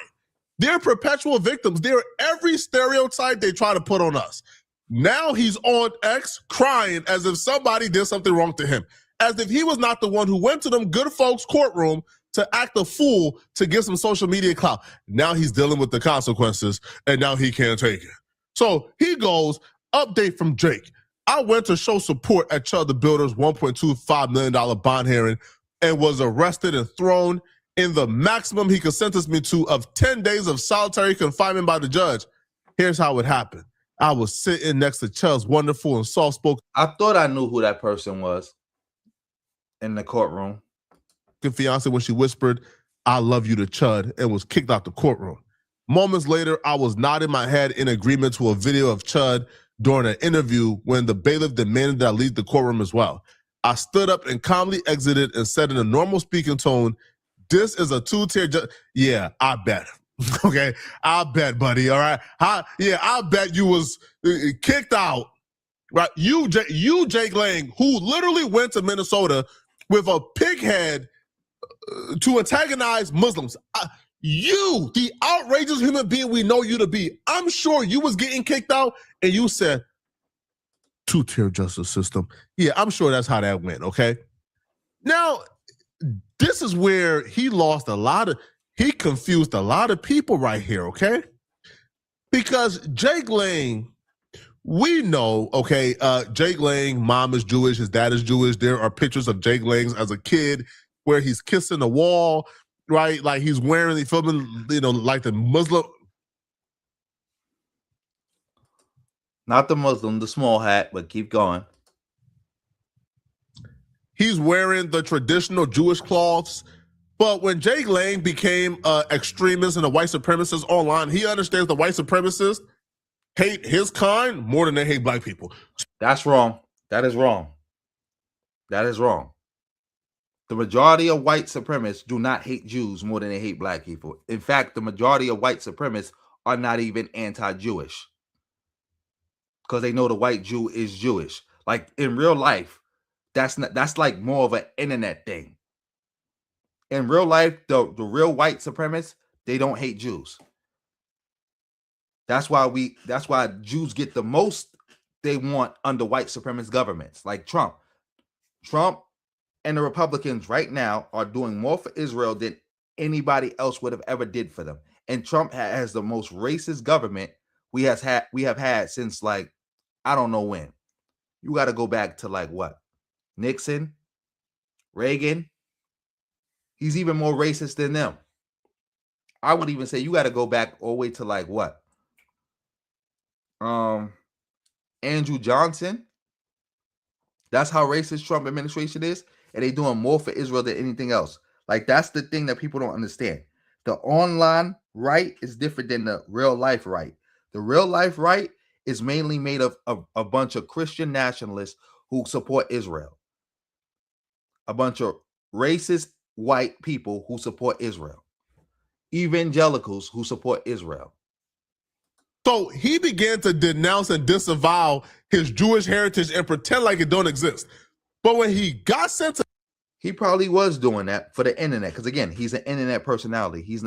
[SPEAKER 20] They're perpetual victims. They're every stereotype they try to put on us. Now he's on X crying as if somebody did something wrong to him. As if he was not the one who went to them good folks' courtroom to act a fool to get some social media clout. Now he's dealing with the consequences, and now he can't take it. So he goes, update from Jake. I went to show support at Chud the Builder's $1.25 million bond hearing and was arrested and thrown in the maximum he could sentence me to of 10 days of solitary confinement by the judge. Here's how it happened. I was sitting next to Chud's wonderful and soft-spoken.
[SPEAKER 1] I thought I knew who that person was in the courtroom.
[SPEAKER 20] Fiance when she whispered, "I love you" to Chud and was kicked out the courtroom. Moments later, I was nodding my head in agreement to a video of Chud during an interview when the bailiff demanded that I leave the courtroom as well. I stood up and calmly exited and said in a normal speaking tone, "This is a two-tier judge." Yeah, I bet. Okay, I bet, buddy. All right. I bet you was kicked out. Right. You, Jake Lang, who literally went to Minnesota with a pig head to antagonize Muslims. You, the outrageous human being we know you to be, I'm sure you was getting kicked out and you said, two-tier justice system. Yeah, I'm sure that's how that went, okay? Now, this is where he confused a lot of people right here, okay? Because Jake Lang, we know, okay, Jake Lang, mom is Jewish, his dad is Jewish. There are pictures of Jake Lang as a kid where he's kissing the wall, right? Like he's wearing, like the Muslim.
[SPEAKER 1] Not the Muslim, the small hat, but keep going.
[SPEAKER 20] He's wearing the traditional Jewish cloths. But when Jake Lang became an extremist and a white supremacist online, he understands the white supremacists hate his kind more than they hate black people.
[SPEAKER 1] That's wrong. That is wrong. That is wrong. The majority of white supremacists do not hate Jews more than they hate black people. In fact, the majority of white supremacists are not even anti-Jewish because they know the white Jew is Jewish. Like in real life, that's like more of an internet thing. In real life, the real white supremacists, they don't hate Jews. That's why Jews get the most they want under white supremacist governments like Trump. Trump and the Republicans right now are doing more for Israel than anybody else would have ever did for them. And Trump has the most racist government we have had since like, I don't know when. You got to go back to like what? Nixon, Reagan. He's even more racist than them. I would even say you got to go back all the way to like what? Andrew Johnson. That's how racist Trump administration is. And they doing more for Israel than anything else. Like that's the thing that people don't understand. The online right is different than the real life right. The real life right is mainly made of a bunch of Christian nationalists who support Israel. A bunch of racist white people who support Israel. Evangelicals who support Israel.
[SPEAKER 20] So he began to denounce and disavow his Jewish heritage and pretend like it don't exist. But when he got sent to,
[SPEAKER 1] he probably was doing that for the internet. Because again, he's an internet personality. He's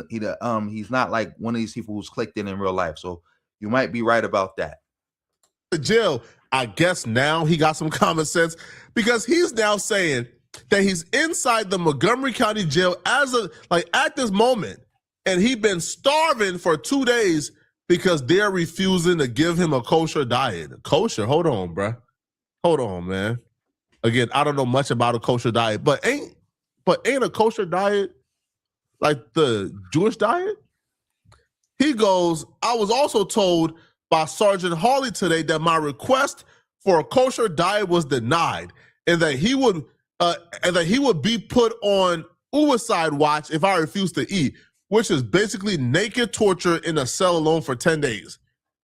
[SPEAKER 1] not like one of these people who's clicked in real life. So you might be right about that.
[SPEAKER 20] The jail, I guess now he got some common sense because he's now saying that he's inside the Montgomery County jail at this moment, and he's been starving for 2 days because they're refusing to give him a kosher diet. Kosher? Hold on, bruh. Hold on, man. Again, I don't know much about a kosher diet, but ain't a kosher diet like the Jewish diet? He goes, I was also told by Sergeant Hawley today that my request for a kosher diet was denied and that he would be put on suicide watch if I refused to eat, which is basically naked torture in a cell alone for 10 days.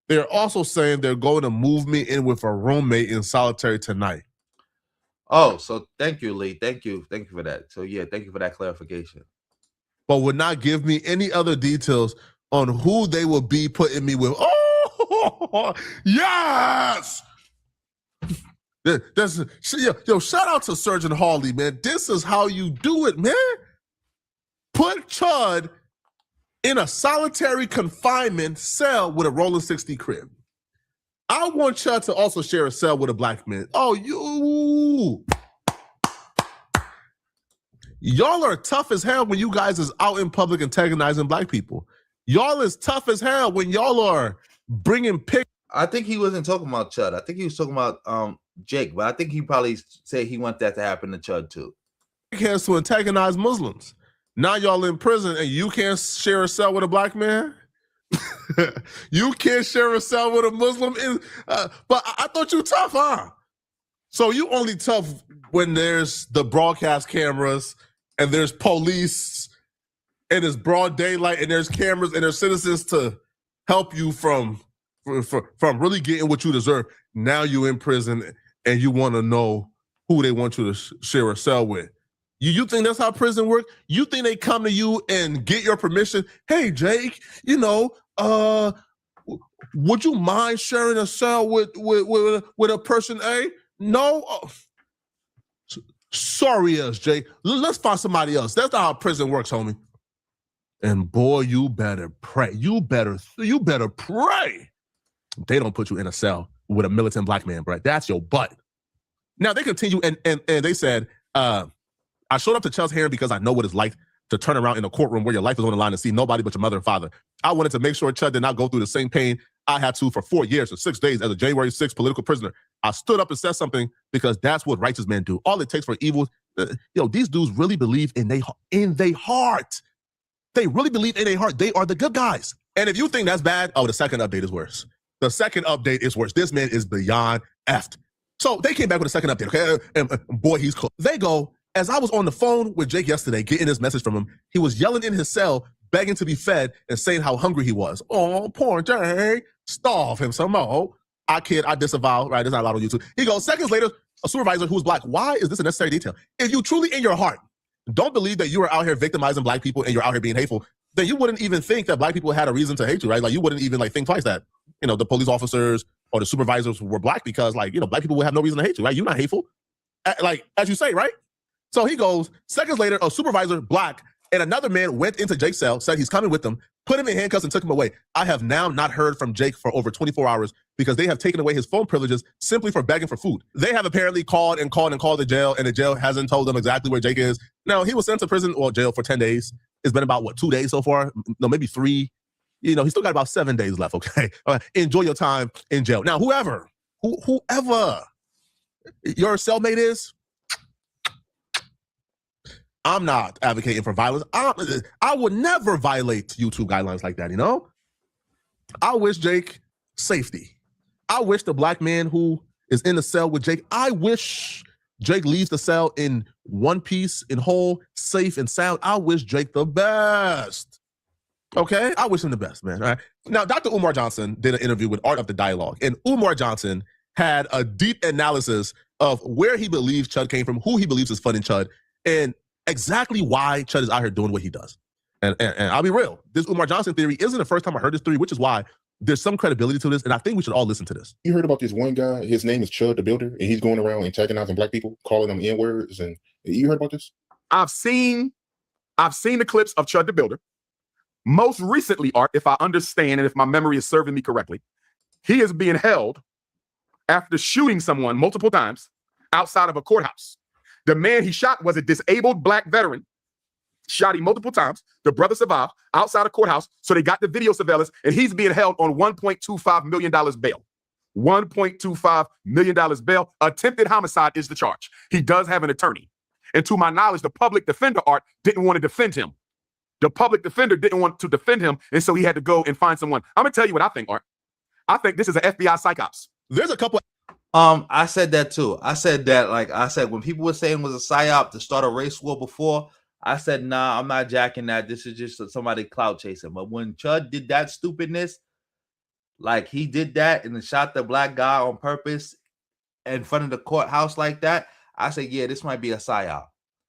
[SPEAKER 20] They're also saying they're going to move me in with a roommate in solitary tonight.
[SPEAKER 1] Oh, so thank you, Lee. Thank you for that. So yeah, thank you for that clarification.
[SPEAKER 20] But would not give me any other details on who they will be putting me with. Oh, yes! Yo, shout out to Sergeant Hawley, man. This is how you do it, man. Put Chud in a solitary confinement cell with a rolling 60 crib. I want Chud to also share a cell with a black man. Oh, Y'all are tough as hell when you guys is out in public antagonizing black people. Y'all is tough as hell when y'all are bringing pic.
[SPEAKER 1] I think he wasn't talking about Chud. I think he was talking about Jake, but I think he probably said he want that to happen to Chud too.
[SPEAKER 20] Has to antagonize Muslims. Now y'all in prison and you can't share a cell with a black man? You can't share a cell with a Muslim? But I thought you tough, huh? So you only tough when there's the broadcast cameras and there's police and it's broad daylight and there's cameras and there's citizens to help you from really getting what you deserve. Now you in prison and you want to know who they want you to share a cell with. You think that's how prison works? You think they come to you and get your permission? Hey, Jake, would you mind sharing a cell with a person A? No? Sorry, Jake. Let's find somebody else. That's not how prison works, homie. And boy, you better pray. You better pray they don't put you in a cell with a militant black man, bro. That's your butt. Now, they continue, and they said, I showed up to Chud's hearing because I know what it's like to turn around in a courtroom where your life is on the line and see nobody but your mother and father. I wanted to make sure Chud did not go through the same pain I had to for 4 years or 6 days as a January 6th political prisoner. I stood up and said something because that's what righteous men do. All it takes for evil, these dudes really believe in their heart. They really believe in their heart. They are the good guys. And if you think that's bad, the second update is worse. The second update is worse. This man is beyond effed. So they came back with a second update, okay? And boy, he's cool. They go, as I was on the phone with Jake yesterday, getting this message from him, he was yelling in his cell, begging to be fed and saying how hungry he was. Oh, poor Jake. Starve him some more. I disavow, right? There's not a lot on YouTube. He goes, seconds later, a supervisor who's black. Why is this a necessary detail? If you truly in your heart don't believe that you are out here victimizing black people and you're out here being hateful, then you wouldn't even think that black people had a reason to hate you, right? Like you wouldn't even think twice that, the police officers or the supervisors were black because black people would have no reason to hate you, right? You're not hateful. As you say, right? So he goes, seconds later, a supervisor, black, and another man went into Jake's cell, said he's coming with them, put him in handcuffs and took him away. I have now not heard from Jake for over 24 hours because they have taken away his phone privileges simply for begging for food. They have apparently called the jail, and the jail hasn't told them exactly where Jake is. Now, he was sent to prison or jail for 10 days. It's been about, 2 days so far? No, maybe 3. He's still got about 7 days left, okay? Enjoy your time in jail. Now, whoever your cellmate is, I'm not advocating for violence. I would never violate YouTube guidelines like that, I wish Jake safety. I wish the black man who is in the cell with Jake, I wish Jake leaves the cell in one piece, in whole, safe, and sound. I wish Jake the best. Okay? I wish him the best, man. All right? Now, Dr. Umar Johnson did an interview with Art of the Dialogue, and Umar Johnson had a deep analysis of where he believes Chud came from, who he believes is funding Chud, and exactly why Chud is out here doing what he does. And I'll be real. This Umar Johnson theory isn't the first time I heard this theory, which is why there's some credibility to this, and I think we should all listen to this.
[SPEAKER 2] You heard about this one guy, his name is Chud the Builder, and he's going around antagonizing black people, calling them N-words, and you heard about this?
[SPEAKER 14] I've seen the clips of Chud the Builder. Most recently, Art, if I understand and if my memory is serving me correctly, he is being held after shooting someone multiple times outside of a courthouse. The man he shot was a disabled black veteran, shot him multiple times. The brother survived outside a courthouse, so they got the video surveillance, and he's being held on $1.25 million bail. $1.25 million bail. Attempted homicide is the charge. He does have an attorney. And to my knowledge, the public defender, Art, didn't want to defend him. The public defender didn't want to defend him, and so he had to go and find someone. I'm going to tell you what I think, Art. I think this is an FBI psyops.
[SPEAKER 20] There's a couple...
[SPEAKER 1] I said that too. I said that, when people were saying it was a psyop to start a race war before, I said, nah, I'm not jacking that. This is just somebody clout chasing. But when Chud did that stupidness, he did that and then shot the black guy on purpose in front of the courthouse like that, I said, yeah, this might be a psyop.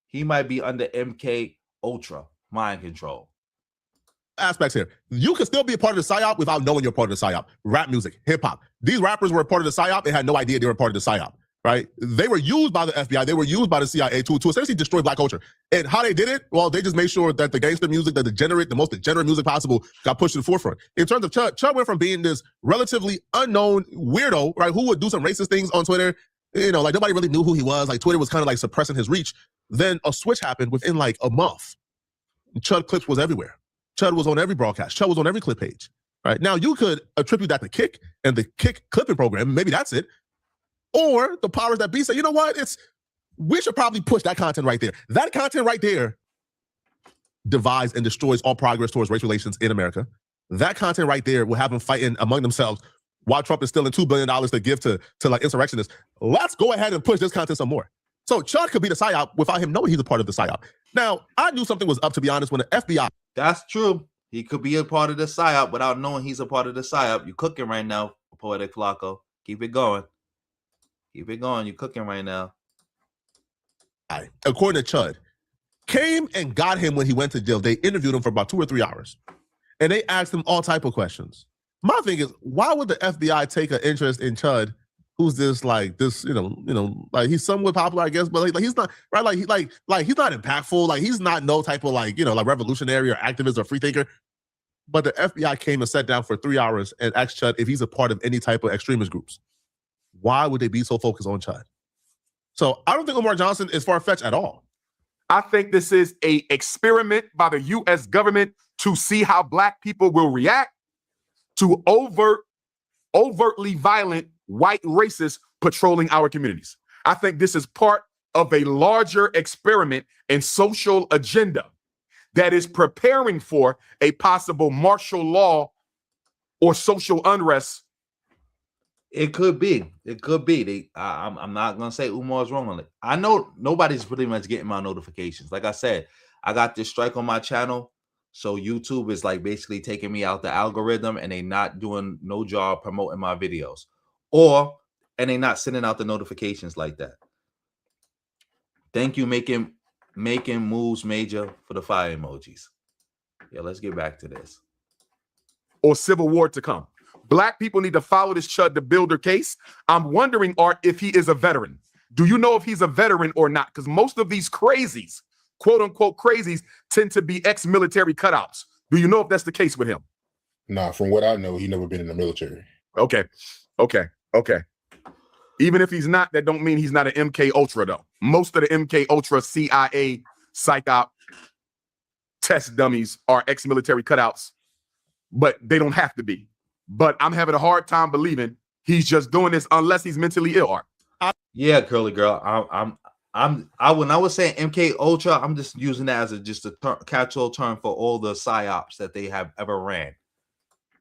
[SPEAKER 1] He might be under MK Ultra mind control.
[SPEAKER 20] Aspects here. You can still be a part of the psyop without knowing you're part of the psyop. Rap music, hip hop. These rappers were a part of the psyop and had no idea they were part of the psyop, right? They were used by the FBI. They were used by the CIA to essentially destroy black culture. And how they did it? Well, they just made sure that the gangster music, the most degenerate music possible got pushed to the forefront. In terms of Chud went from being this relatively unknown weirdo, right, who would do some racist things on Twitter like nobody really knew who he was. Like Twitter was kind of like suppressing his reach. Then a switch happened within like a month. Chud clips was everywhere. Chud was on every broadcast. Chud was on every clip page. Right now, you could attribute that to Kick and the Kick clipping program. Maybe that's it. Or the powers that be say, you know what? We should probably push that content right there. That content right there divides and destroys all progress towards race relations in America. That content right there will have them fighting among themselves while Trump is stealing $2 billion to give to like insurrectionists. Let's go ahead and push this content some more. So Chud could be the PSYOP without him knowing he's a part of the PSYOP. Now, I knew something was up, to be honest, when the FBI...
[SPEAKER 1] That's true. He could be a part of the PSYOP without knowing he's a part of the PSYOP. You cooking right now, Poetic Flacco. Keep it going. Keep it going. You cooking right now.
[SPEAKER 20] According to Chud, came and got him when he went to jail. They interviewed him for about 2 or 3 hours. And they asked him all type of questions. My thing is, why would the FBI take an interest in Chud, who's this, like he's somewhat popular, I guess, but like he's not, right? Like he's not impactful. Like he's not no type of like revolutionary or activist or free thinker. But the FBI came and sat down for 3 hours and asked Chud if he's a part of any type of extremist groups. Why would they be so focused on Chud? So I don't think Umar Johnson is far-fetched at all.
[SPEAKER 14] I think this is an experiment by the U.S. government to see how Black people will react to overtly violent white racists patrolling our communities. I think this is part of a larger experiment and social agenda that is preparing for a possible martial law or social unrest.
[SPEAKER 1] It could be. It could be. I'm not gonna say Umar's wrong on it. I know nobody's pretty much getting my notifications. Like I said, I got this strike on my channel, so YouTube is like basically taking me out the algorithm, and they not doing no job promoting my videos, and they not sending out the notifications like that. Thank you, making moves major for the fire emojis. Yeah, let's get back to this.
[SPEAKER 14] Or civil war to come. Black people need to follow this Chud the Builder case. I'm wondering, Art, if he is a veteran. Do you know if he's a veteran or not? Because most of these crazies, quote unquote crazies, tend to be ex-military cutouts. Do you know if that's the case with him?
[SPEAKER 2] Nah, from what I know, he never been in the military.
[SPEAKER 14] Okay. Even if he's not, that don't mean he's not an MK Ultra, though. Most of the MK Ultra CIA psyop test dummies are ex-military cutouts, but they don't have to be. But I'm having a hard time believing he's just doing this unless he's mentally ill. Art.
[SPEAKER 1] Yeah, curly girl. When I was saying MK Ultra, I'm just using that as just a catch-all term for all the psyops that they have ever ran.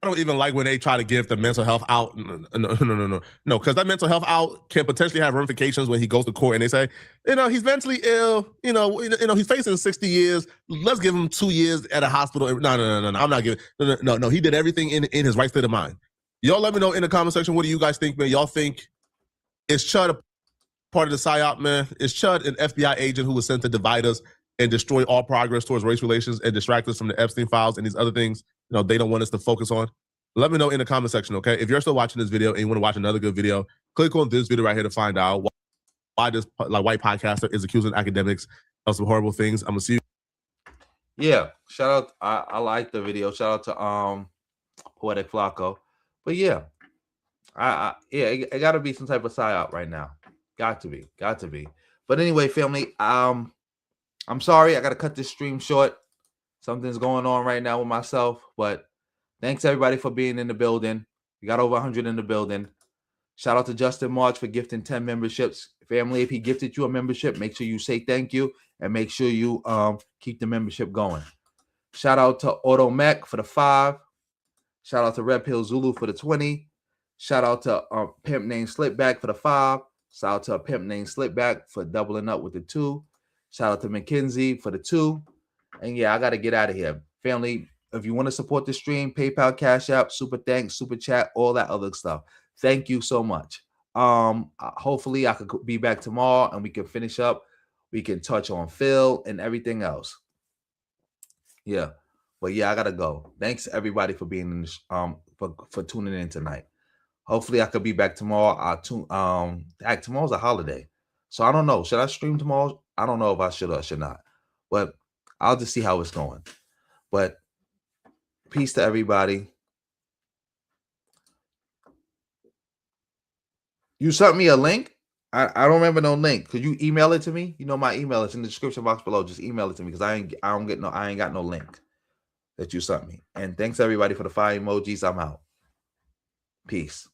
[SPEAKER 20] I don't even like when they try to give the mental health out. No, because that mental health out can potentially have ramifications when he goes to court and they say, he's mentally ill. He's facing 60 years. Let's give him 2 years at a hospital. No. I'm not giving. No. He did everything in his right state of mind. Y'all let me know in the comment section. What do you guys think, man? Y'all think is Chud a part of the PSYOP, man? Is Chud an FBI agent who was sent to divide us and destroy all progress towards race relations and distract us from the Epstein files and these other things they don't want us to focus on? Let me know in the comment section, okay? If you're still watching this video and you want to watch another good video, click on this video right here to find out why this white podcaster is accusing academics of some horrible things. I'm gonna see you.
[SPEAKER 1] Yeah, shout out. I like the video. Shout out to Poetic Flacco. But yeah, it got to be some type of psyop right now. Got to be. But anyway, family, I'm sorry I got to cut this stream short. Something's going on right now with myself, but thanks everybody for being in the building. We got over 100 in the building. Shout out to Justin March for gifting 10 memberships. Family, if he gifted you a membership, make sure you say thank you and make sure you keep the membership going. Shout out to Auto Mech for the 5. Shout out to Red Pill Zulu for the 20. Shout out to Pimp named Slipback for the 5. Shout out to a Pimp named Slipback for doubling up with the 2. Shout out to McKenzie for the 2. And yeah, I got to get out of here. Family, if you want to support the stream, PayPal, Cash App, Super Thanks, Super Chat, all that other stuff. Thank you so much. Hopefully I could be back tomorrow and we can finish up. We can touch on Phil and everything else. Yeah. But yeah, I got to go. Thanks everybody for being in this, for tuning in tonight. Hopefully I could be back tomorrow. Tomorrow's a holiday. So I don't know. Should I stream tomorrow? I don't know if I should or should not. But I'll just see how it's going. But peace to everybody. You sent me a link? I don't remember no link. Could you email it to me? You know my email is in the description box below. Just email it to me because I ain't got no link that you sent me. And thanks everybody for the fire emojis. I'm out. Peace.